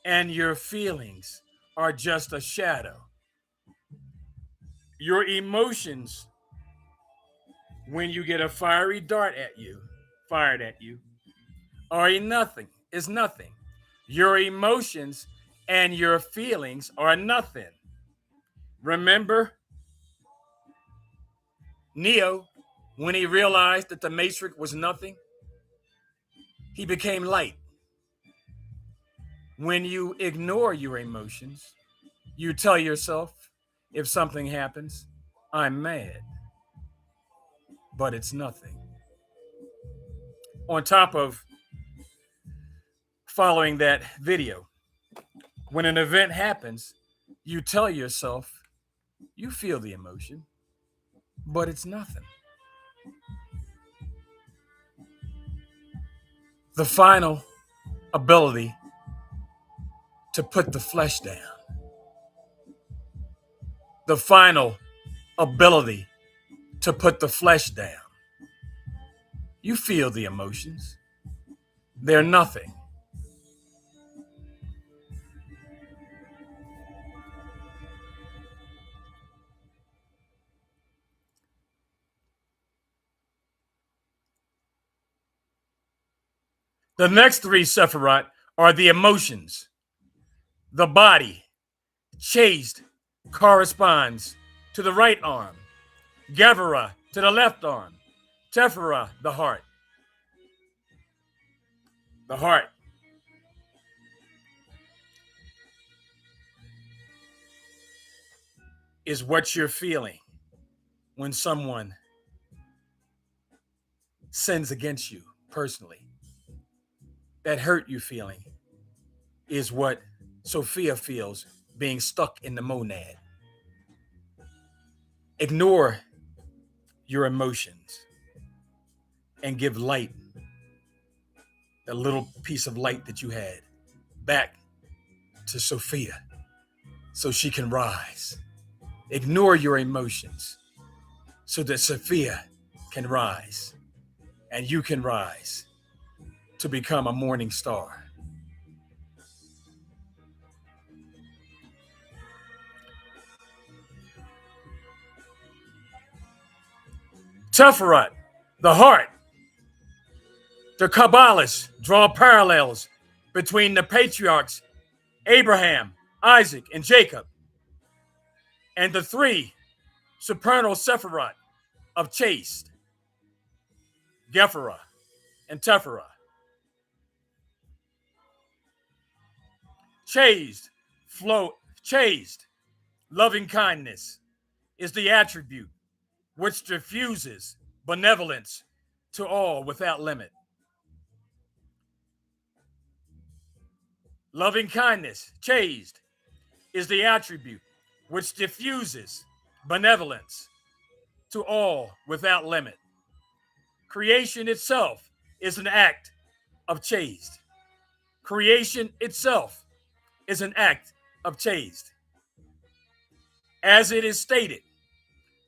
and your feelings are just a shadow. Your emotions, when you get a fiery dart fired at you, are nothing. Is nothing. Your emotions and your feelings are nothing. Remember Neo, when he realized that the Matrix was nothing, he became light. When you ignore your emotions, you tell yourself, if something happens, I'm mad. But it's nothing. On top of following that video, when an event happens, you tell yourself, you feel the emotion, but it's nothing. The final ability to put the flesh down. The final ability to put the flesh down. You feel the emotions. They're nothing. The next three Sephiroth are the emotions. The body, chased, corresponds to the right arm. Gavara to the left arm. Tephra, the heart. The heart is what you're feeling when someone sins against you personally. That hurt you feeling is what Sophia feels being stuck in the monad. Ignore your emotions and give light, the little piece of light that you had, back to Sophia so she can rise. Ignore your emotions so that Sophia can rise and you can rise to become a morning star. Tephirat, the heart. The Kabbalists draw parallels between the patriarchs Abraham, Isaac, and Jacob, and the three supernal Sephiroth of chaste, Gepharah, and Tephera. Chaste, loving kindness is the attribute which diffuses benevolence to all without limit. Loving kindness, chaste, is the attribute which diffuses benevolence to all without limit. Creation itself is an act of chaste. Creation itself is an act of chaste. As it is stated,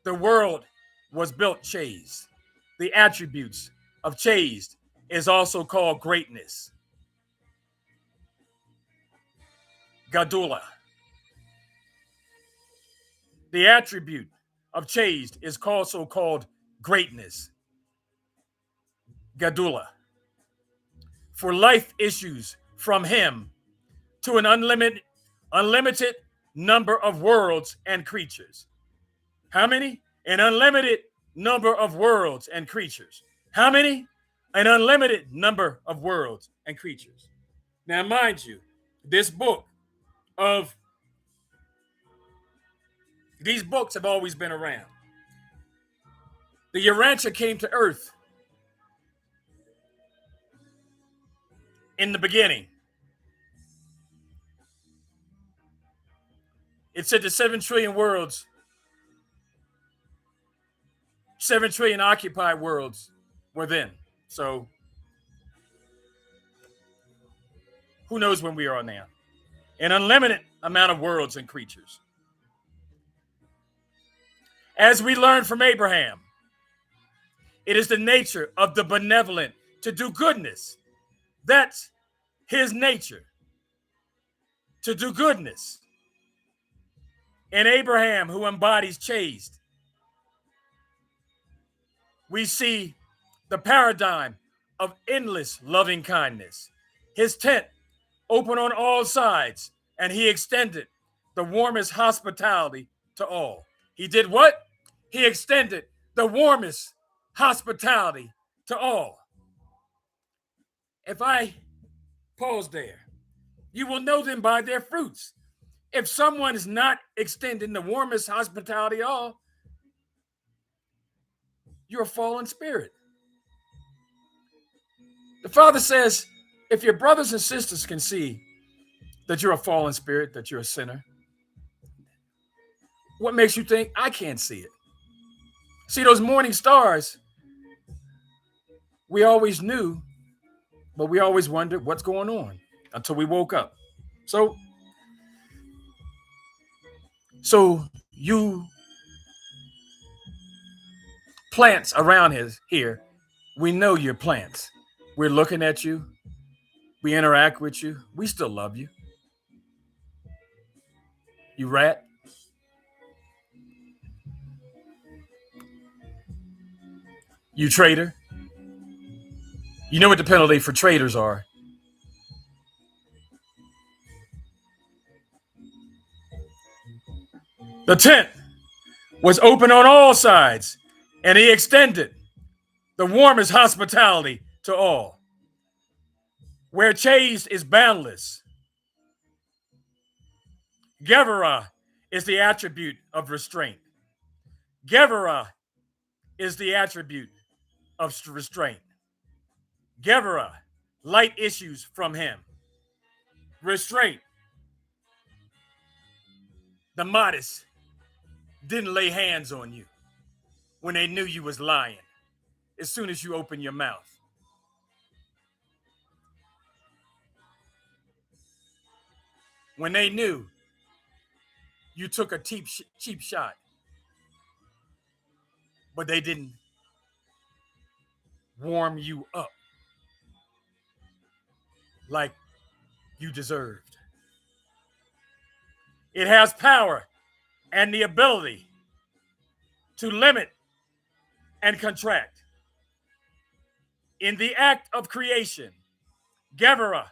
the world was built chaste. The attributes of chaste is also called greatness. Gadula. The attribute of chaste is also called greatness. Gadula. For life issues from him to an unlimited number of worlds and creatures. How many? An unlimited number of worlds and creatures. How many? An unlimited number of worlds and creatures. Now, mind you, these books have always been around. The Urantia came to Earth in the beginning. It said the 7 trillion worlds, 7 trillion occupied worlds were then. So who knows when we are now? An unlimited amount of worlds and creatures. As we learned from Abraham, it is the nature of the benevolent to do goodness. That's his nature, to do goodness. In Abraham, who embodies chaste, we see the paradigm of endless loving kindness. His tent open on all sides, and he extended the warmest hospitality to all. He did what? He extended the warmest hospitality to all. If I pause there, you will know them by their fruits. If someone is not extending the warmest hospitality at all, you're a fallen spirit. The Father says, if your brothers and sisters can see that you're a fallen spirit, that you're a sinner, what makes you think I can't see it? See, those morning stars, we always knew, but we always wondered what's going on until we woke up. So you plants around here, we know you're plants. We're looking at you. We interact with you. We still love you. You rat. You traitor. You know what the penalty for traitors are. The tent was open on all sides, and he extended the warmest hospitality to all. Where chaste is boundless, Gepharah is the attribute of restraint. Gepharah is the attribute of restraint. Gepharah, light issues from him. Restraint. The modest didn't lay hands on you when they knew you was lying as soon as you open your mouth. When they knew you took a cheap shot, but they didn't warm you up like you deserved. It has power and the ability to limit and contract. In the act of creation, Gepharah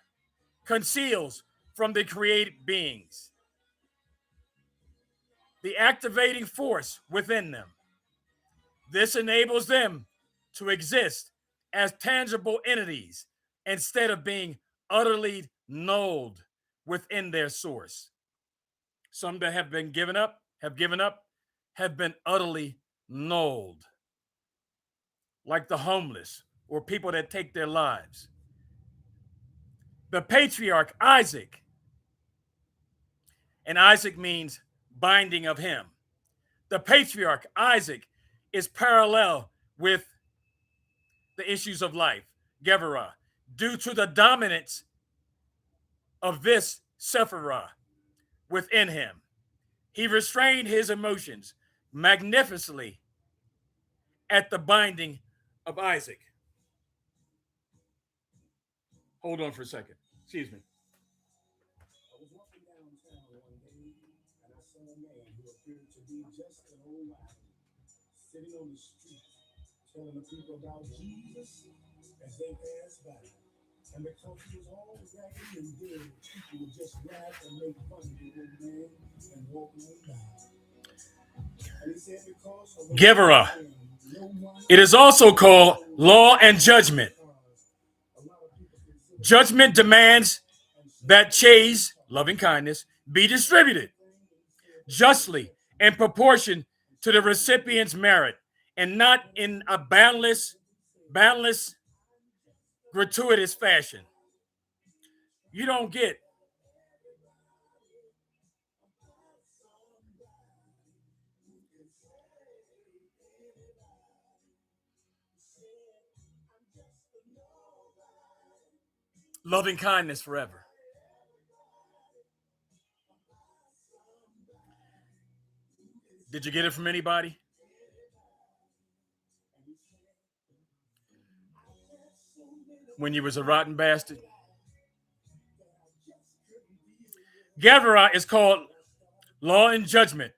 conceals from the created beings, the activating force within them. This enables them to exist as tangible entities instead of being utterly nulled within their source. Some that have given up, have been utterly nulled, like the homeless or people that take their lives. The patriarch Isaac, and Isaac means binding of him. The patriarch Isaac is parallel with the issues of life, Geverah, due to the dominance of this Sephirah within him. He restrained his emotions magnificently at the binding of Isaac. Hold on for a second. Excuse me. I was walking downtown one day and I saw a man who appeared to be just an old man sitting on the street telling the people about Jesus as they passed by. And because he was all raggedy and dead, people would just laugh and make fun of the old man and walk on by. And he said because of Geverah. It is also called law and judgment. Judgment demands that chase, loving kindness, be distributed justly in proportion to the recipient's merit and not in a boundless, gratuitous fashion. You don't get loving kindness forever. Did you get it from anybody? When you was a rotten bastard? Geverah is called law and judgment.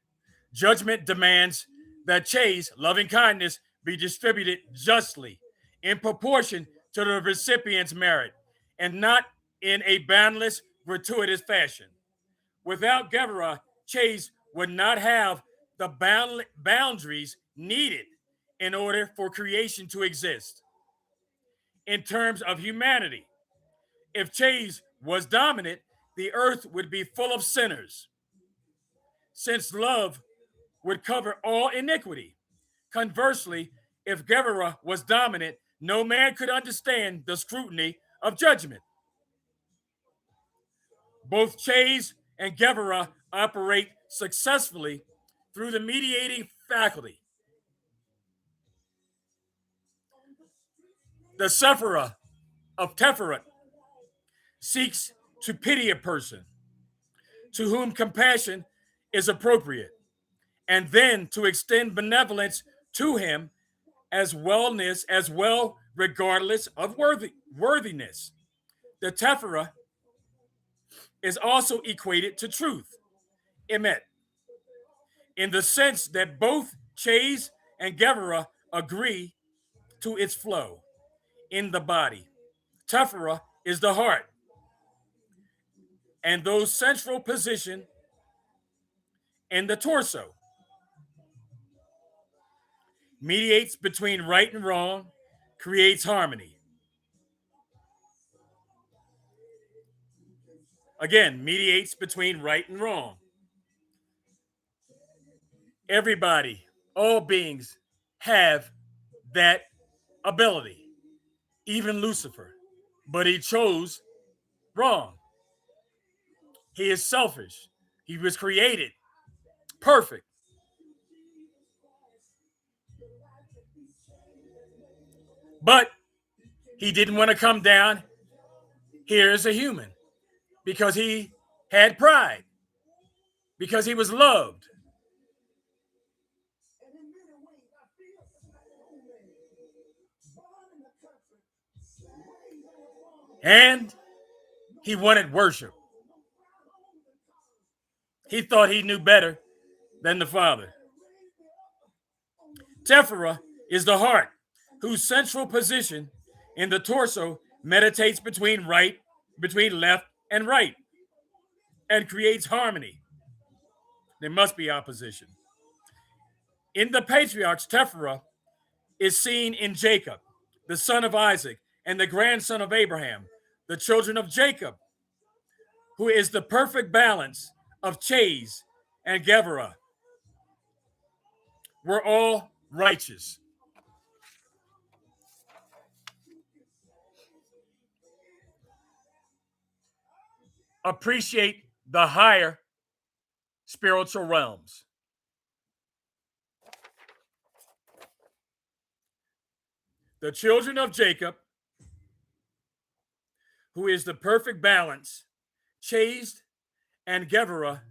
Judgment demands that chase, loving kindness, be distributed justly in proportion to the recipient's merit and not in a boundless, gratuitous fashion. Without Geverah, chase would not have the boundaries needed in order for creation to exist. In terms of humanity, if chase was dominant, the earth would be full of sinners, since love would cover all iniquity. Conversely, if Geverah was dominant, no man could understand the scrutiny of judgment. Both chase and Geverah operate successfully through the mediating faculty. The Sephirah of Teferet seeks to pity a person to whom compassion is appropriate, and then to extend benevolence to him as well, regardless of worthiness. The Teferet is also equated to truth, emet, in the sense that both chase and Geverah agree to its flow in the body. Teferet is the heart, and those central position in the torso mediates between right and wrong, creates harmony. Again, mediates between right and wrong. Everybody, all beings have that ability, even Lucifer, but he chose wrong. He is selfish. He was created perfect. But he didn't want to come down here as a human because he had pride, because he was loved. And he wanted worship. He thought he knew better than the Father. Teferet is the heart, whose central position in the torso meditates between left and right. and creates harmony, there must be opposition. In the patriarchs, Tephra is seen in Jacob, the son of Isaac, and the grandson of Abraham, the children of Jacob, who is the perfect balance of Chase and Gevurah, were all righteous. Appreciate the higher spiritual realms. The children of Jacob, who is the perfect balance, Chase and Gevurah,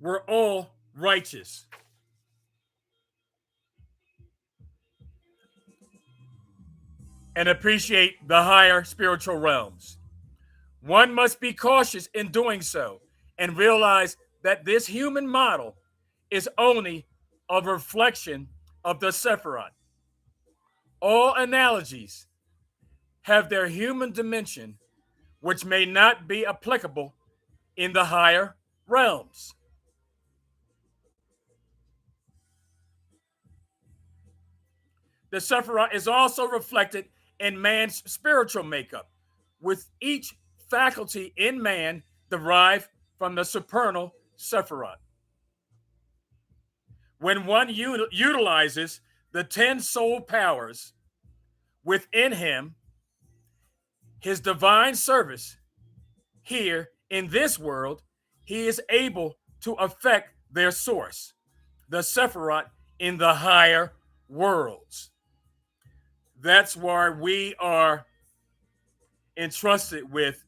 were all righteous. And appreciate the higher spiritual realms. One must be cautious in doing so and realize that this human model is only a reflection of the Sephiroth. All analogies have their human dimension, which may not be applicable in the higher realms. The Sephiroth is also reflected in man's spiritual makeup, with each faculty in man derived from the supernal Sephiroth. When one utilizes the 10 soul powers within him, his divine service here in this world, he is able to affect their source, the Sephiroth in the higher worlds. That's why we are entrusted with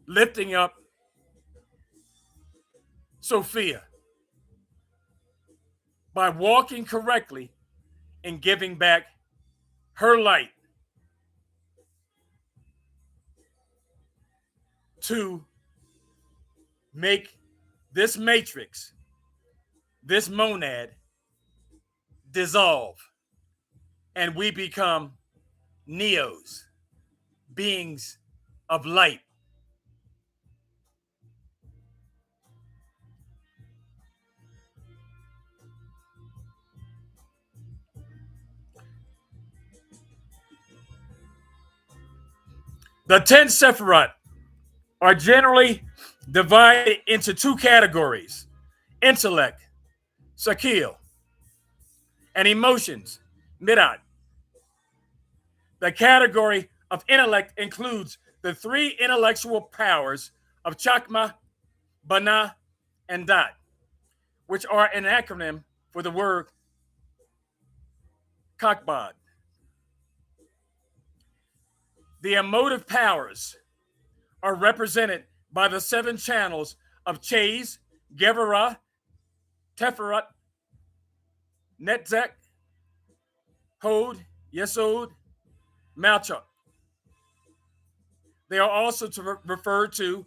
lifting up Sophia by walking correctly and giving back her light to make this matrix, this monad, dissolve, and we become neos, beings of light. The 10 Sephiroth are generally divided into two categories: intellect, Sakil, and emotions, Mirat. The category of intellect includes the three intellectual powers of Chakma, Bana, and Dat, which are an acronym for the word Kakbad. The emotive powers are represented by the 7 channels of Chase, Gevurah, Teferet, Netzek, Hod, Yesod, Malchuk. They are also referred to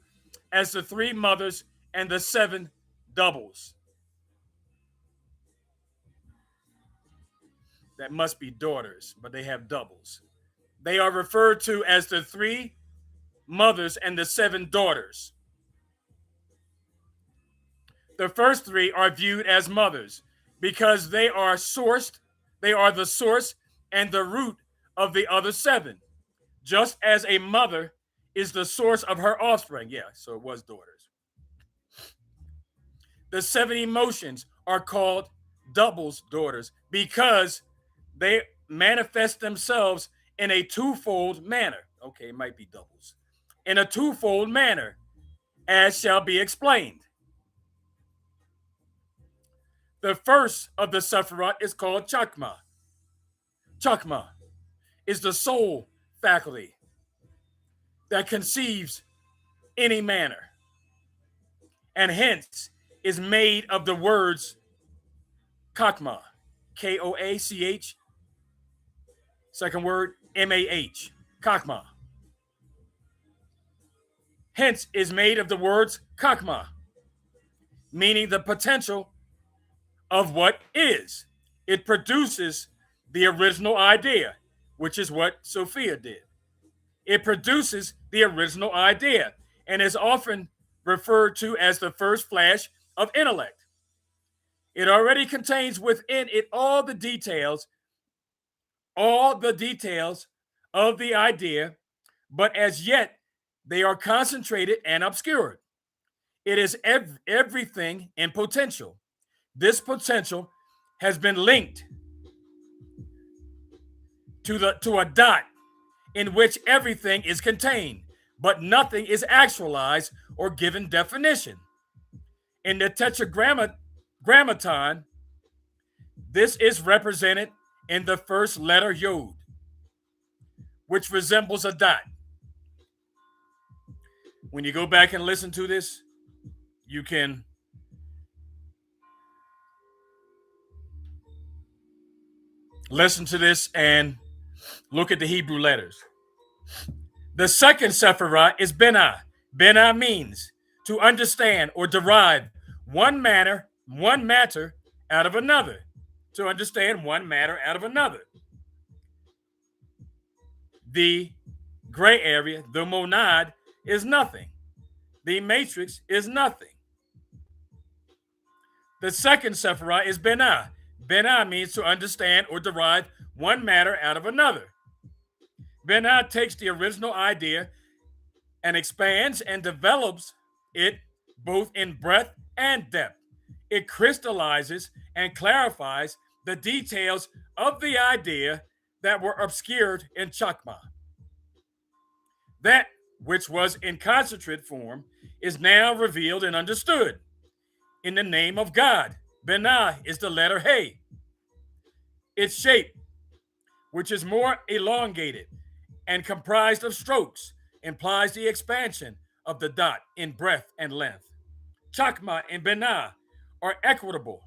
as the 3 mothers and the 7 doubles. That must be daughters, but they have doubles. They are referred to as the 3 mothers and the 7 daughters. The first 3 are viewed as mothers because they are the source and the root of the other 7, just as a mother is the source of her offspring. Yeah, so it was daughters. The 7 emotions are called doubles daughters because they manifest themselves in a twofold manner. Okay, it might be doubles. In a twofold manner, as shall be explained. The first of the Sephiroth is called Chakma. Chakma is the soul faculty that conceives any manner, and hence is made of the words Kakma, Koach, second word Mah, Kakma. Hence is made of the words Kakma, meaning the potential of what is. It produces the original idea, which is what Sophia did. It produces the original idea and is often referred to as the first flash of intellect. It already contains within it all the details of the idea, but as yet they are concentrated and obscured. It is everything in potential. This potential has been linked to a dot in which everything is contained, but nothing is actualized or given definition. In the tetragrammaton, this is represented in the first letter yod, which resembles a dot. When you go back and listen to this, you can listen to this and look at the Hebrew letters. The second sephirah is Benah. Benah means to understand or derive one matter out of another. To understand one matter out of another. The gray area, the monad, is nothing. The matrix is nothing. The second sephirah is Benah. Benah means to understand or derive one matter out of another. Benah takes the original idea and expands and develops it both in breadth and depth. It crystallizes and clarifies the details of the idea that were obscured in Chakma. That which was in concentrate form is now revealed and understood. In the name of God, Benah is the letter Hey. Its shape, which is more elongated and comprised of strokes, implies the expansion of the dot in breadth and length. Chakma and Benah are equitable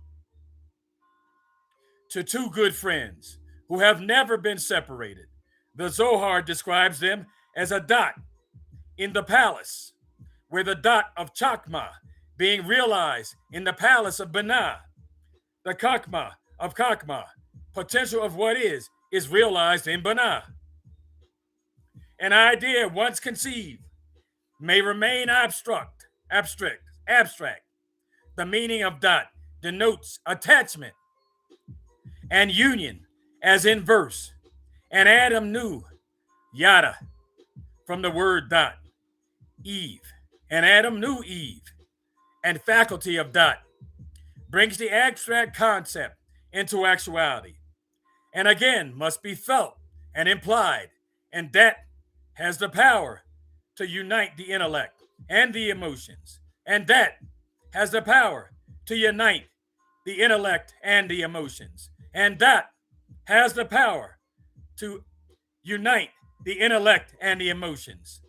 to two good friends who have never been separated. The Zohar describes them as a dot in the palace, where the dot of Chakma being realized in the palace of Benah. The Chakma of Chakma, potential of what is realized in Benah. An idea once conceived may remain abstract. The meaning of dot denotes attachment and union, as in verse. And Adam knew yada from the word dot, Eve. And Adam knew Eve, and faculty of dot brings the abstract concept into actuality, and again must be felt and implied, and that has the power to unite the intellect and the emotions, and that has the power to unite the intellect and the emotions, and that has the power to unite the intellect and the emotions.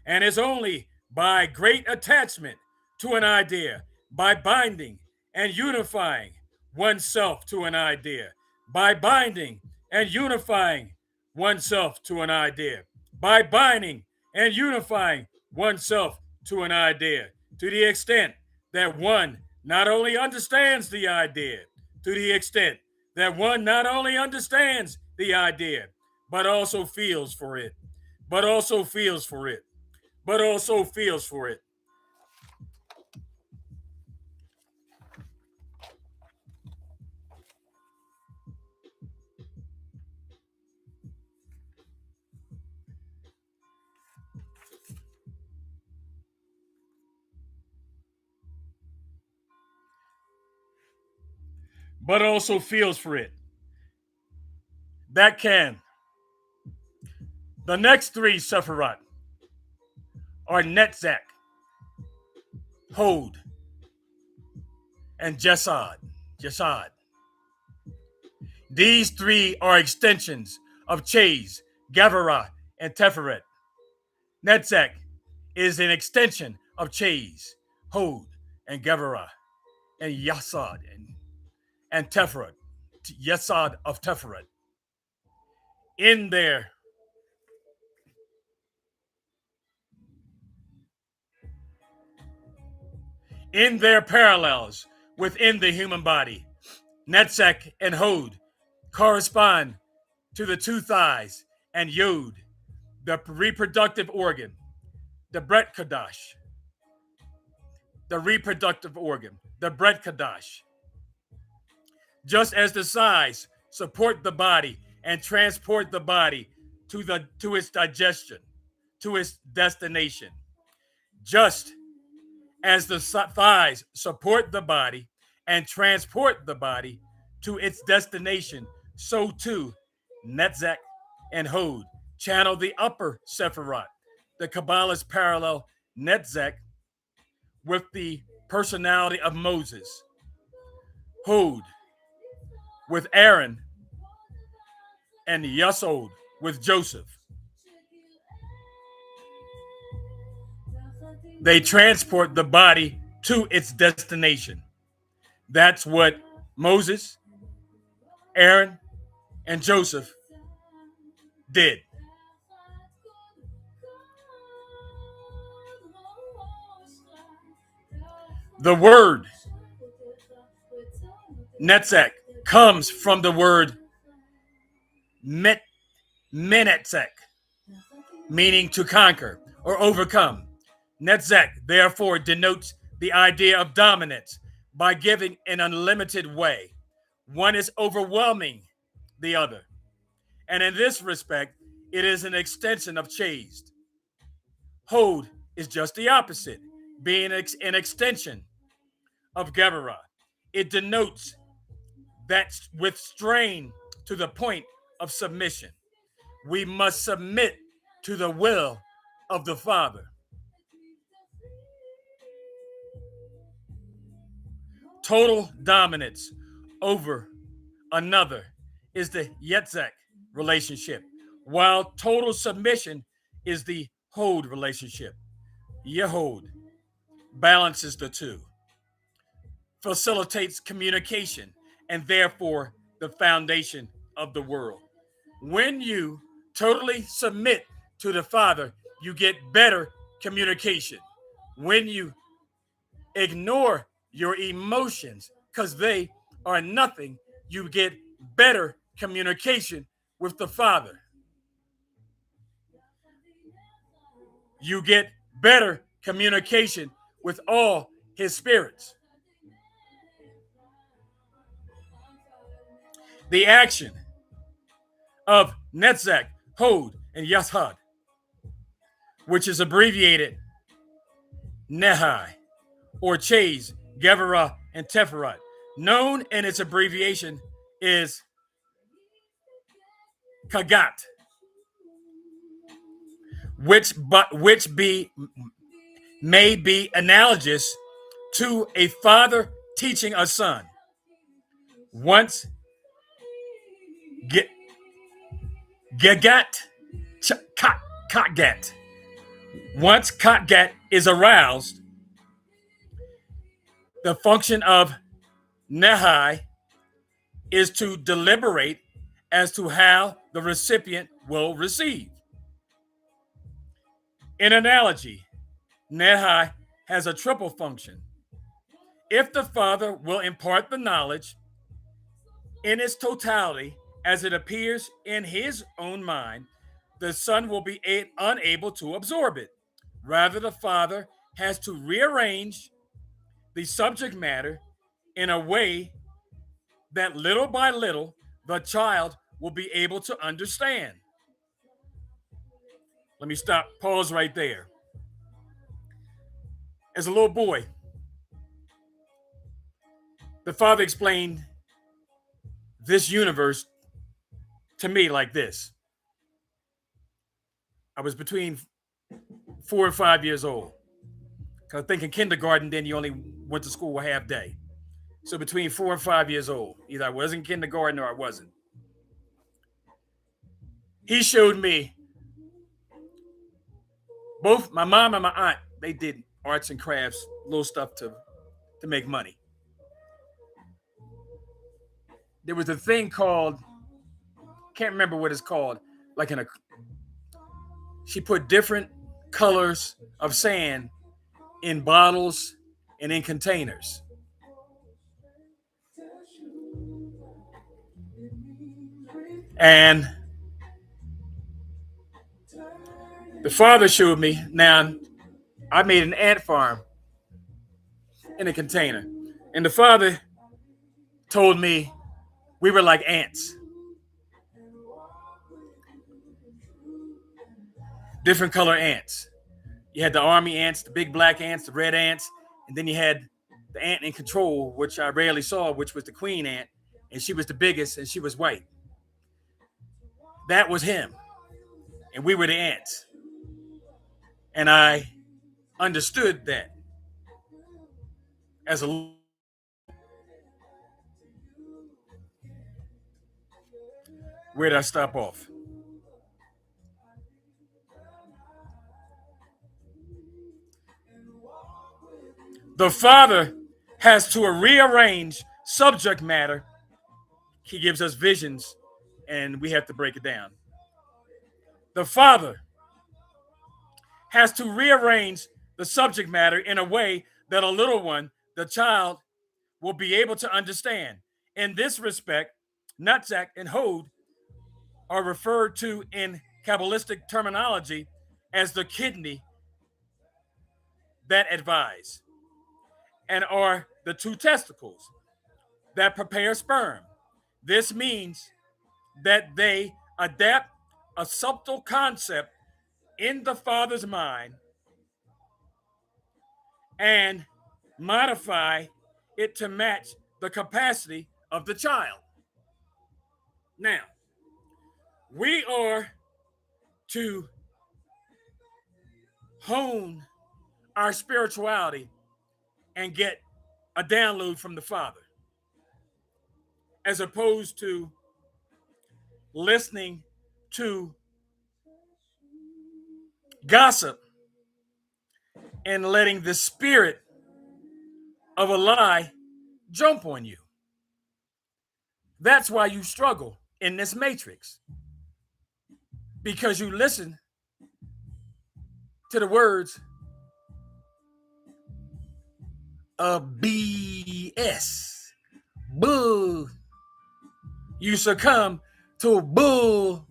And is only by great attachment to an idea, by binding and unifying oneself to an idea, by binding and unifying oneself to an idea, by binding and unifying oneself to an idea, to the extent that one not only understands the idea, to the extent that one not only understands the idea, but also feels for it, but also feels for it, but also feels for it. But also feels for it. That can. The next three Sephirat are Netzach, Hod, and Jesad. These three are extensions of Chez, Gavara, and Teferet. Netzach is an extension of Chez, Hod, and Gavara, and Yasad, and Teferet, Yesod of Teferet. In their parallels within the human body, Netzach and Hod correspond to the two thighs, and Yod the reproductive organ, the Bret Kadash, the reproductive organ, the Bret Kadash. Just as the size support the body and transport the body to its digestion, to its destination. Just as the thighs support the body and transport the body to its destination, so too Netzach and Hod channel the upper Sephiroth. The Kabbalist parallel Netzach with the personality of Moses, Hod with Aaron, and Yasod with Joseph. They transport the body to its destination. That's what Moses, Aaron, and Joseph did. The word Netzach comes from the word Menetzach, meaning to conquer or overcome. Netzach, therefore, denotes the idea of dominance by giving an unlimited way. One is overwhelming the other. And in this respect, it is an extension of chaste. Hod is just the opposite, being an extension of Geburah. It denotes that with strain to the point of submission. We must submit to the will of the Father. Total dominance over another is the Yetzach relationship, while total submission is the Hod relationship. Yehod balances the two, facilitates communication, and therefore the foundation of the world. When you totally submit to the Father, you get better communication. When you ignore your emotions because they are nothing, you get better communication with the Father. You get better communication with all his spirits. The action of Netzach, Hod, and Yashad, which is abbreviated Nehi, or Chase, Geburah, and Tepherot, known in its abbreviation is Kagat, which may be analogous to a father teaching a son. Once Gagat, Katgat. Once Katgat is aroused, the function of Nehi is to deliberate as to how the recipient will receive. In analogy, Nehi has a triple function. If the father will impart the knowledge in its totality as it appears in his own mind, the son will be unable to absorb it. Rather, the father has to rearrange the subject matter in a way that little by little the child will be able to understand. Let me pause right there. As a little boy, the father explained this universe to me like this. I was between 4 and 5 years old. Because I think in kindergarten, then you only went to school a half day. So between 4 and 5 years old, either I was in kindergarten or I wasn't. He showed me both my mom and my aunt, they did arts and crafts, little stuff to make money. There was a thing called, can't remember what it's called, she put different colors of sand in bottles and in containers. And The father showed me. Now, I made an ant farm in a container. And the father told me we were like ants. Different color ants. You had the army ants, the big black ants, the red ants, and then you had the ant in control, which I rarely saw, which was the queen ant, and she was the biggest, and she was white. That was him, and we were the ants. And I understood that as a where did I stop off? The father has to rearrange subject matter. He gives us visions, and we have to break it down. The father has to rearrange the subject matter in a way that a little one, the child, will be able to understand. In this respect, nutsack and hod are referred to in Kabbalistic terminology as the kidney that advise, and are the two testicles that prepare sperm. This means that they adapt a subtle concept in the father's mind and modify it to match the capacity of the child. Now, we are to hone our spirituality and get a download from the Father, as opposed to listening to gossip and letting the spirit of a lie jump on you. That's why you struggle in this matrix, because you listen to the words of BS, bull. You succumb to bull.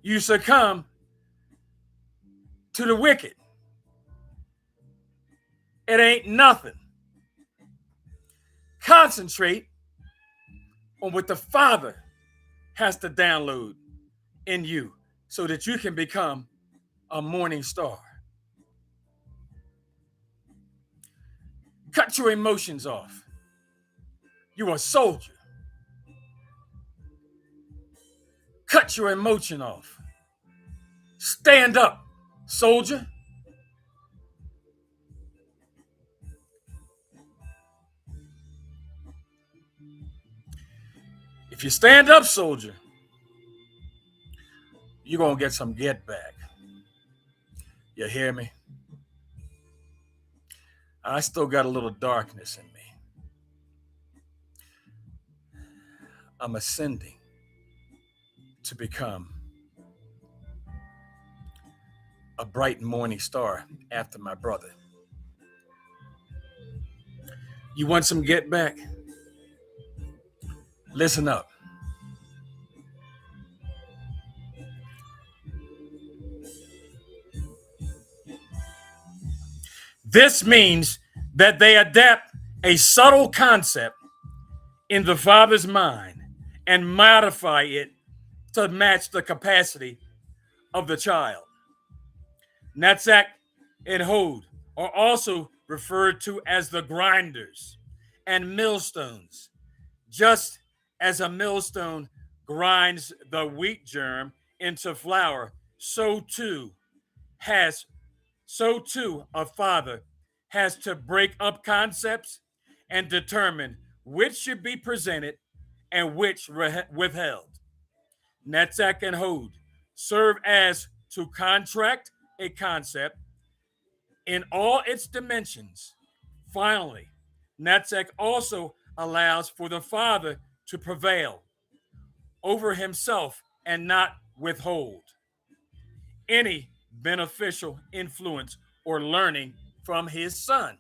You succumb to the wicked. It ain't nothing. Concentrate on what the Father has to download in you so that you can become a morning star. Cut your emotions off. You're a soldier. Cut your emotion off. Stand up, soldier. If you stand up, soldier, you're going to get some get back. You hear me? I still got a little darkness in me. I'm ascending to become a bright morning star after my brother. You want some get back? Listen up. This means that they adapt a subtle concept in the father's mind and modify it to match the capacity of the child. Netzach and Hod are also referred to as the grinders and millstones. Just as a millstone grinds the wheat germ into flour, so too a father has to break up concepts and determine which should be presented and which withheld. Netzach and Hod serve as to contract a concept in all its dimensions. Finally, Netzach also allows for the father to prevail over himself and not withhold any beneficial influence or learning from his son.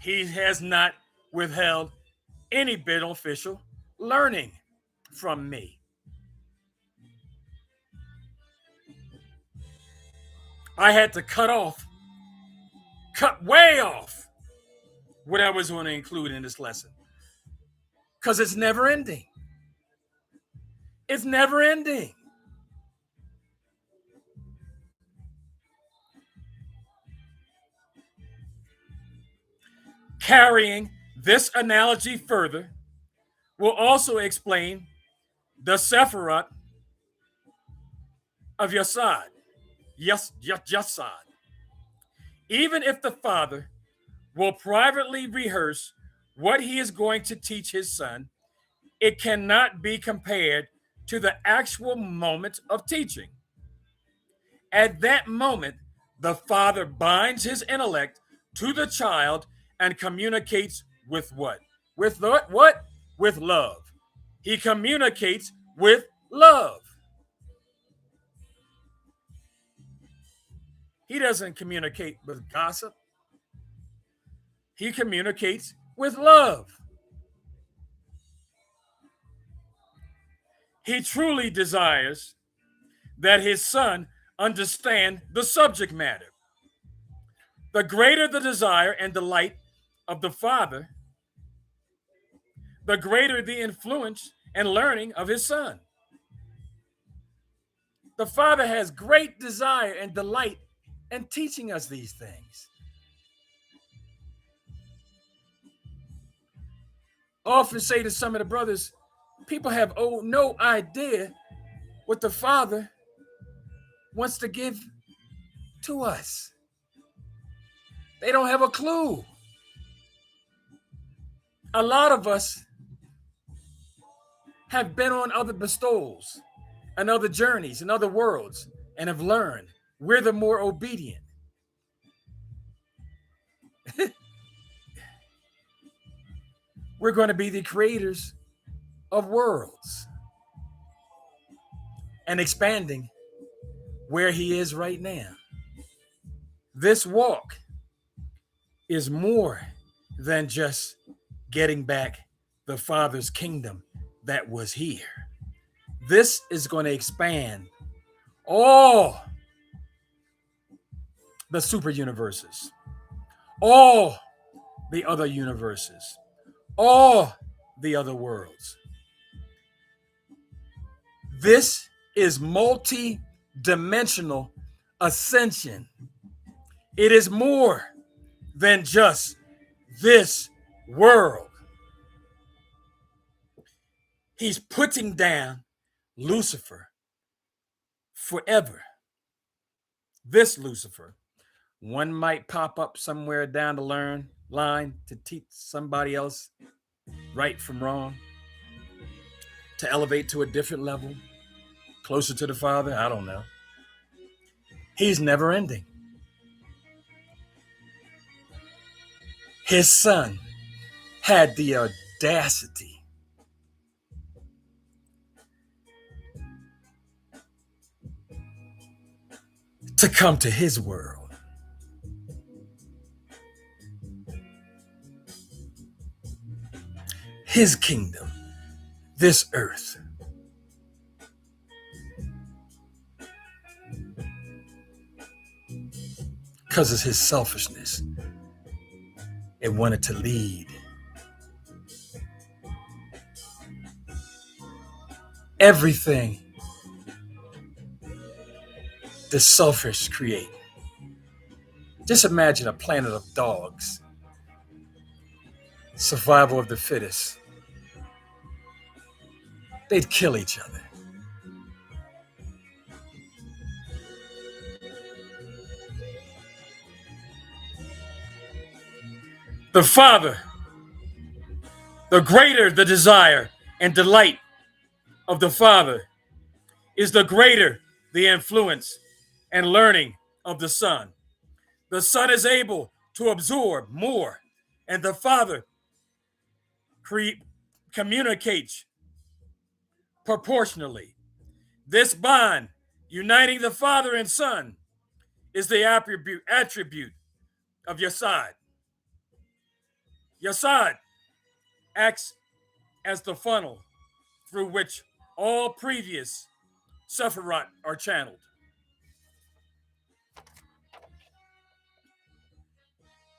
He has not withheld any beneficial learning from me. I had to cut way off what I was going to include in this lesson because it's never ending. It's never ending. Carrying this analogy further will also explain the Sephiroth of Yasad. Yasad. Even if the father will privately rehearse what he is going to teach his son, it cannot be compared to the actual moment of teaching. At that moment, the father binds his intellect to the child and communicates with what? With what? With love. He communicates with love. He doesn't communicate with gossip. He communicates with love. He truly desires that his son understand the subject matter. The greater the desire and delight of the father, the greater the influence and learning of his son. The father has great desire and delight in teaching us these things. I often say to some of the brothers, people have no idea what the father wants to give to us. They don't have a clue. A lot of us have been on other bestowals and other journeys and other worlds and have learned we're the more obedient. We're going to be the creators of worlds and expanding where he is right now. This walk is more than just getting back the Father's kingdom that was here. This is going to expand all the super universes, all the other universes, all the other worlds. This is multi-dimensional ascension. It is more than just this world. He's putting down Lucifer forever. This Lucifer, one might pop up somewhere down the line to teach somebody else right from wrong, to elevate to a different level, closer to the Father. I don't know. He's never ending. His son had the audacity to come to his world. His kingdom, this earth. Because of his selfishness, it wanted to lead. Everything the selfish create. Just imagine a planet of dogs. Survival of the fittest. They'd kill each other. The Father, the greater the desire and delight of the Father, is the greater the influence and learning of the Son. The Son is able to absorb more, and the Father communicates proportionally. This bond uniting the Father and Son is the attribute of Yasad. Yasad acts as the funnel through which all previous Sephiroth are channeled.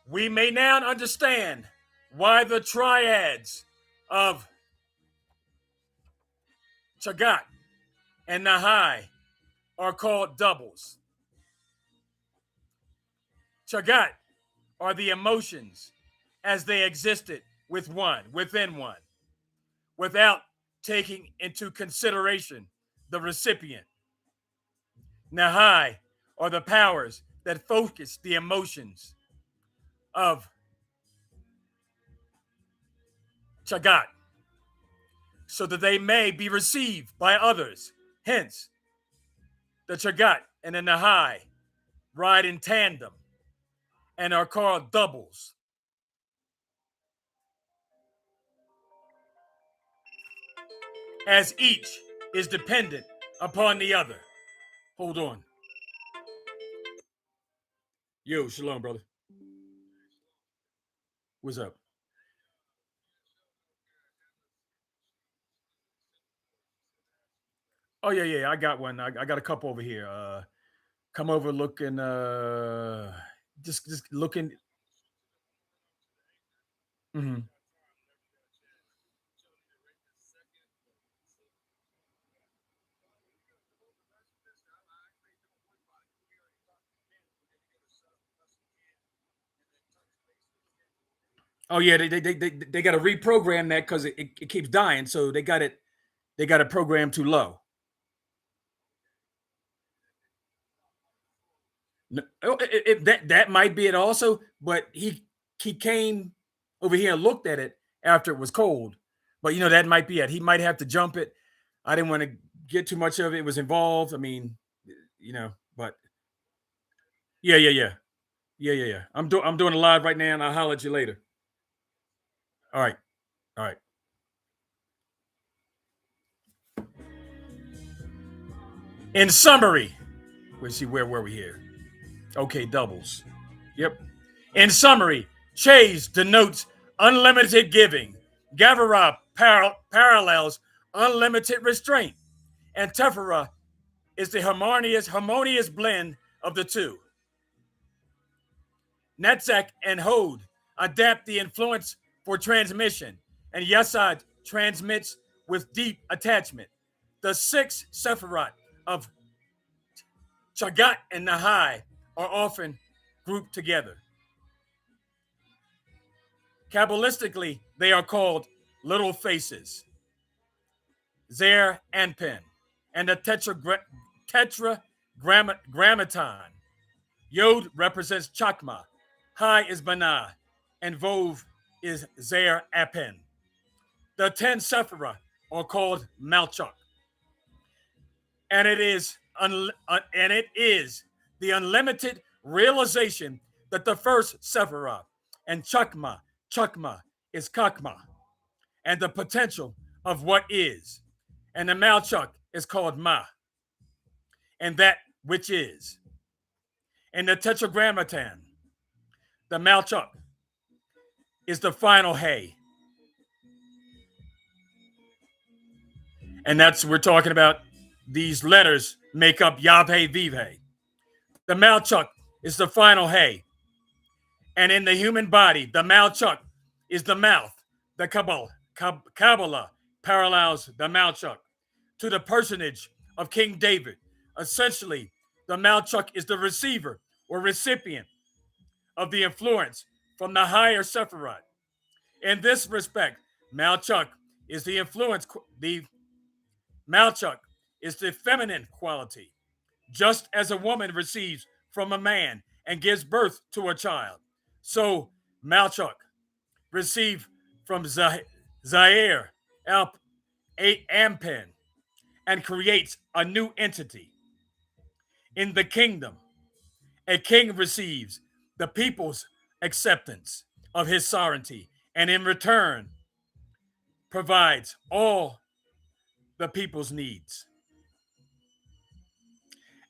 We may now understand why the triads of Chagat and Nahai are called doubles. Chagat are the emotions as they existed within one, without taking into consideration the recipient. Nahai are the powers that focus the emotions of Chagat so that they may be received by others. Hence, the Chagat and the Nahai ride in tandem and are called doubles. As each is dependent upon the other. Hold on. Yo, shalom, brother. What's up? Oh yeah, I got one. I got a couple over here. Come over looking. Just looking. Mhm. Oh yeah, they got to reprogram that because it keeps dying. So they got it programmed too low. That might be it also, but he came over here and looked at it after it was cold. But that might be it. He might have to jump it. I didn't want to get too much of it. It was involved. I mean, but yeah. I'm doing a live right now, and I'll holler at you later. All right, all right. In summary, let's see where were we here? Okay, doubles. Yep. In summary, Chase denotes unlimited giving. Gavara parallels unlimited restraint. And Tephra is the harmonious blend of the two. Netzach and Hod adapt the influence for transmission, and Yesod transmits with deep attachment. The six Sephiroth of Chagat and Nahai are often grouped together. Kabbalistically, they are called little faces, Zer Anpin, and the tetragrammaton. Yod represents Chakma, Hai is Banah, and Vov is Zer Apin. The 10 Sephirah are called Malchuk, and it is the unlimited realization that the first Sephirah and Chakma is Kakma, and the potential of what is. And the Malchuk is called Ma, and that which is. And the Tetragrammaton, the Malchuk, is the final Hay. And we're talking about these letters make up Yavhe Vivhe. The Malchuk is the final Hay. And in the human body, the Malchuk is the mouth. The Kabbalah parallels the Malchuk to the personage of King David. Essentially, the Malchuk is the receiver or recipient of the influence from the higher Sephiroth. In this respect, Malchuk is the influence. The Malchuk is the feminine quality, just as a woman receives from a man and gives birth to a child. So Malchuk received from Zaire Ampin and creates a new entity. In the kingdom, a king receives the people's acceptance of his sovereignty and in return provides all the people's needs.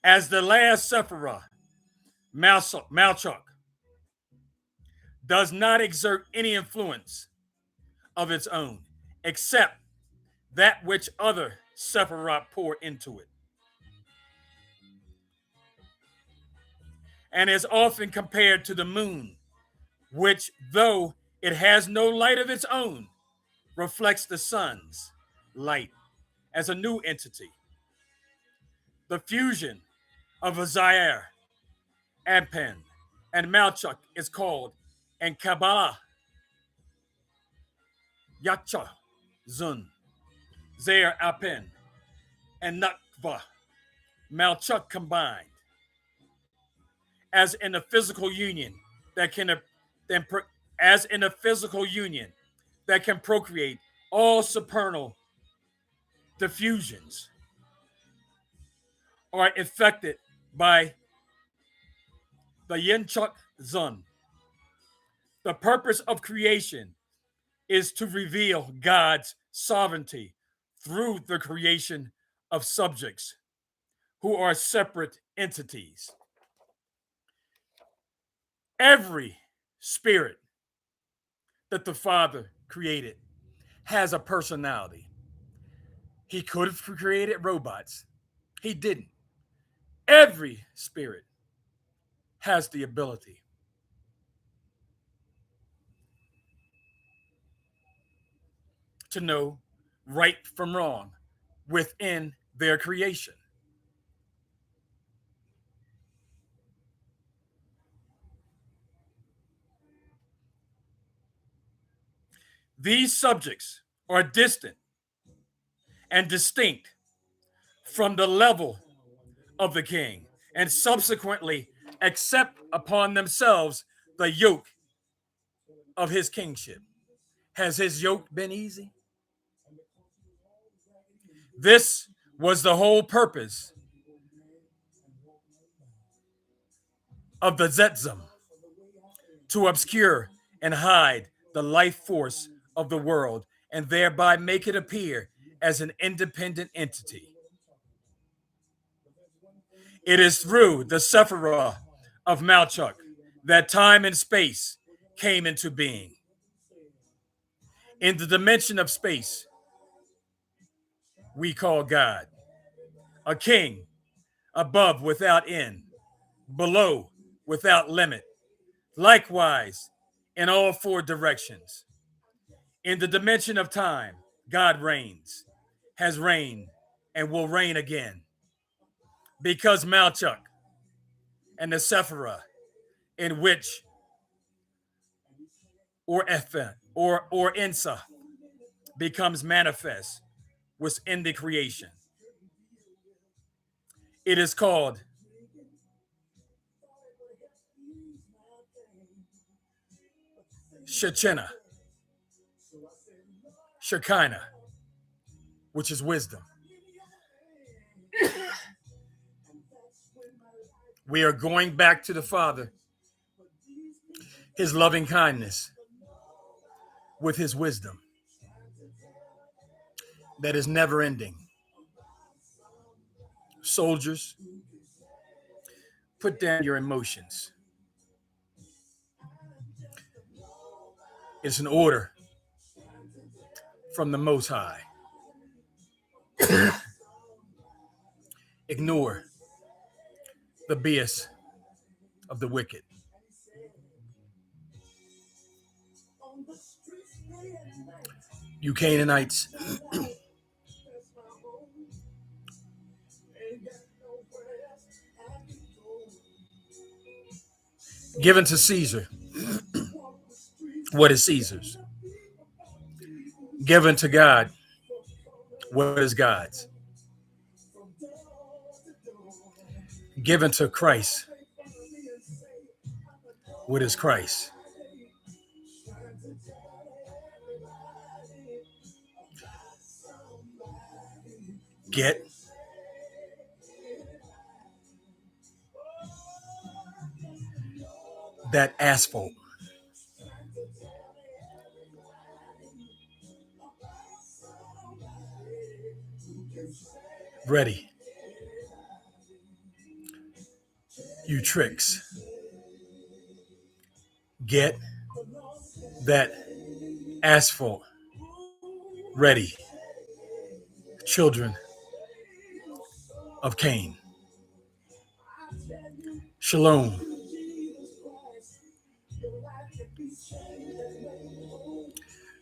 As the last Sephirah, Malchuk does not exert any influence of its own, except that which other Sephiroth pour into it, and is often compared to the moon, which, though it has no light of its own, reflects the sun's light as a new entity. The fusion of Raziel, Apen, and Melchizedek is called, in Kabbalah, Yacha Zun, Zer Apen, and Nakva, Melchizedek combined, as in a physical union that can as in a physical union that can procreate all supernal diffusions are affected by the Yinchuk Zun. The purpose of creation is to reveal God's sovereignty through the creation of subjects who are separate entities. Every spirit that the Father created has a personality. He could have created robots. He didn't. Every spirit has the ability to know right from wrong within their creation. These subjects are distant and distinct from the level of the king, and subsequently accept upon themselves the yoke of his kingship. Has his yoke been easy? This was the whole purpose of the Zetzim, to obscure and hide the life force of the world and thereby make it appear as an independent entity. It is through the Sephiroth of Melchizedek that time and space came into being. In the dimension of space, we call God a king, above without end, below without limit. Likewise, in all four directions. In the dimension of time, God reigns, has reigned, and will reign again. Because Melchizedek and the Sephiroth, in which, or Ethan, or Insa, becomes manifest, was in the creation. It is called Shekinah, Shekinah, which is wisdom. We are going back to the Father, his loving kindness, with his wisdom that is never ending. Soldiers, put down your emotions. It's an order from the Most High. Ignore the BS of the wicked. You Canaanites, given to Caesar what is Caesar's, given to God what is God's, given to Christ what is Christ. Get that asphalt ready. You tricks. Get that asphalt ready. children of Cain. Shalom.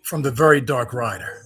From the very dark rider.